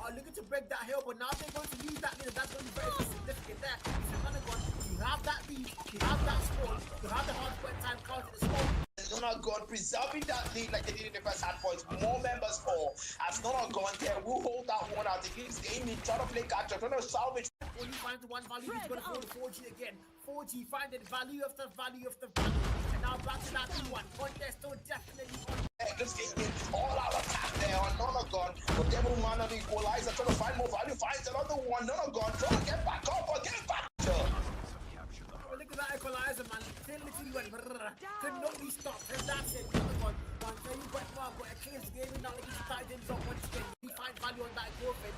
are looking to break that hill, but now they're going to use that lead. That's going to be very significant there. If you're gonna go, you have that lead, you have that score, you have the hard point time counting the score. Nonagon preserving that lead like they did in the first half points. More members fall. As Nonagon there will hold that one out. Eclipse Gaming trying to play catch up, trying to salvage. When you find the one value, he's going to go to 4G again. 4G finding value after value after value. And now back to that 2-1. Contest still definitely on. Just getting all out attack there on Nonagon. one. But Devilman on the equalizer, trying to find more value, finds another one. No, gone. Trying to get back up, but get back. Oh, look at that equalizer, man. Literally went brrr. Could not be stopped. And that's it. One tell you what, Mark, but Eclipse gaming now looking to tie things up once again. He finds value on that girlfriend.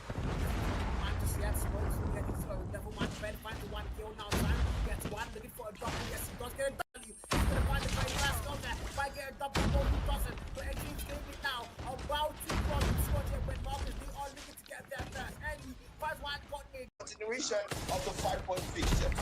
Man just yet smokes. We get his Devilman bed, finds the one kill now. Time gets one, looking for a double. Yes, he does get a W. He's gonna find the very last on there. Might get a double, no, he doesn't. But Eclipse gaming now about to cross the squad here when Marcus, they are looking to get there first. And he finds one got made. Continuation of the 5-point fixture.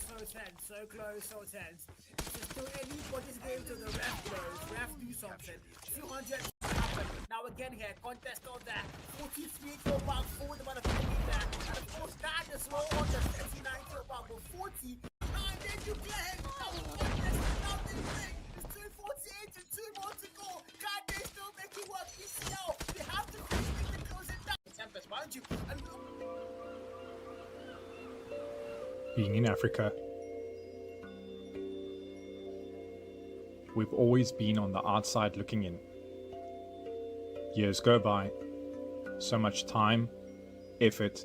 So tense, so close, so tense. Just do anybody's game to the ref blows. Ref do something. 200 happen. Now again here, contest on that. 43 kill back forward about a 50 there. And of course that is slow on the 39 kill back with 40. And then you play him. Now the contest, now they play. It's 248 and 2 more to go. Can they still make it work? ECL, they have to finish to close it down. Tempest, mind you. And being in Africa, we've always been on the outside looking in. Years go by, so much time, effort,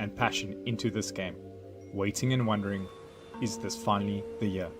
and passion into this game, waiting and wondering, is this finally the year?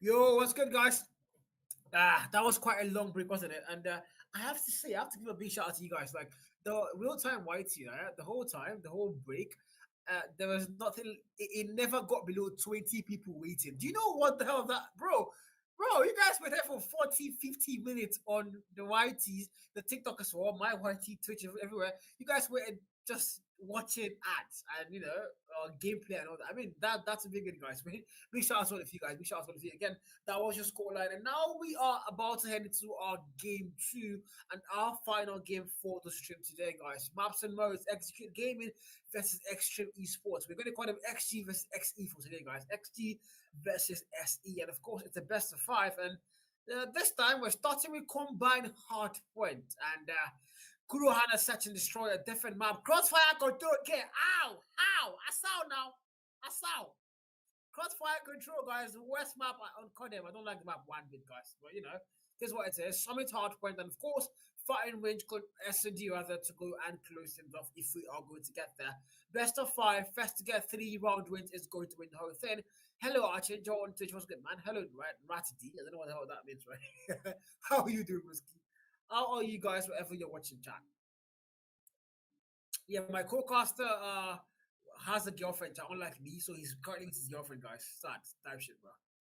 yo, what's good, guys? That was quite a long break, wasn't it? And I have to say, I have to give a big shout out to you guys. Like the real-time YT, the whole time, the whole break, there was nothing. It never got below 20 people waiting. Do you know what the hell that, bro? Bro, you guys were there for 40, 50 minutes on the YTs, the TikTok as well, my YT, Twitch, everywhere. You guys were just watching ads and gameplay and all that. I mean, that's a big one, guys. Big shout out to all of you guys. Big shout out to all of you again. That was your scoreline, and now we are about to head into our game 2 and our final game for the stream today, guys. Maps and modes, Execute Gaming versus Xtreme Esports. We're going to call them XG versus XE for today, guys. XG versus SE, and of course, it's a best of 5. And this time we're starting with combined hard point and. Kurohana Search and Destroy a different map. Crossfire control. Okay. Ow! I saw. Crossfire control, guys. The worst map on Condem. I don't like the map one bit, guys. But here's what it is. Summit Hardpoint, and of course, fighting range S&D rather to go and close things off if we are going to get there. Best of 5. First to get 3 round wins is going to win the whole thing. Hello, Archie. Joe on Twitch. What's good, man? Hello, Ratty. I don't know what the hell that means, right? How are you doing, Whiskey? How are you guys, wherever you're watching, chat? Yeah, my co-caster has a girlfriend, chat, unlike me, so he's currently with his girlfriend, guys. Sad type shit, bro.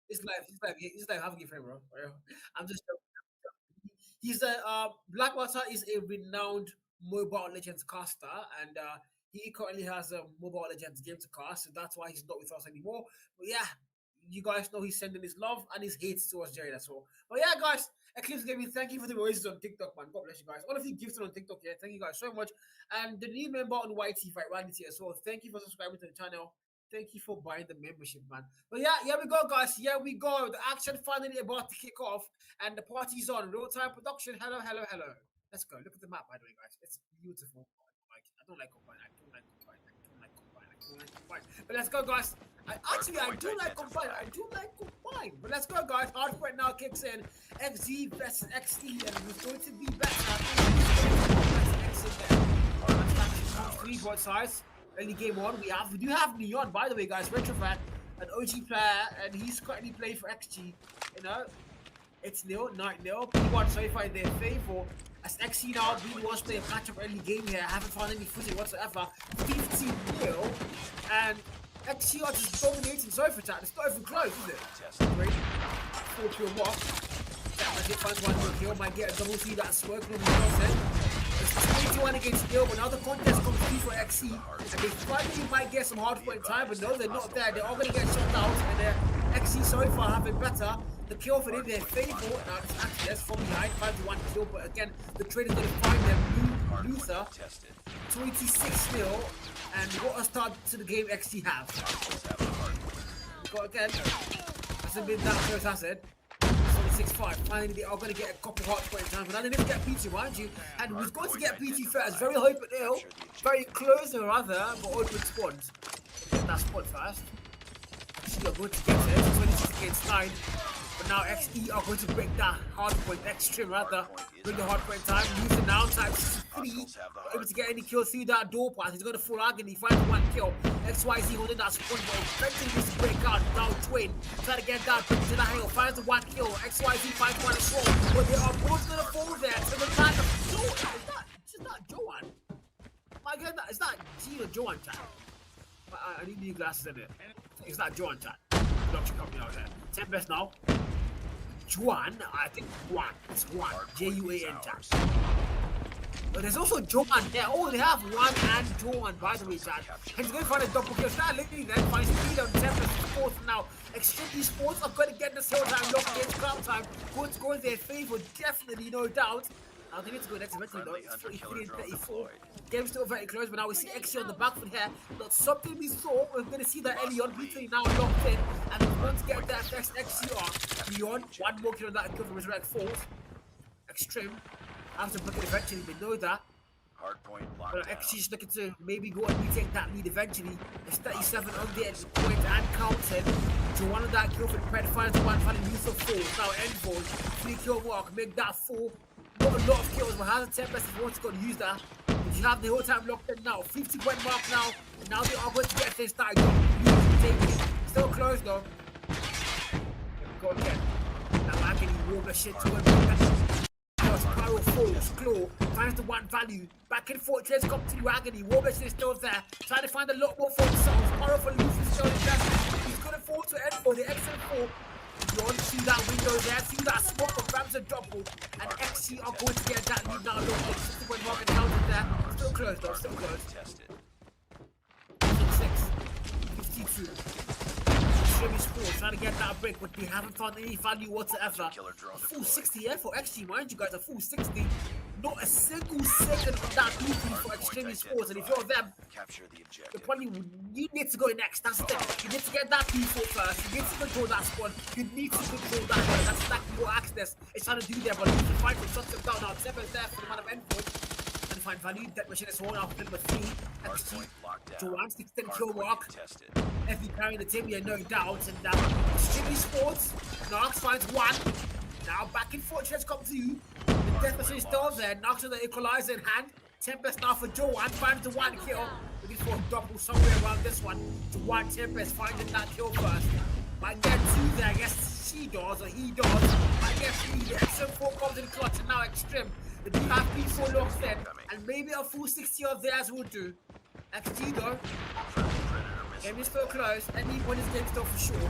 It's like having a friend, bro. I'm just he's a Blackwater is a renowned Mobile Legends caster, and he currently has a Mobile Legends game to cast, so that's why he's not with us anymore. But yeah, you guys know he's sending his love and his hate towards Jerry, that's all. But yeah, guys, Eclipse Gaming, thank you for the roses on TikTok, man. God bless you guys. All of you gifted on TikTok, yeah, thank you guys so much. And the new member on YT Fight Vanity as well. Thank you for subscribing to the channel. Thank you for buying the membership, man. But yeah, here we go, guys. Here we go. The action finally about to kick off, and the party's on. Real-time production. Hello. Let's go. Look at the map, by the way, guys. It's beautiful. I don't like combine. But let's go, guys. I do like combine. But let's go, guys. Hardpoint now kicks in. XZ versus XE, and who's going to be better? Three both sides. Early game 1, we do have Neon, by the way, guys. Retrofan, an OG player, and he's currently playing for XG. It's 0-9-0. P1 so far in their favor. As XC now really wants to play a matchup early game here. Haven't found any footage whatsoever. 15-0. And XC are just dominating so far, chat. It's not even close, is it? Great. 4-kill walk. That might get finds 1 more kill. Might get a double C that smoke from the crosshead. It's 21 against Gil, but now the contest comes through for XC. And they finally might get some hard point time, but no, they're not there. They're all going to get shut out. And XC so far have been better. The kill for them, they're faithful. Now it's actually that's from behind, 5-1 kill, but again, the trader's going to find them. Luther, 26-0, and what a start to the game XC have. But again, hasn't been that close, has it? 6-5. Finally, they are going to get a couple hard point time, but now they didn't get PT, mind you. And was going to get PT first, very high but ill, very close or rather, but open spawns. Get that spot first. XE are going to get it, 26 against 9. But now XE are going to break that hard point, Xtreme rather, bring the hard point time, losing now, times 3, able to get any kills through that door pass. He's going to full agony, finds 1 kill. XYZ holding that spawn, but expecting this to break out, down twin, try to get that, brings to the hill, finds the 1 kill. XYZ finds 1 as well, but they are both going to fall there to the man of Joan. It's not Joan. My God, it's not G or Joan chat. I need new glasses in it. It's not Joan chat. Production company out there. 10 best now. Juan, I think Juan. It's Juan. Juan chat. But there's also Joan there. Oh, they have Juan and Joan, by the way, chat. And he's going to find a double kill. Start literally then finds speed on 10 best fourth now. Extreme Esports are going to get this whole time. Locked in crowd time. Going to score in their favor, definitely, no doubt. Now they need to go next eventually though. It's 43 and 34. Game's still very close, but now we see XC on the back foot here. Not something we saw. We're going to see that Elion between now locked in. And we're going to get that next XCR. Beyond one more kill on that kill from Resurrect Falls. Xtreme. After book it eventually, they know that. But XC's looking to maybe go and retake that lead eventually. It's 37 on the edge, point and counting. So one of that kill for the Pred finds one, finally use of 4. Now end ball. 3 kill mark, make that 4. Not a lot of kills, but has a 10 best if you want to go and use that. But you have the whole time locked in now. 50-point mark now. And now they are going to get things started. Still close though. Go again. Now I can warm the shit to him. Spiral falls, claw, finds the 1 value. Back and forth, let's come to agony. Warbesh is still there. Trying to find a lot more for himself. Spiral for loose is still in there. He's going to fall to end for the excellent 4. You want to see that window there, see that smoke of grabs a double, and XC are going to get that lead now. Look, 60-point market counted there. Still close though, still close. 6, 52. Extreme Esports trying to get that break, but they haven't found any value whatsoever. A full 60 here for XG, mind you guys, a full 60. Not a single second on that BP for Extreme Esports, and if you're them, you need to go next. That's the thing. You need to get that P4 first. You need to control that squad. You need to control that one. That's exactly what Access is trying to do there, but you can fight for shuts him down now. 7's there for the man of Endford. And find value. That machine is one after number 3. XG. Joan, 16 kill mark. If you carry the team, no doubt. And Extreme Esports. Knox finds 1. Now back and forth, let's come to you. The death machine is still there. Knocks with the equalizer in hand. Tempest now for Joan. Finds the 1 kill. Looking for a double somewhere around this one. Joan Tempest finding that kill first. Might get 2 there. I guess she does or he does. Might get 3 there. XM4 comes in clutch and now Xtreme. The do have P4 locks in. And maybe a full 60 of theirs will do. XG though. Game is still close. Any one is game still for sure.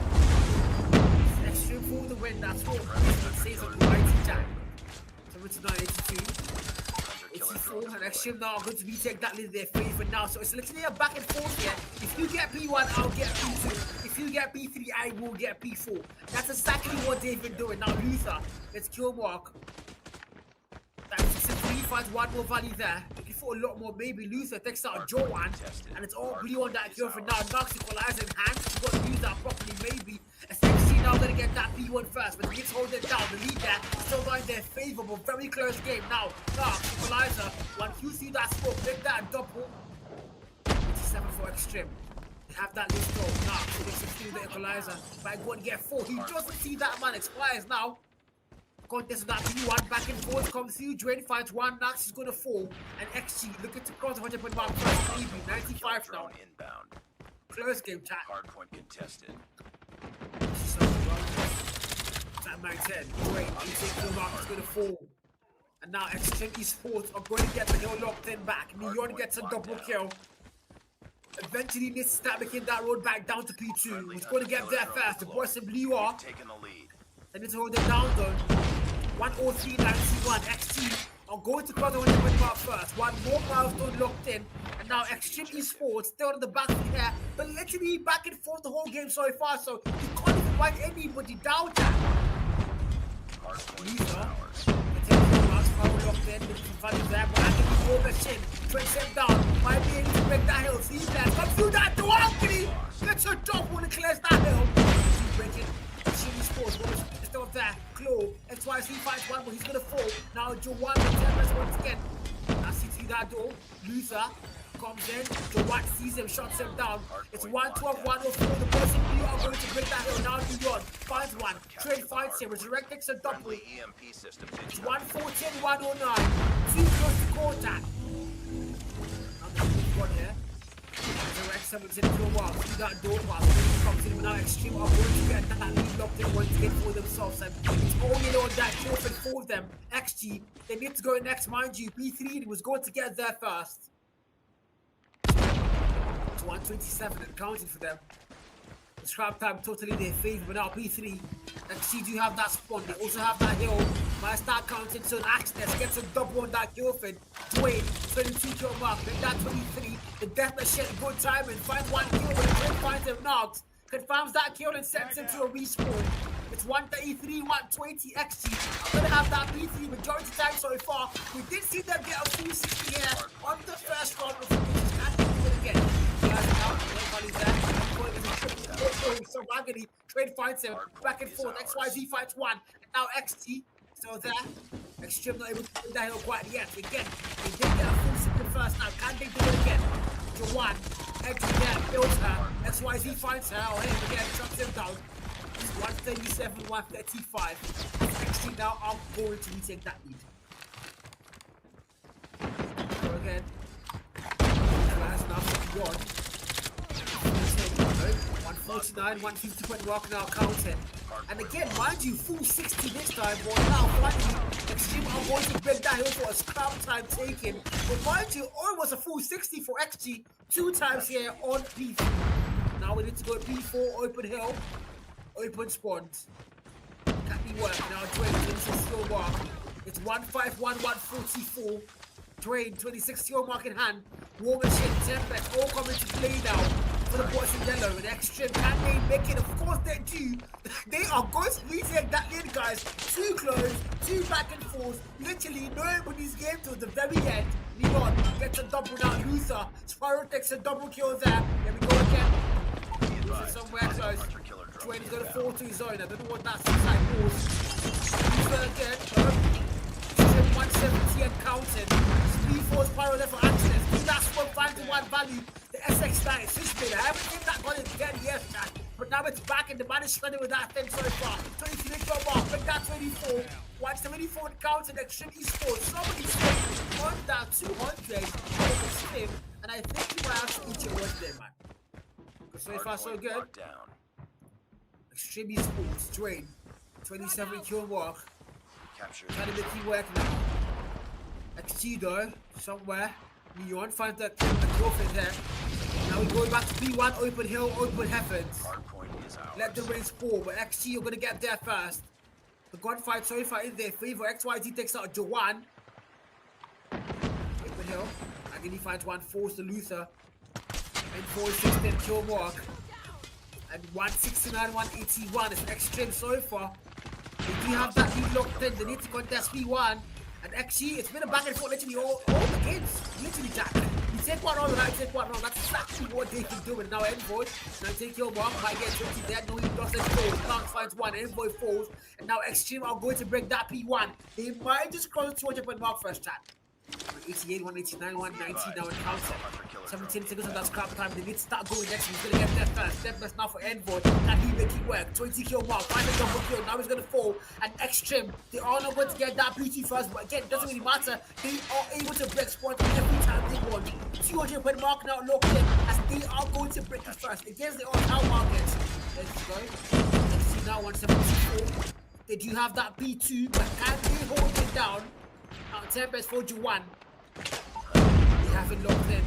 Extreme for the win, that's all. It says on the right jack. 79-82. 84, and Extreme now are going to retake that lead their favor now. So it's literally a back and forth here. If you get P1, I'll get P2. If you get P3, I will get P4. That's exactly what they've been doing. Now Luther, let's kill mark. That is 63, finds 1 more value there. Looking for a lot more, maybe Luther takes out Joan. And it's all blue on that kill for now. Knocks equalizer in hand. You've got to use that properly, maybe. SMC now going to get that P1 first, but he gets holding it down. The lead there, still going their favor, but very close game. Now, Knocks, equalizer. 1 QC that smoke, make that double. 87 for Extreme. They have that list though. Knocks, he gets to the equalizer. But going to get 4. He doesn't see that man expires now. Contest of that P1 back and forth comes through. Drain finds 1. Knox is going to fall. And XG looking to cross 100 point mark first. Maybe 95 now. Close game, chat. Hardpoint contested. Time 9-10. Drain. Mark is going to fall. And now Extreme Esports are going to get the hill locked in back. Neon gets a double kill. Eventually needs to start making that road back down to P2. He's going to get there first. The boys in blue are taking the lead. They need to hold it down though. 103, 91, XT are going to cross the 100 point mark first. 1 more milestone locked in. And now Extreme Esports still on the back of the air. But literally back and forth the whole game so far. So you can't even Why anybody down that? Hardpoint Lisa. is ours. The tempo marks power locked in with some value there, but I can be over chin. Trent step down. Might be able to break that hill. See that. Come through that door, Anthony. Get your dog when it clears that hill. Keep breaking. Shitty sports. What was still up there? Claw. XYZ fights one, but he's gonna fall. Now Joanne with Tempest once again. Now see through that door. Luther comes in. Joanne sees him, shuts him down. It's 112, 104. The person you are going to break that hill. Now Leon finds one. Trade fights him. Resurrect takes a double. Friendly EMP systems It's incoming. 114, 109. Too close to contact. Now the big one here. Resurrect 17 to a while. See that door pass. Comes in now Xtreme are going to get that lead locked in, going to get for themselves. And it's only on that Kilford for them. XG, they need to go next, mind you. B3 was going to get there first. It's 127 and counting for them. The scrap time totally their favor, but now P3 and C do have that spawn. They also have that hill. Might start counting, so Axness gets a double on that Guildford. Dwayne, 22 kill mark, then that 23. The death machine, good timing. Finds one kill, but the finds him knocks. Confirms that kill and sends him to a respawn. It's 133, 120 XG. I'm gonna have that P3 majority time so far. We did see them get a full 60 here on the first round of the matches. Can't do it again. Guys, now, everybody's there. So agony, Trade fights him, back and forth, XYZ fights one, and now XT, still there. Xtreme not able to put that hill quite yet. Again, they did get a full second first now, can they do it again? Jawan, entry there, kills her, XYZ finds her, or him again, chucks him down. It's 137, 135. XT now are going to retake that lead. So again, has now 51. 149, 150 point work now counting. And again, mind you, full 60 this time, but now finally, Xtreme are going to break that hill for a scrap time taken. But mind you, almost a full 60 for XG, 2 times here on P4. Now we need to go P4, open hill, open spawns. Can be work. Now Dwayne, 26 skill mark. It's 151, 144. Dwayne, 26 skill mark in hand. War Machine, Tempest, all coming to play now. For the boys in yellow and Xtreme, can they make it? Of course they do. They are going to retake that lead, guys. Too close, too back and forth. Literally, nobody's game till the very end. Leon gets a double now. Luther, Spiral takes a double kill there. There we go again. Luther somewhere close. Dwayne's going to fall to his own. I don't know what that suicide was. Luther again. Xtreme 170 and counting. Speed 4 Spiral there for access. That's what 5-1 value. The SX9 is suspended. I haven't seen that one again yet, chat. But now it's back and the man is shredded with that thing so far. 23 go off, but that 24. 174 counts in Xtreme Esports. Somebody's on that 200 Xtreme, and I think you might have to eat your words there, man. So far, so good. Xtreme Esports, Dwayne. 27 kill mark. Trying to make you work now. XG though, somewhere. Neon finds that girlfriend there. Now we go back to B1, open hill, open heavens. Let the rain pour, but XG you're gonna get there first. The gunfight so far in their favor. XYZ takes out Jawan. Open hill. Agony finds one, force the Luther. And 416 kill mark. And 169, 181 is Xtreme so far. They do have that lead locked in. They need to contest B1. And XG, it's been a back and forth literally all the games. Literally, Jack. You take one on, and I take one on. That's exactly what they can do. And now Envoy, now take your mark, might get 20 there. No, he doesn't fall. Can't find one. Envoy falls. And now Xtreme are going to break that P1. They might just cross the 200 point mark first, chat. 188, 189, 190 now in counter. 17 seconds on that scrap time. They need to start going next. He's gonna get there first. Step best now for Envoy. Can he make it work? 20 kill mark. Find a double kill. Now he's gonna fall. And Xtreme, they are not going to get that PT first. But again, it doesn't really matter. They are able to break spawns every time they want. 200 point mark now locked in. As they are going to break it first. Against the all-out markets. Let's go. Let's see now 174. They do have that B2. But can they hold it down? Tempest for Juwan. They have it locked in.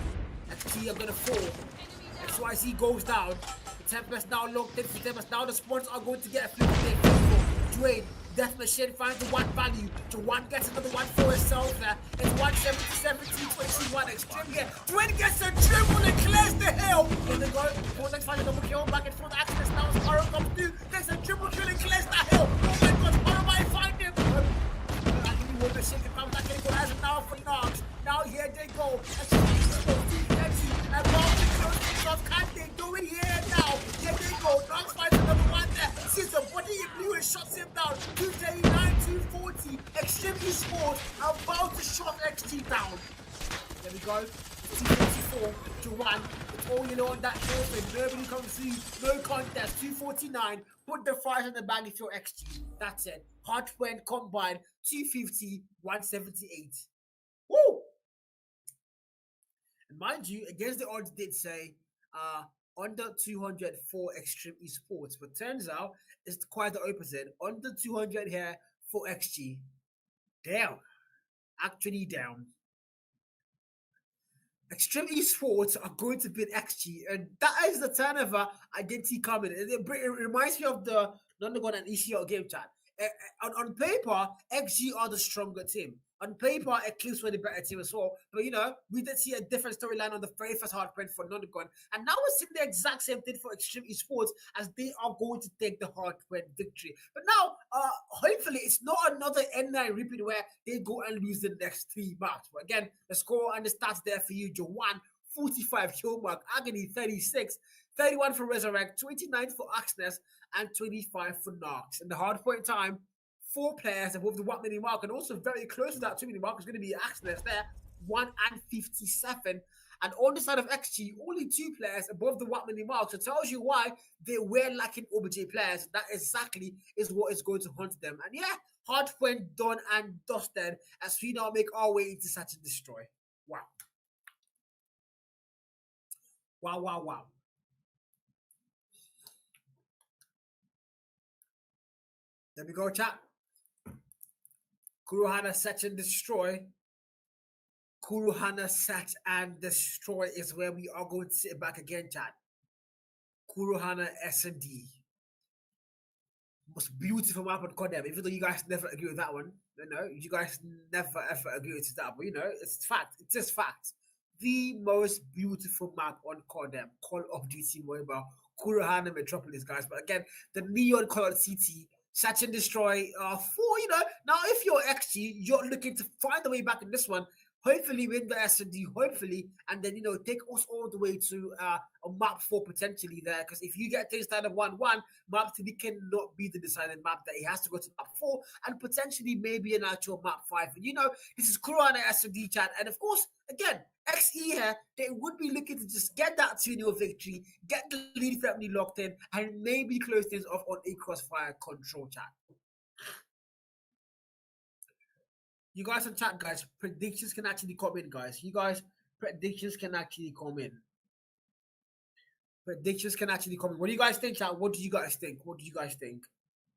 XT are gonna fall. XYZ goes down. The Tempest now locked in for Tempest. Now the spawns are going to get a flip in their favor. Dwayne, Death Machine finds the one value. Jawan gets another one for himself there. It's 170-17-21. Xtreme get. Twin gets a triple and clears the hill. Here they go. For next fight, double kill. Back and forth access now. Sparrow comes through. Gets a triple kill and clears the hill. Oh my god, Sparrow might find him. The shaking comes back and has it now for Knox. Now here they go. And can they do it here now? Here they go. Knox finds another one there. Sees the body in blue and shuts him down. 239-240. Xtreme Esports about to shut XT down. There we go. 244 to 1. It's all you know on that hill. Nobody comes through. No contest. 249. Put the fries on the bag if you're XG. That's it. Hard went combined. 250, 178. Woo! And mind you, against the odds did say under 200 for Xtreme Esports, but turns out it's quite the opposite. Under 200 here for XG. Down. Actually down. Xtreme Esports are going to beat XG, and that is the turnover I didn't see coming. It reminds me of the Nondagon and ECL game chat. On paper, XG are the stronger team. On paper, Eclipse were the better team as well. But, you know, we did see a different storyline on the very first hard print for Nondagon. And now we're seeing the exact same thing for Xtreme Esports as they are going to take the hard print victory. But now, hopefully, it's not another N9 repeat where they go and lose the next 3 maps. But again, the score and the stats there for you. Jawan, 45 kill mark. Agony, 36. 31 for Resurrect. 29 for Axness. And 25 for Nox. And the hard point time, 4 players above the 1 minute mark, and also very close to that 2 minute mark is going to be Axness there, 1 and 57. And on the side of XG, only 2 players above the 1 minute mark. So it tells you why they were lacking OBJ players. That exactly is what is going to haunt them. And yeah, hard point done and dusted as we now make our way into Search and Destroy. Wow. Wow, wow, wow. There we go, chat. Kuruhana Search and Destroy. Kuruhana Search and Destroy is where we are going to sit back again, chat. Kuruhana S&D. Most beautiful map on Kodem, even though you guys never agree with that one. You guys never ever agree with that, but it's fact. It's just fact. The most beautiful map on Kodem, Call of Duty Mobile, Kuruhana Metropolis, guys. But again, the neon colored city. Search and Destroy now if you're XG, you're looking to find a way back in this one, hopefully win the S&D, hopefully, and then take us all the way to a map 4 potentially there, because if you get things down of 1-1, map 3 cannot be the deciding map, that he has to go to map 4 and potentially maybe an actual map 5. And this is Kuruhana S&D chat, and of course, again, XE here, they would be looking to just get that 2-0 victory, get the lead firmly locked in, and maybe close things off on a crossfire control chat. You guys in chat, guys, predictions can actually come in, guys. You guys, predictions can actually come in. Predictions can actually come in. What do you guys think, chat? What do you guys think? What do you guys think?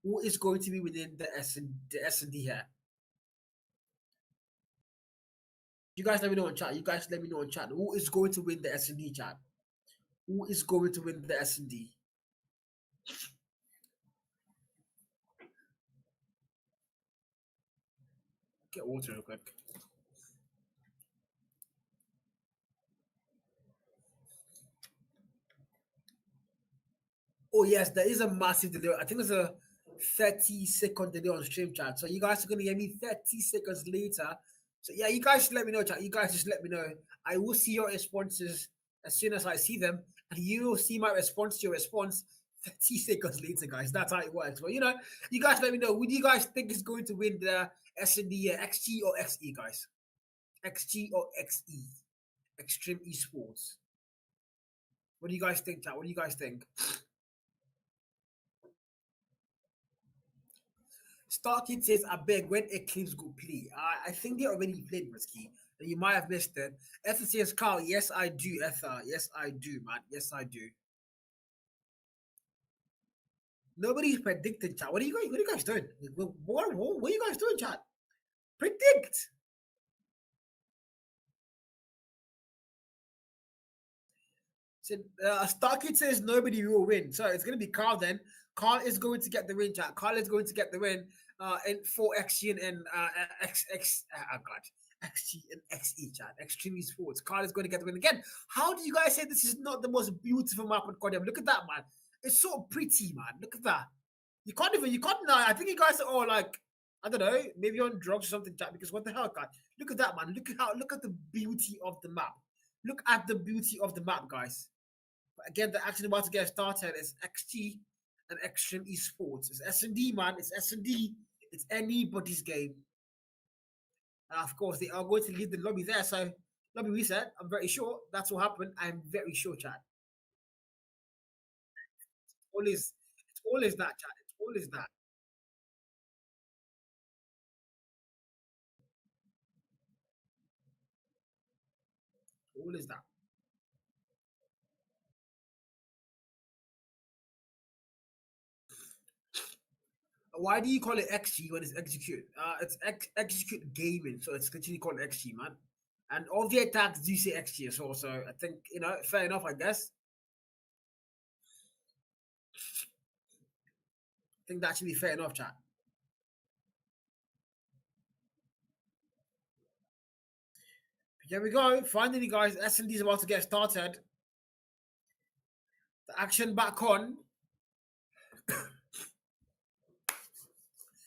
Who is going to be within the S&D here? You guys let me know in chat. You guys let me know in chat. Who is going to win the S&D, chat? Who is going to win the S&D? Get water real quick. Oh yes, there is a massive delay. I think there's a 30-second delay on stream, chat. So you guys are gonna get me 30 seconds later. So yeah, you guys let me know, chat. You guys just let me know. I will see your responses as soon as I see them, and you will see my response to your response 30 seconds later, guys. That's how it works. But you guys let me know. Who do you guys think is going to win the S&D, XG or XE, guys? XG or XE? Xtreme Esports. What do you guys think, chat? What do you guys think? Starkid says, I beg, when Eclipse go play? I think they already played, Risky. You might have missed it. Ether says, Carl, yes, I do, Ether. Yes, I do, man. Yes, I do. Nobody's predicting, chat. What are you guys doing? What are you guys doing, chat? Predict. So, Starkid says nobody will win. So it's going to be Carl then. Carl is going to get the win, chat. Carl is going to get the win in 4xG and XG and XE, chat. Extreme Esports. Carl is going to get the win again. How do you guys say this is not the most beautiful map on Goddamn? Look at that, man. It's so pretty, man. Look at that. You can't I think you guys are all like, I don't know, maybe on drugs or something, chat, because what the hell, guys? Look at that, man. Look at the beauty of the map. Look at the beauty of the map, guys. But again, the action about to get started is XG and Xtreme Esports. It's S&D, man. It's S&D. It's anybody's game. And of course, they are going to leave the lobby there. So, lobby reset. I'm very sure that's what happened. I'm very sure, chat. It's always that, chat. It's always that. All is that. Why do you call it XG when it's execute? It's execute gaming, so it's literally called XG, man. And all the attacks do say XG as well, so I think, fair enough, I guess. I think that should be fair enough, chat. Here we go. Finally, guys, S&D is about to get started. The action back on.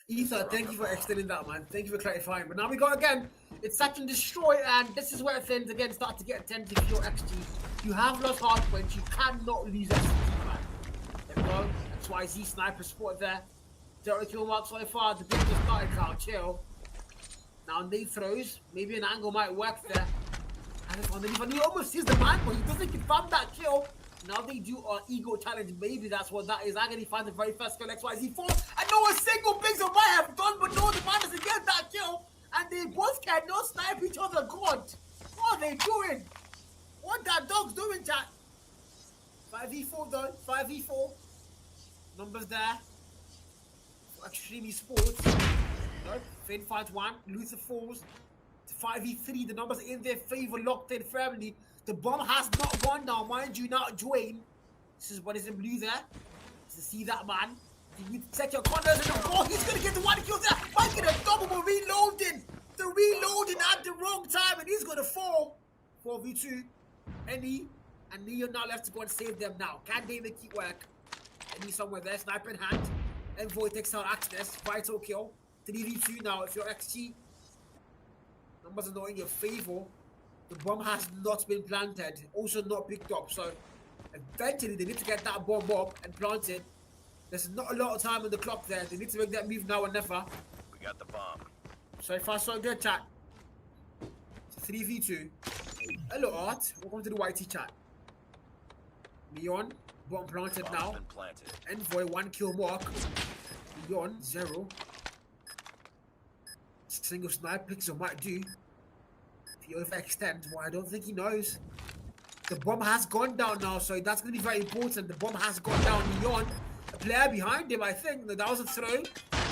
Ether, thank you for extending that, man. Thank you for clarifying. But now we go again. It's Search and Destroy, and this is where things again start to get attentive to your XG. You have lost hard points. You cannot lose XG, man. There we go. XYZ sniper spot there. 0 kill mark so far. The big just started, Carl. Chill. Now they throws. Maybe an angle might work there. And he almost sees the man, but he doesn't confirm that kill. Now they do an ego challenge. Maybe that's what that is. I'm going to find the very first kill, XYZ4. And no a single pixel might have done, but no, the man doesn't get that kill. And they both cannot snipe each other. God, what are they doing? What that dog's doing, chat? 5v4 though, 5v4. Numbers there. Extreme Esports. No, Finn finds one. Luther falls. 5v3. The numbers in their favor, locked in firmly. The bomb has not gone down, mind you. Now, Dwayne. This is what is in blue there. To see that man. You need to check your corners and the ball. He's gonna get the one kill there. Might get a double, but reloading. The reloading at the wrong time, and he's gonna fall. 4v2. Any and Neo now left to go and save them now. Can they make it work? Any somewhere there, sniper in hand. Envoy takes out access. Vital kill. 3v2 now. If you're XG, numbers are not in your favor. The bomb has not been planted, also not picked up. So eventually they need to get that bomb up and plant it. There's not a lot of time on the clock there. They need to make that move now or never. We got the bomb. So far so good, chat. It's 3v2. Hello, Art. Welcome to the YT chat. Leon, bomb planted now. Been planted. Envoy, 1 kill mark. Leon, 0. Single snipe pixel might do. If he overextends, well, I don't think he knows. The bomb has gone down now, so that's going to be very important. The bomb has gone down. Leon, a player behind him, I think. That was a throw.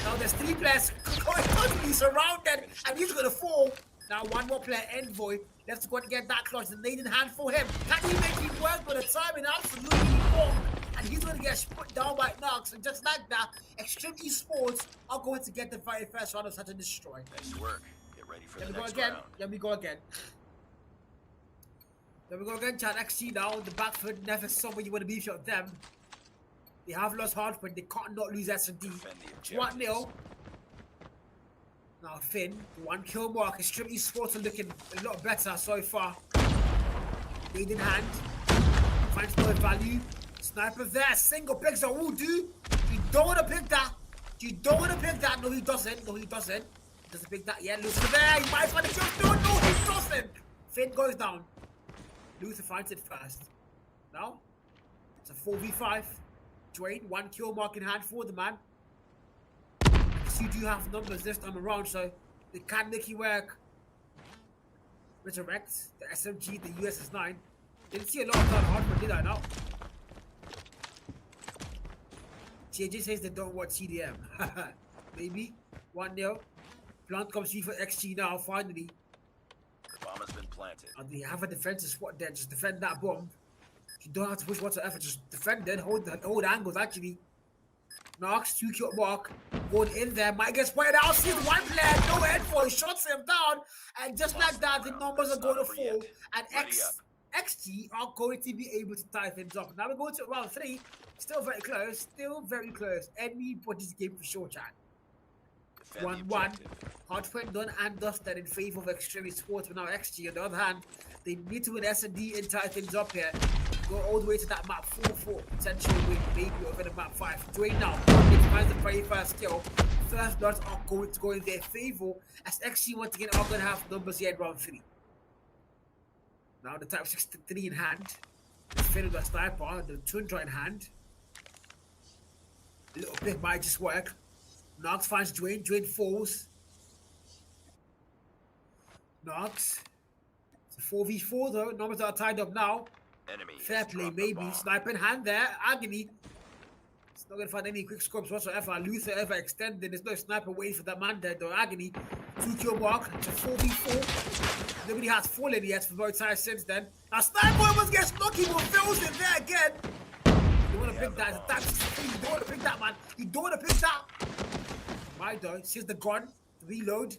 Now there's 3 players totally surrounded, and he's going to fall. Now 1 more player, Envoy, left to go and get that clutch. The nade in hand for him. Can he make it work? But the timing absolutely wrong. And he's going to get put down by Knox. And just like that, Extreme Esports are going to get the very first round of Search and Destroy. Nice work. Get ready for the Let me go next again. round. Let me go again. Let me go again, chat. XG now. The back foot never somewhere you want to be if you're them. They have lost hard point. They can't not lose S&D. Defend the objectives. 1-0. Now Finn, 1 kill mark. Extreme Esports are looking a lot better so far. Lead in hand. Finds no value. Sniper there. Single pixel will do. You don't want to pick that. You don't want to pick that. No, he doesn't. No, he doesn't. Doesn't pick that yet. Luther there. He might find a kill. No, he doesn't. Finn goes down. Luther finds it first. Now, it's a 4v5. Dwayne, 1 kill mark in hand for the man. You do have numbers this time around, so they can make you work. Resurrect, the SMG, the USS9. Didn't see a lot of that hard, but did I now? JJ says they don't want CDM. Maybe. 1-0. Plant comes for XG now, finally. Bomb has been planted. And they have a defensive spot there. Just defend that bomb. You don't have to push whatsoever. Just defend it. Hold angles, actually. Knox, 2 kill mark, going in there, might get spotted out, sees one player, no head for, he shuts him down, and just like that, the numbers are going to fall, and XG are going to be able to tie things up. Now we're going to round 3, still very close, anybody's game for sure, chat. 1-1, hard done and dusted in favor of Extreme Sports, but now XG, on the other hand, they need to win S&D and tie things up here. Go all the way to that map 4-4, potential win, maybe over the map 5. Dwayne now, it finds the very first kill. First bloods are going to go in their favor, as XG once again are going to have numbers here in round 3. Now the Type 63 in hand. Finn with the sniper, the Tundra in hand. A little bit might just work. Knox finds Dwayne, Dwayne falls. Knox. It's a 4v4 though, numbers are tied up now. Enemy Fair play, maybe. Sniper in hand there. Agony. It's not going to find any quick scopes whatsoever. Luther ever extended. There's no sniper waiting for that man there, though. Agony. 2 kill mark. It's a 4v4. Nobody has fallen yet for both sides since then. Now, Sniper almost gets lucky, but fails it there again. You want to pick that. You don't want to pick that, man. You don't want to pick that. My though. Sees the gun. Reload.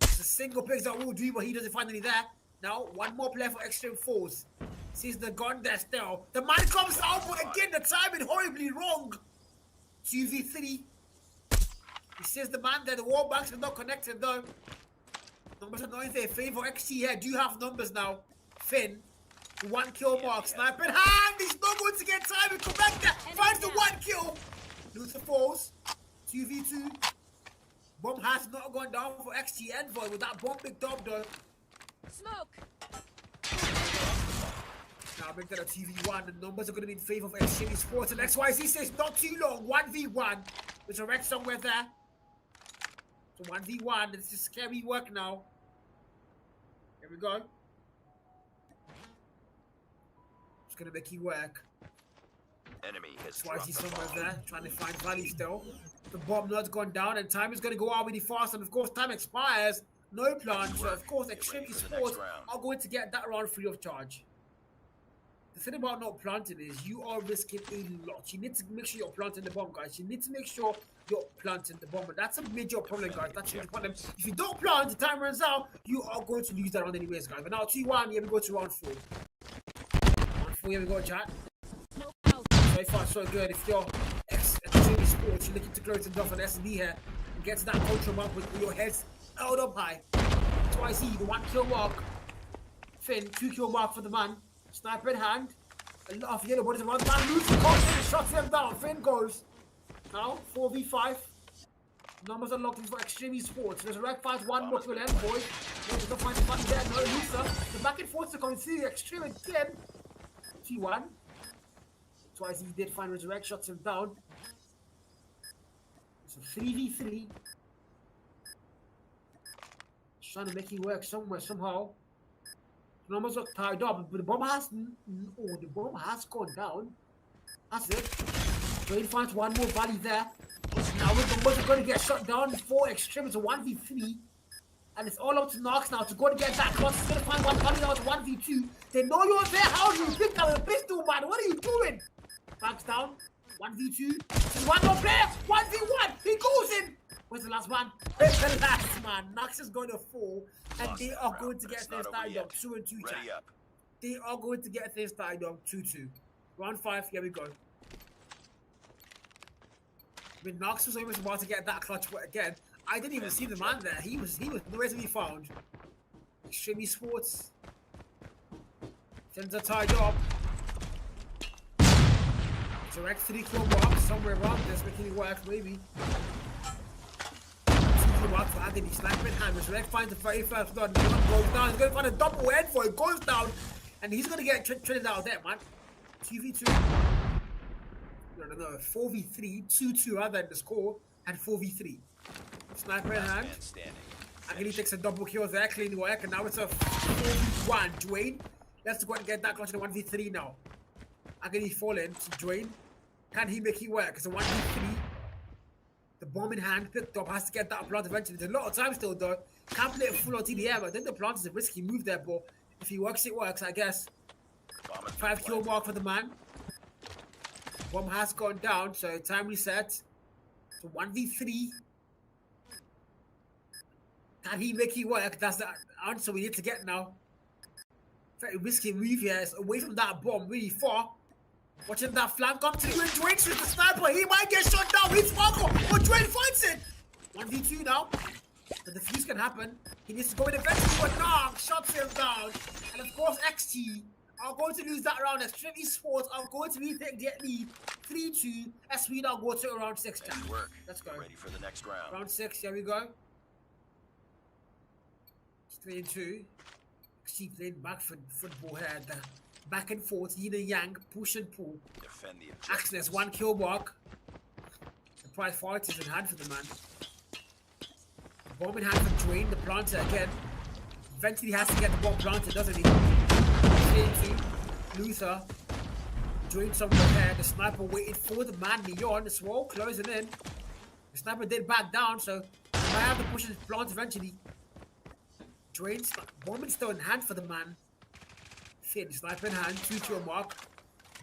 It's a single pick that will do, but he doesn't find any there. Now, one more player for Extreme falls. Sees the gun there still. The man comes out, but again, the timing horribly wrong. 2v3. He sees the man there. The wall banks are not connected though. Numbers are not in their favor. XT here do have numbers now. Finn, 1 kill mark. Sniper in hand. He's not going to get time and come back there. Finds the 1 kill. Luther falls. 2v2. Bomb has not gone down for XT Envoy with that bomb picked up though. Smoke. Now make that a TV1. The numbers are going to be in favor of Extreme Sports. And XYZ says not too long. 1v1. There's a wreck somewhere there. So 1v1. It's just scary work now. Here we go. Just going to make it work. Enemy has XYZ somewhere there. Trying to find Valley still. The bomb nod's gone down. And time is going to go out really fast. And of course, time expires. No plan. So of course, Extreme Sports are going to get that round free of charge. The thing about not planting is you are risking a lot. You need to make sure you're planting the bomb, guys. You need to make sure you're planting the bomb. And that's a major problem, guys. That's a major problem. If you don't plant, the time runs out, you are going to lose that round anyways, guys. But now 2-1, here we go to round 4. Round 4, here we go, chat. So far, so good. If you're Extreme Sports, you're looking to close it off on SD here and get to that control mark with your heads held up high. That's why I see the 1 kill mark. Finn, 2 kill mark for the man. Sniper in hand. A lot of yellow bodies around. Man loses contact, shots him down. Finn goes. Now 4v5. Numbers are locked in for Extreme Sports. There's a red fight, 1 more kill Envoy. There's no find the button there, no loser. The back and forth are coming through. Extreme again. T1. Twice he did find Resurrect, shots him down. It's a 3v3. Just trying to make it work somewhere, somehow. Numbers are tied up, but the bomb has gone down. That's it. Dwayne finds 1 more Valley there. Now the numbers are going to get shut down for Extreme. It's a 1v3. And it's all up to Knox now to go to get that cross. He's going to find 1 Valley now. It's 1v2. They know you're there. How do you pick that with a pistol, man? What are you doing? Backs down. 1v2. There's 1 more player. 1v1. He goes in. Where's the last one? Where's the last man? Knox is going to fall. And they are going to get things tied up 2-2. They are going to get things tied up 2-2. Round 5, here we go. I mean, Knox was almost about to get that clutch, but again, I didn't even see the man there. He was nowhere to be found. Extreme Sports. Things are tied up. Direct 3 kill mark somewhere around this, making it work, maybe. Mark for Agony, sniper in hand. Resurrect finds the very first blood. The one goes down. He's going to find a double head for it. Goes down. And he's going to get traded out there, man. 2v2. No. 4v3. 2-2 rather than the score. And 4v3. Sniper in hand. Agony takes a double kill there. Clean work. And now it's a 4v1. Dwayne. Let's go and get that clutch in a 1v3 now. Agony falling to Dwayne. Can he make it work? It's a 1v3. The bomb in hand, picked up, has to get that plant eventually. There's a lot of time still though. Can't play it full on TDM. I think the plant is a risky move there, but if he works, it works, I guess. 5 kill mark for the man. Bomb has gone down, so time reset. So 1v3. Can he make it work? That's the answer we need to get now. Very risky move here. It's away from that bomb, really far. Watching that flank come through and Dwayne with the sniper. He might get shot down. He's Marco, but Dwayne fights it. 1v2 now. The defuse can happen. He needs to go in eventually, but Nog shuts him down. And of course, XT are going to lose that round. Extreme Esports are going to retake their lead 3-2 as we now go to round 6. Nice work. Let's go. Ready for the next round. Round 6, here we go. 3-2. XT playing back football here. The back and forth, yin and yang, push and pull. Defend the Axel objective. 1 kill mark. The prize fight is in hand for the man. The bomb in hand for Dwayne, the planter again. Eventually has to get the bomb planted, doesn't he? 3-2. Luther. Dwayne somewhere there. The sniper waited for the man beyond. The swole closing in. The sniper did back down, so he might have to push his plant eventually. Dwayne's bomb is still in hand for the man. Fit, sniper in hand, 2 kill mark.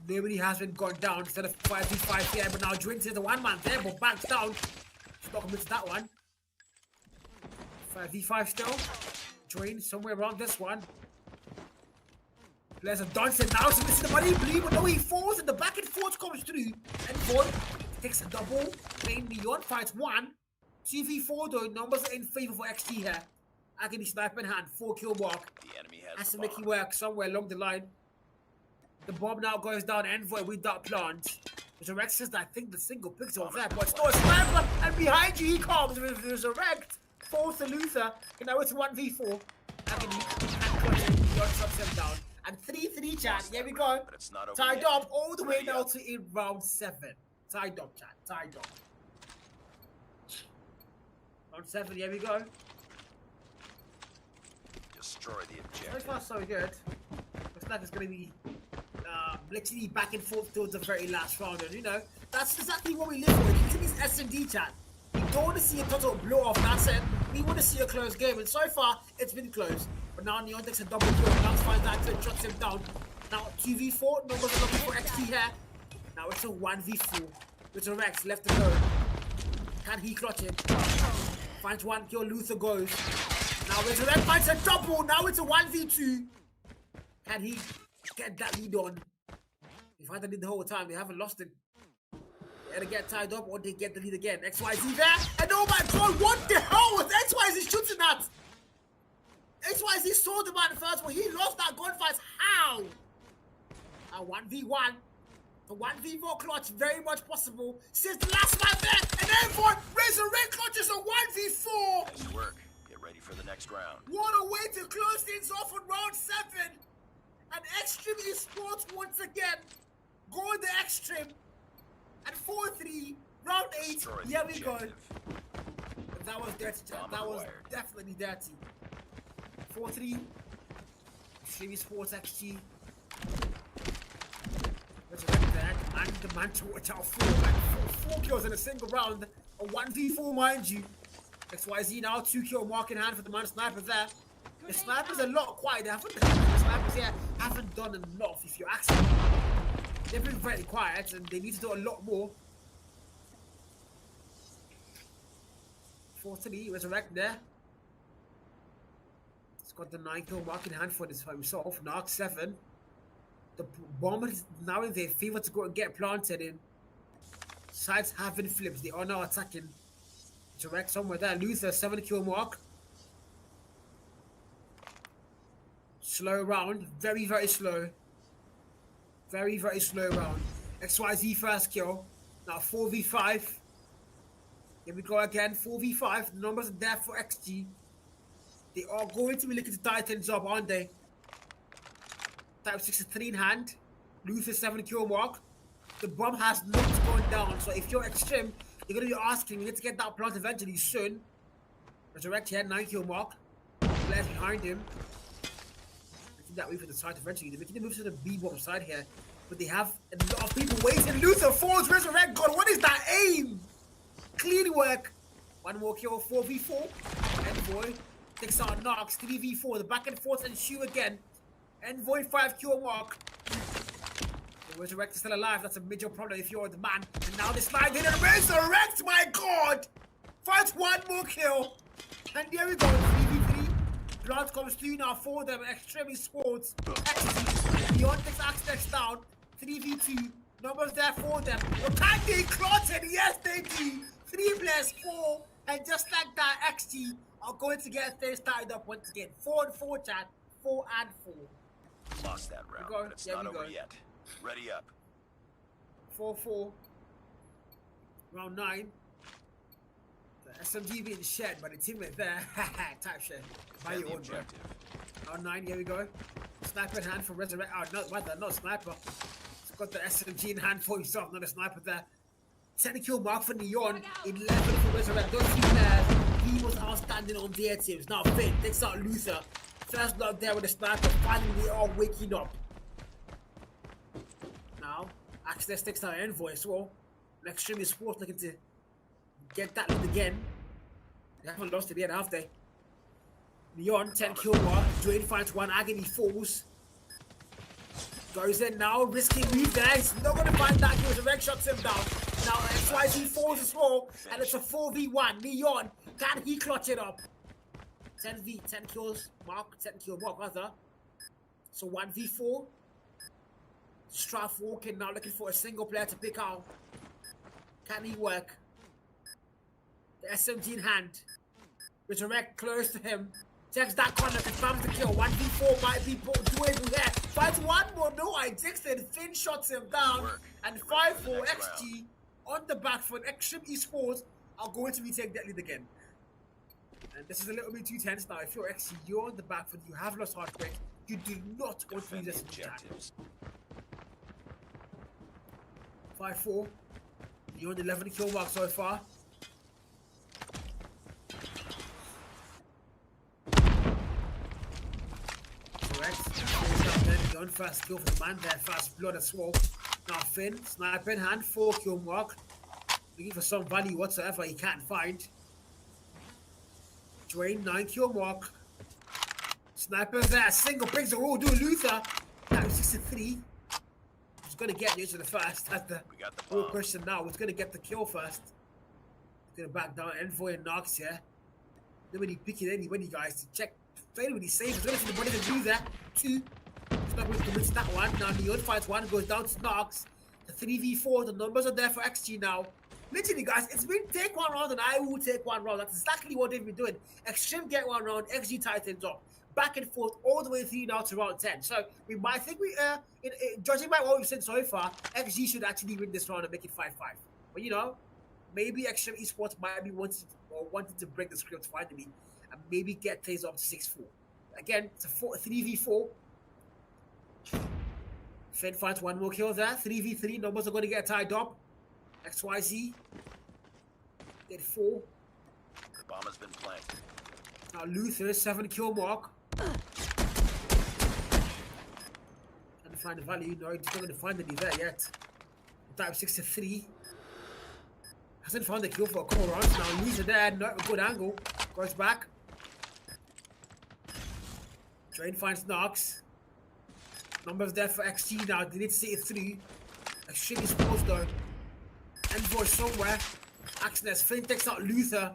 Nobody has been gone down instead of 5v5 here, but now Dwayne is the one man there, but backs down. He's not committed to that one. 5v5 still. Dwayne somewhere around this one. Players are dancing now, so this is the money bleed, but no, he falls and the back and forth comes through. And Boy takes a double. Dwayne beyond fights 1. 2v4 though, numbers are in favor for XT here. Agony sniper in hand, 4 kill mark. The enemy Has has to the make bomb. it work somewhere along the line. The bomb now goes down Envoy with that plant. Resurrect says that I think the single pixel there, but it's not a sniper, and behind you he comes with Resurrect. Falls to Luther, and now it's 1v4. Agony and clutching, Beyond shuts him down. And 3-3 chat, here we go. But it's not over Tied yet. up all the way Ready now up. to in round 7. Tied up chat, tied up. Round 7, here we go. Destroy the So objective. far, so good. Looks like it's going to be literally back and forth towards the very last round. And, you know, that's exactly what we live for. You see this S&D chat. We don't want to see a total blow off. That's it. We want to see a close game. And so far, it's been close. But now Neon takes a double kill. Now finds that and shuts him down. Now 2v4. Numbers are looking for XT here. Now it's a 1v4. With a Rex left alone. Can he clutch it? Finds 1 kill. Luther goes. Now Resurrect finds a double. Now it's a 1v2. Can he get that lead on? If I did the whole time, they haven't lost it. They either get tied up or they get the lead again. XYZ there. And oh my god, what the hell was XYZ shooting at? XYZ saw the man first, but he lost that gunfight. How? A 1v1. The 1v4 clutch, very much possible. Since the last man there, and then for Resurrect clutches a 1v4. Nice work. Get ready for the next round. What a way to close things off on round 7. And Xtreme Esports once again going the Xtreme. And 4-3, round 8, Destroy the here we go. objective. That was dirty, chat. Bomb That was acquired. definitely dirty. 4-3, Xtreme Esports XG. Resurrect there, and the man to watch out for. Like 4 kills in a single round. A 1v4, mind you. XYZ now, 2 kill mark in hand for the man sniper there. The snipers are a lot quiet. The snipers here haven't done enough, if you ask me. They've been very quiet and they need to do a lot more. 4-3, Resurrect there. He's got the 9 kill mark in hand for himself. Narc 7. The bomber is now in their favor to go and get planted in. Sides have been flipped. They are now attacking. Resurrect somewhere there. Luther, 7 kill mark. Slow round. Very, very slow. Very, very slow round. XYZ first kill. Now 4v5. Here we go again. 4v5. The numbers are there for XG. They are going to be looking to tie things up, aren't they? Type 63 in hand. Luther 7 kill mark. The bomb has not gone down. So if you're Xtreme, you're going to be asking, we need to get that plant eventually soon. Resurrect here, 9 kill mark. Players behind him. Making that way for the side eventually. They're making the move to the B-bomb side here. But they have a lot of people waiting. Luther falls, Resurrect. God, what is that aim? Clean work. 1 more kill, 4v4. Envoy takes out Knox, 3v4. The back and forth and shoe again. Envoy 5 kill mark. Resurrect is still alive. That's a major problem if you're the man. And now they slide in and Resurrect, my god! Fight one more kill. And there we go, 3v3. Blood comes through now for them. Extreme Esports. XT. Beyond takes Access down. 3v2. Numbers there for them. But can they clot it? Yes, they do. 3 plus 4. And just like that, XT are going to get things started up once again. 4 and 4, chat. 4 and 4. Lost that round, go. but it's Yeah, not we over go. yet. Ready up. 4-4. Round 9. The SMG being shed by the teammate there. Type shit. Buy Defend your the own, bro. objective. Round 9, here we go. Sniper in hand for Resurrect. Oh, no, rather, not sniper. He's got the SMG in hand for himself, not a sniper there. 10 kill mark for Neon. 11 for Resurrect. Those 2 players, he was outstanding on their teams. Now, Finn takes out Luther. First blood there with the sniper. Finally, they are waking up. Now, Access takes out Envoy as well. Extreme Esports looking to get that lead again. They haven't lost it yet, have they? Neon, 10 kill mark. Dwayne finds 1 Agony falls. Goes in now, risky move there. He's not going to find that kill. Resurrect shots him down. Now XYZ falls as well. And it's a 4v1. Neon, can he clutch it up? 10 kills mark. 10 kill mark, rather. So 1v4. Straff walking now, looking for a single player to pick out. Can he work? The SMG in hand. Resurrect close to him. Checks that corner, confirms the kill. 1v4 might be doable there. Finds one more. No, I texted. Finn shots him down. And 5-4 XG on the back foot. Extreme Esports are going to retake that lead again. And this is a little bit too tense now. If you're XG, you're on the back foot. You have lost Heartbreak. You do not want to lose this objectives. 5-4. You're on 11 kill mark so far. Correct. Going first kill for the man there. Fast blood as well. Now Finn, sniper in hand, 4 kill mark. Looking for some value whatsoever he can't find. Dwayne, 9 kill mark. Sniper there, single brings the roll, do Luther. That was 63. Who's gonna get you to the first? That's the real question now. Who's gonna get the kill first? Gonna back down Envoy and Nox here. Nobody picking anybody, guys, to check. Anybody safe. There's nothing nobody can do that. 2. It's not going to miss that one. Now Neon fights 1, goes down to Nox. The 3v4, the numbers are there for XG now. Literally, guys, it's been take 1 round and I will take 1 round. That's exactly what they've been doing. Extreme get 1 round, XG tightens up. Back and forth all the way through now to round 10. So we might think judging by what we've seen so far, XG should actually win this round and make it 5-5. But you know, maybe Extreme Esports might be wanting to break the script finally and maybe get things up to 6-4. Again, it's a 3v4. Finn finds 1 more kill there. 3v3. Numbers are going to get tied up. XYZ. Did 4. The bomb has been planted. Now Luther, 7 kill mark. Trying to find the value. No, he's not going to find any there yet. Type 63. Hasn't found the kill for a couple rounds now. Luther there, not a good angle. Goes back. Drain finds Nox. Numbers there for XG now. They need to see it through. Extreme Esports though. Envoy somewhere. Axnes. Finn takes out Luther.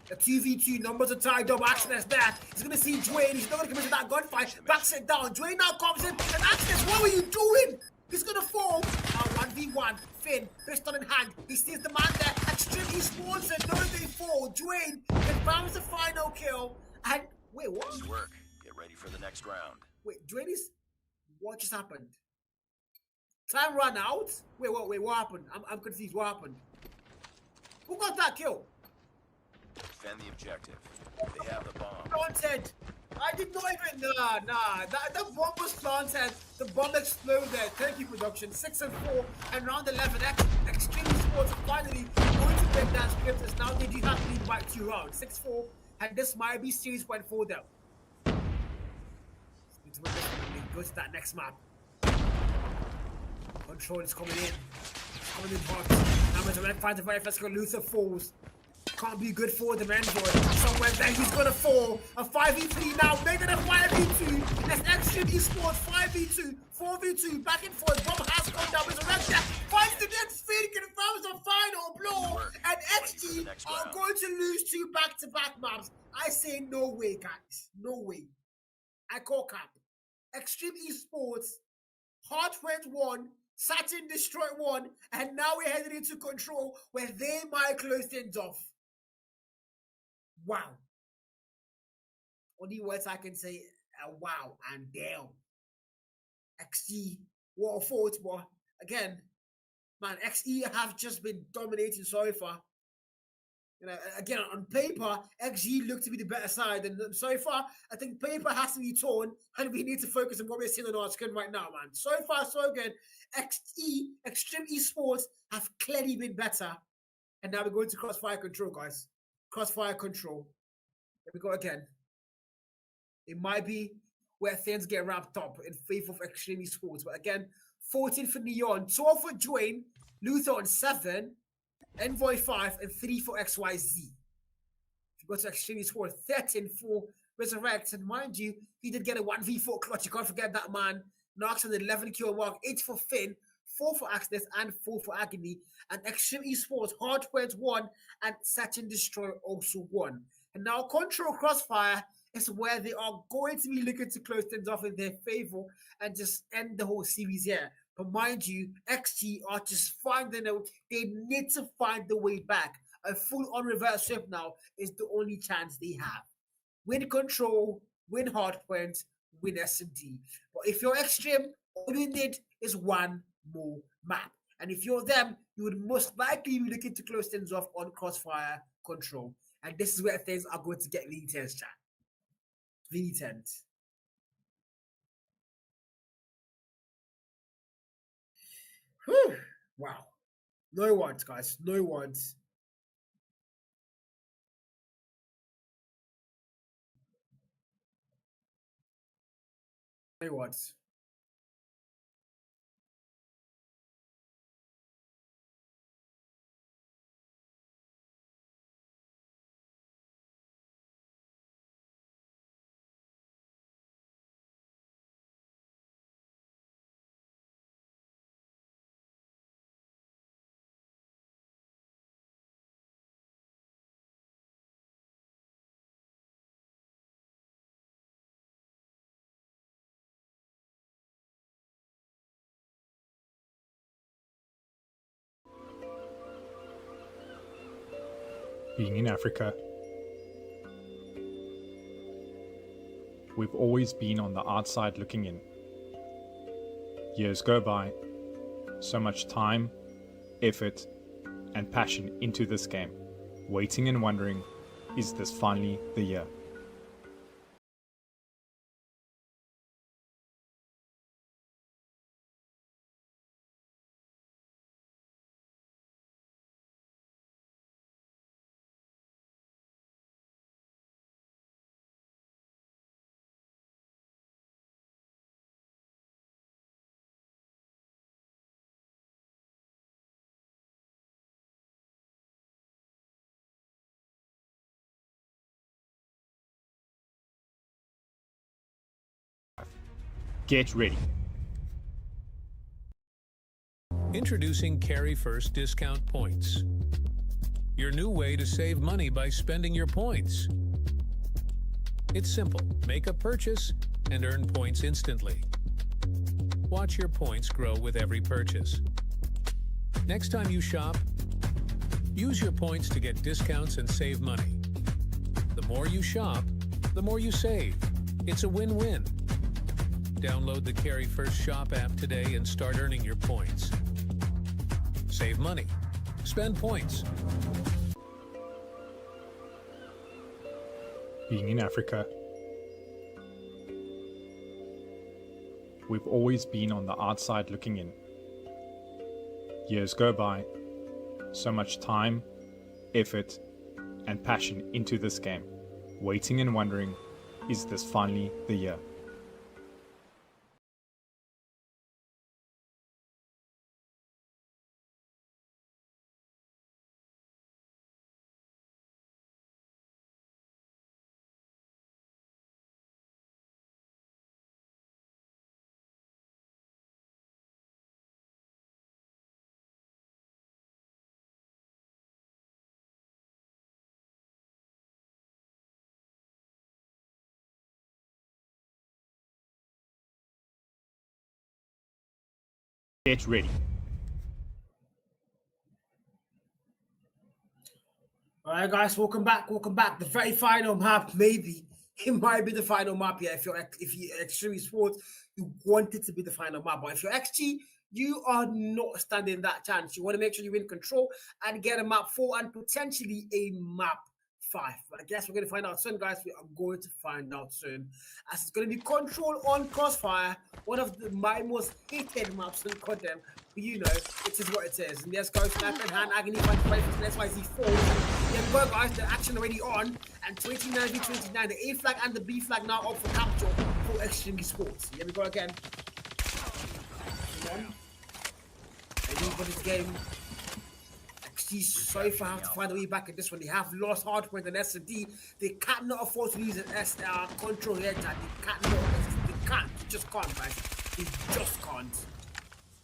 The 2v2 numbers are tied up. Axnes there. He's going to see Dwayne. He's not going to commit to that gunfight. Backs it down. Dwayne now comes in. And Axnes, what were you doing? He's going to fall. Now 1v1. Finn, pistol in hand. He sees the man there. Extreme Esports and no they fall. Dwayne confirms the final kill. And wait, what? Nice work. Get ready for the next round. Wait, Dwayne is... What just happened? Time ran out? Wait, what happened? I'm confused. What happened? Who got that kill? Defend the objective. They have the bomb. Planted. I did not even... Nah. The bomb was planted. The bomb exploded. Thank you, production. 6-4 and round 11. Extreme Esports finally going to break that script as now they do have to lead by 2 rounds. 6-4 and this might be series point for them. Go to that next map. Control is coming in. It's coming in hot. Now Resurrect finds the very first kill. Luther falls. Can't be good for the Android. Somewhere there he's gonna fall. A 5v3 now, making a 5v2. That's Xtreme Esports 5v2, 4v2, back and forth. Bomb has gone down. Resurrector finds the next feed, confirms the final blow. And XG are going to lose 2 back-to-back maps. I say no way, guys. No way. I call cap. Xtreme Esports, Hardpoint 1, Saturn destroyed 1, and now we're heading into control where they might close things off. Wow. Only words I can say, wow and damn. XG, what a fault, but again, man, XE have just been dominating so far. You know, again, on paper, XG looked to be the better side, and so far, I think paper has to be torn, and we need to focus on what we're seeing on our screen right now, man. So far, so good. Xtreme Esports have clearly been better, and now we're going to crossfire control, guys. Crossfire control. Here we go again. It might be where things get wrapped up in favor of Xtreme Esports, but again, 14 for Neon, 12 for Dwayne, Luther on 7, Envoy 5, and 3 for XYZ. If you go to Xtreme Esports, 13 for Resurrect, and mind you, he did get a 1v4 clutch. You can't forget that, man. Knocks on the 11 kill mark, 8 for Finn, 4 for Axness, and 4 for Agony. And Xtreme Esports, Hardpoint 1, and Saturn Destroy also 1. And now Control Crossfire is where they are going to be looking to close things off in their favor and just end the whole series here. But mind you, XG are just finding out they need to find the way back. A full-on reverse sweep now is the only chance they have. Win Control, win Hardpoint, win S&D. But if you're Xtreme, all you need is one more map. And if you're them, you would most likely be looking to close things off on Crossfire Control. And this is where things are going to get really tense, chat. Really tense. Whew. Wow. No words, guys. No words. No words. Being in Africa, we've always been on the outside looking in. Years go by, so much time, effort, and passion into this game, waiting and wondering, is this finally the year? Get ready. Introducing Carry1st discount points. Your new way to save money by spending your points. It's simple. Make a purchase and earn points instantly. Watch your points grow with every purchase. Next time you shop, use your points to get discounts and save money. The more you shop, the more you save. It's a win-win. Download the Carry1st Shop app today and start earning your points. Save money. Spend points. Being in Africa, we've always been on the outside looking in. Years go by, so much time, effort, and passion into this game, waiting and wondering, is this finally the year? Get ready. All right, guys, welcome back. Welcome back. The very final map, maybe it might be the final map. Yeah, if you're Extreme Sports, you want it to be the final map. But if you're XG, you are not standing that chance. You want to make sure you win control and get a map 4 and potentially a map 5. But I guess we're going to find out soon, guys. We are going to find out soon. As it's going to be Control on Crossfire, one of my most hated maps in content. But you know, it is what it is. And there's go Snap and Hand Agony fight for XYZ 4. There we go, guys. The action already on. And 29 v 29. The A flag and the B flag now up for capture for Extreme Sports. Here we go again. Come on. Anybody's game. XG so far have to find a way back in this one. They have lost hardpoint and S&D. They cannot afford to lose an control here, Jack. They can't. They just can't, guys. They just can't.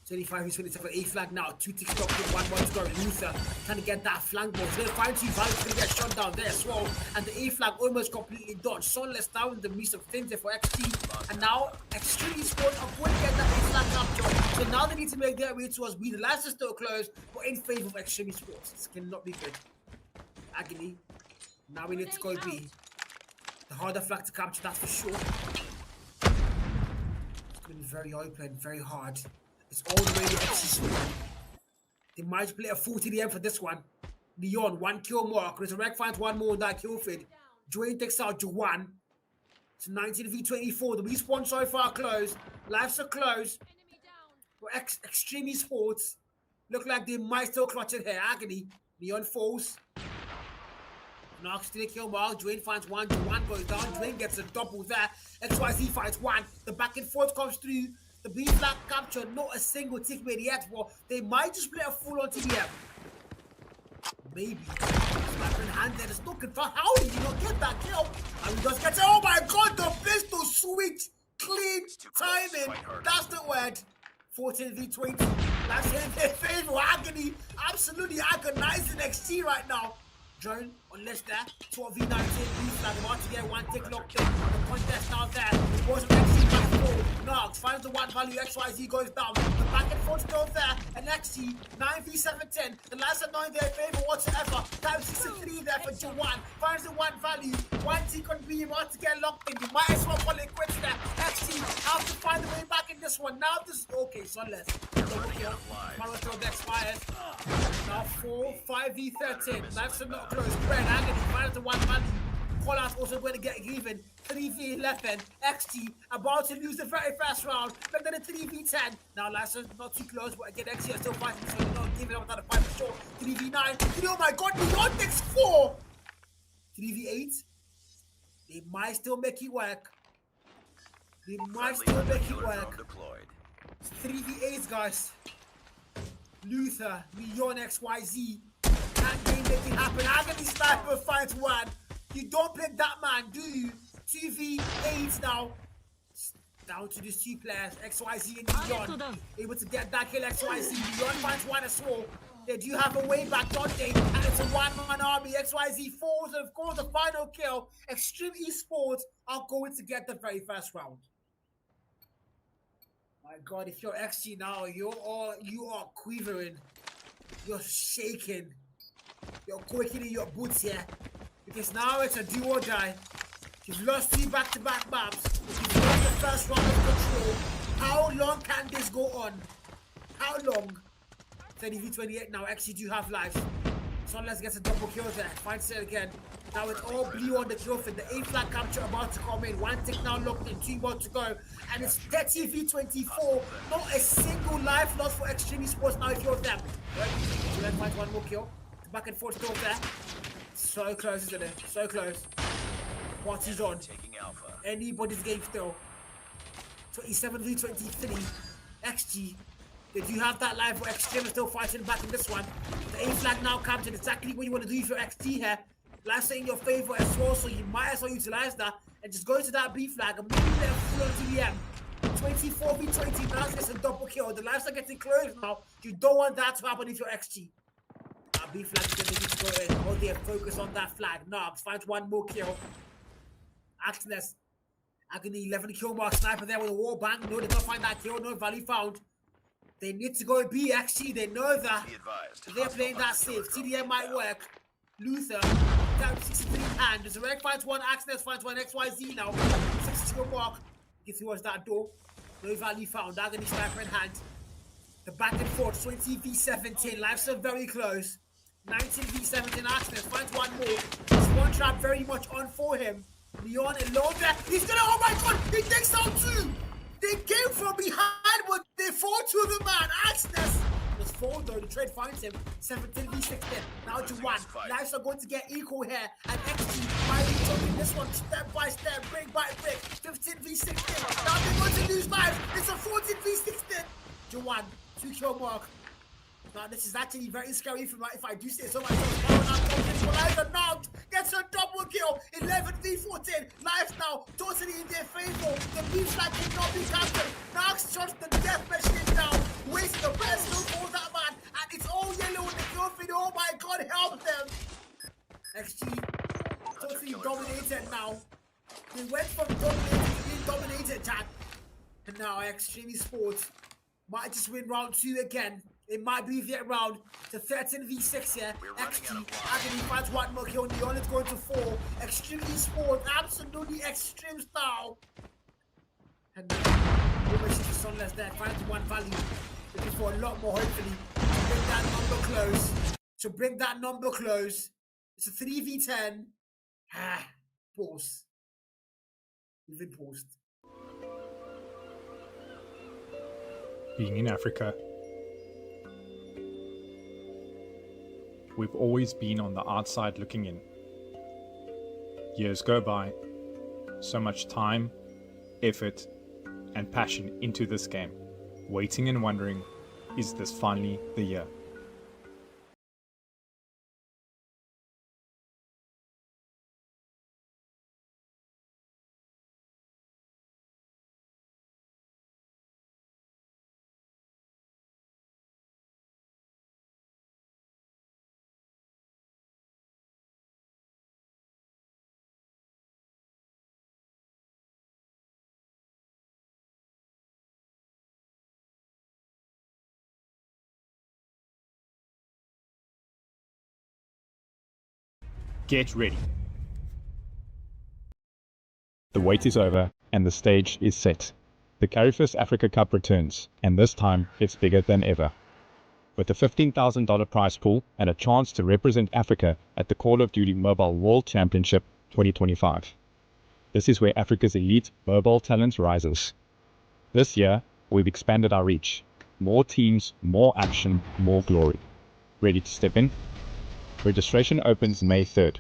25 is 27 A flag now. 2 ticks up with 1 more to go. Luther trying to get that flank ball. He's going to find 2 values. Going to get shot down there as well. And the A flag almost completely dodged. Sunless down the miss of things there for XG. And now Extreme Sports are going to get that A flag capture. So now they need to make their way towards B. The last is still closed, but in favor of Extreme Sports. This cannot be good. Agony. Now we need to go B. The harder flag to capture, that's for sure. It's going to be very open, very hard. It's all the way to XG. They might play a full TDM for this one. Leon, 1 kill mark. Resurrect finds 1 more on that kill feed. Dwayne takes out Juwan. It's 19 v 24. The respawn so far closed. Lives are closed. For Extreme Sports. Look like they might still clutch it here. Agony. Leon falls. Knocks to the kill mark. Dwayne finds 1. Juwan goes down. Dwayne gets a double there. XYZ finds 1. The back and forth comes through. The B flag capture, not a single tick made yet, but they might just play a full on TDM. Maybe. Sniper in hand there, there's no confirm. How did you not get that kill? And he just gets it. Oh my god, the pistol sweet, clean timing. That's the word. 14 v 20. That's in their favor. Agony, absolutely agonizing XT right now. Drone, unless that 12 v 19 B flag about to get 1 tick locked in. The contest now there. It wasn't XT by 4. Nox finds the 1 value. XYZ goes down. The back and forth still there. And XT 9 v 710. The last are not in their favor whatsoever. Times 63 there for Jawan. Finds the 1 value. 1 tick on B about to get locked in. You might as well call it quits there. XT have to find the way back in this one. Now this okay, Sunless. Marathon expires. Now 4, 5 v 13. That's not close. Spread Agony finds the 1 value. Call out also going to get even. 3 v 11. XT about to lose the very first round. But then a 3 v 10. Now Lasso not too close, but again XT are still fighting, so they're not giving up another fight for sure. 3 v 9. Oh my god, Beyond takes 4. 3 v 8. They might still make it work. They might still make it work. 3 v 8, guys. Luther, Leon, XYZ. Can't game make it happen. Agony Sniper finds 1. You don't pick that man, do you? 2 v 8 now. Down to these 2 players, XYZ and Leon. Able to get that kill, XYZ. Leon finds 1 as well. They do have a way back, don't they? And it's a 1-man army. XYZ falls, and of course, the final kill. Extreme Esports are going to get the very first round. My God, if you're XG now, you are quivering. You're shaking. You're quaking in your boots here. Because now it's a do or die. You've lost 3 back-to-back maps. You've lost the first round of control. How long can this go on? How long? 30 v 28 now. Actually, do have lives. Sunless gets a double kill there. Finds it again. Now it's all blue on the kill feed. The A flag capture about to come in. 1 tick now locked in. 2 more to go. And it's 30 v 24. Not a single life lost for Extreme Sports now if you're them. Right? So then finds 1 more kill. The back and forth still there. So close, isn't it? So close. What is on? Anybody's game still. 27 v 23. XG. They do have that live for Xtreme still fighting back in this one. The A flag now captured. Exactly what you want to do for XT here. Life's in your favor as well, so you might as well utilize that and just go to that B flag and maybe let full on TDM. 24 v 20. Now it's a double kill. The lives are getting close now. You don't want that to happen if you're XG. B flag is going to need to go in. Oh dear, focus on that flag. Knobs finds 1 more kill. Axness. Agony 11 kill mark. Sniper there with a wall bang. No, did not find that kill. No value found. They need to go B, actually. They know that. Be advised. They're playing that safe. TDM might work. Luther, down 63 hand. There's a Reg finds one, Axness finds one, XYZ now. 60 mark. Get towards that door. No value found. Agony sniper in hand. The back and forth, 20 v17. Lives are very close. 19 v17. Axness finds one more. This one trap very much on for him. Leon alone there. He's gonna, oh my god, he takes down two. They came from behind, but they fall to the man. Axness was fold though. The trade finds him. 17 v16. Now to one. Lives are going to get equal here. And XG might be taking this one step by step, brick by brick. 15 v16. Now they're going to lose lives. It's a 14 v16. Jawan, 2-kill mark. Now this is actually very scary if I do say so myself. Lives knocked, gets a double kill. 11 v14. Lives now totally in their favor. The blue flag cannot be captured. Knox shuts the death machine down. Wastes the personal for that man. And it's all yellow in the kill feed. Oh my god, help them. XG totally dominated now. They went from dominated to being dominated, Jack. And now Xtreme Esports might just win round 2 again. It might be their round to 13 v6 here. XG, Agony finds one more kill. Neon is going to 4. Xtreme Esports, absolutely extreme style. And almost the Sunless there, finds one value. Looking for a lot more, hopefully, to bring that number close. To bring that number close. It's a 3v10. Pause. We've been paused. Being in Africa, we've always been on the outside looking in. Years go by, so much time, effort, and passion into this game, waiting and wondering, is this finally the year? Get ready. The wait is over and the stage is set. The Carry1st Africa Cup returns, and this time it's bigger than ever. With a $15,000 prize pool and a chance to represent Africa at the Call of Duty Mobile World Championship 2025. This is where Africa's elite mobile talent rises. This year, we've expanded our reach. More teams, more action, more glory. Ready to step in? Registration opens May 3rd.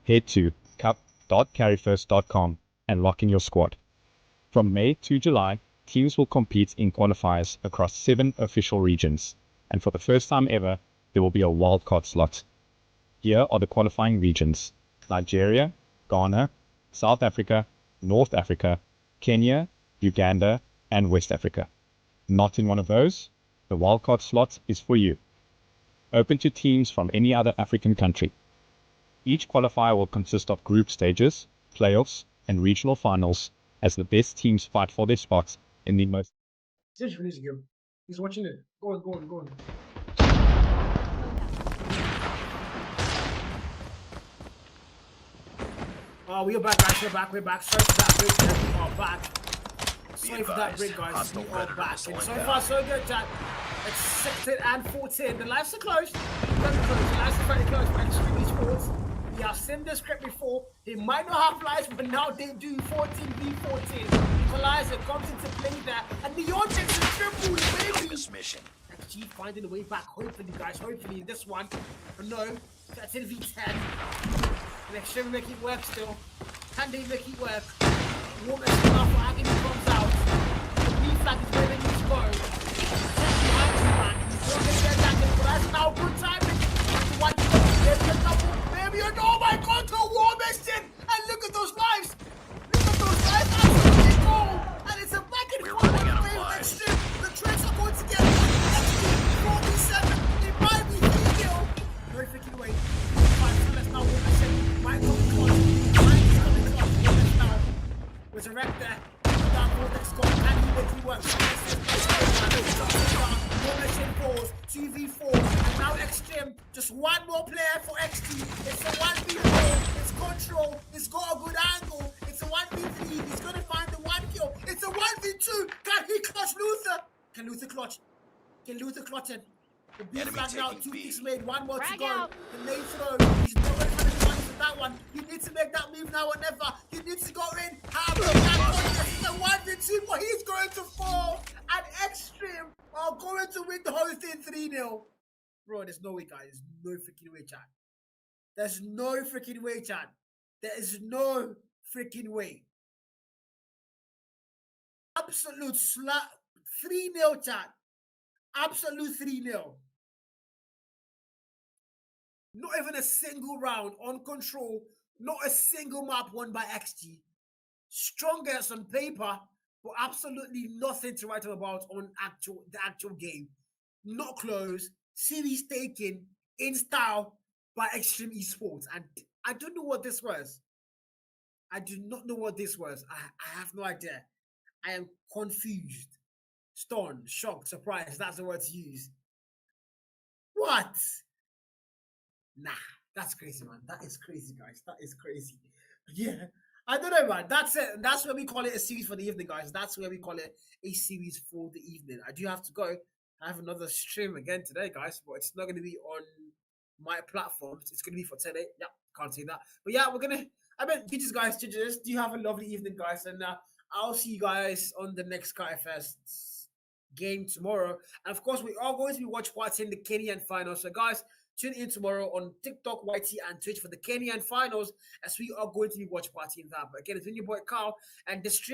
Head to cup.carry1st.com and lock in your squad. From May to July, teams will compete in qualifiers across 7 official regions, and for the first time ever, there will be a wildcard slot. Here are the qualifying regions: Nigeria, Ghana, South Africa, North Africa, Kenya, Uganda, and West Africa. Not in one of those? The wildcard slot is for you. Open to teams from any other African country. Each qualifier will consist of group stages, playoffs, and regional finals as the best teams fight for their spots in the most... Just release him. He's watching it. Go on, go on, go on. Oh, we're back, guys. We're back. Sorry for that break. We are back. Sorry for that break, guys. We are back. And so far, so good, Jack. It's 16 and 14. The lives are close. Very close. The lives are very close for Xtreme Esports. We have seen this script before. They might not have lives, but now they do. 14v14. Equalizer comes into play there. And Neon takes a triple, baby. This mission. XG finding a way back. Hopefully, guys. Hopefully, in this one. But no. 13v10. And Xtreme make it work still. Can they make it work? Warm as enough for Agony comes out. The B flag is where they need to go. That's now good timing. One, maybe a double, maybe a oh my god, the war mission! And look at those lives! Look at those lives! Absolutely goal! And it's a back and forth on the way with Xtreme. The tricks are going to get 47. It might be 3-0. No freaking way. Fine, so let's now war mission. Might come close. Might is coming close. War mission now. Resurrect there. Down Vortex score. Can he make it work? Xtreme. Just one more player for XT. It's a 1v4. It's control. It's got a good angle. It's a 1v3. He's gonna find the 1 kill. It's a 1v2. Can he clutch Luther? Can Luther clutch? Can Luther clutch it? The B Enemy flag now, taking 2 B. kicks made, 1 more to Frag go. out. The lane throw, he's not going to have any money for that one. You need to make that move now or never. You need to go in. How about that? This is a 1v2, but he's going to fall. And Xtreme are going to win the whole thing 3-0. Bro, there's no way, guys. There's no freaking way, chat. There's no freaking way, chat. There is no freaking way. Absolute slap. 3-0, chat. Absolute 3-0. Not even a single round on control. Not a single map won by XG. Strongest on paper, but absolutely nothing to write about on the actual game. Not close. Series taken in style by Xtreme Esports. And I don't know what this was. I do not know what this was. I have no idea. I am confused. Stunned, shocked, surprised. That's the word to use. What? Nah, that's crazy, man. That is crazy, guys. That is crazy. Yeah, I don't know, man. That's it. That's where we call it a series for the evening, guys. That's where we call it a series for the evening. I do have to go. I have another stream again today, guys, but it's not going to be on my platforms. It's going to be for today. Yeah, can't say that. But yeah, we're going to, GG's, guys. GG's. Do you have a lovely evening, guys? And I'll see you guys on the next Carry1st game tomorrow. And of course, we are going to be watch partying the Kenyan finals. So, guys, tune in tomorrow on TikTok, YT, and Twitch for the Kenyan finals as we are going to be watch partying that. But again, it's been your boy Carl, and the stream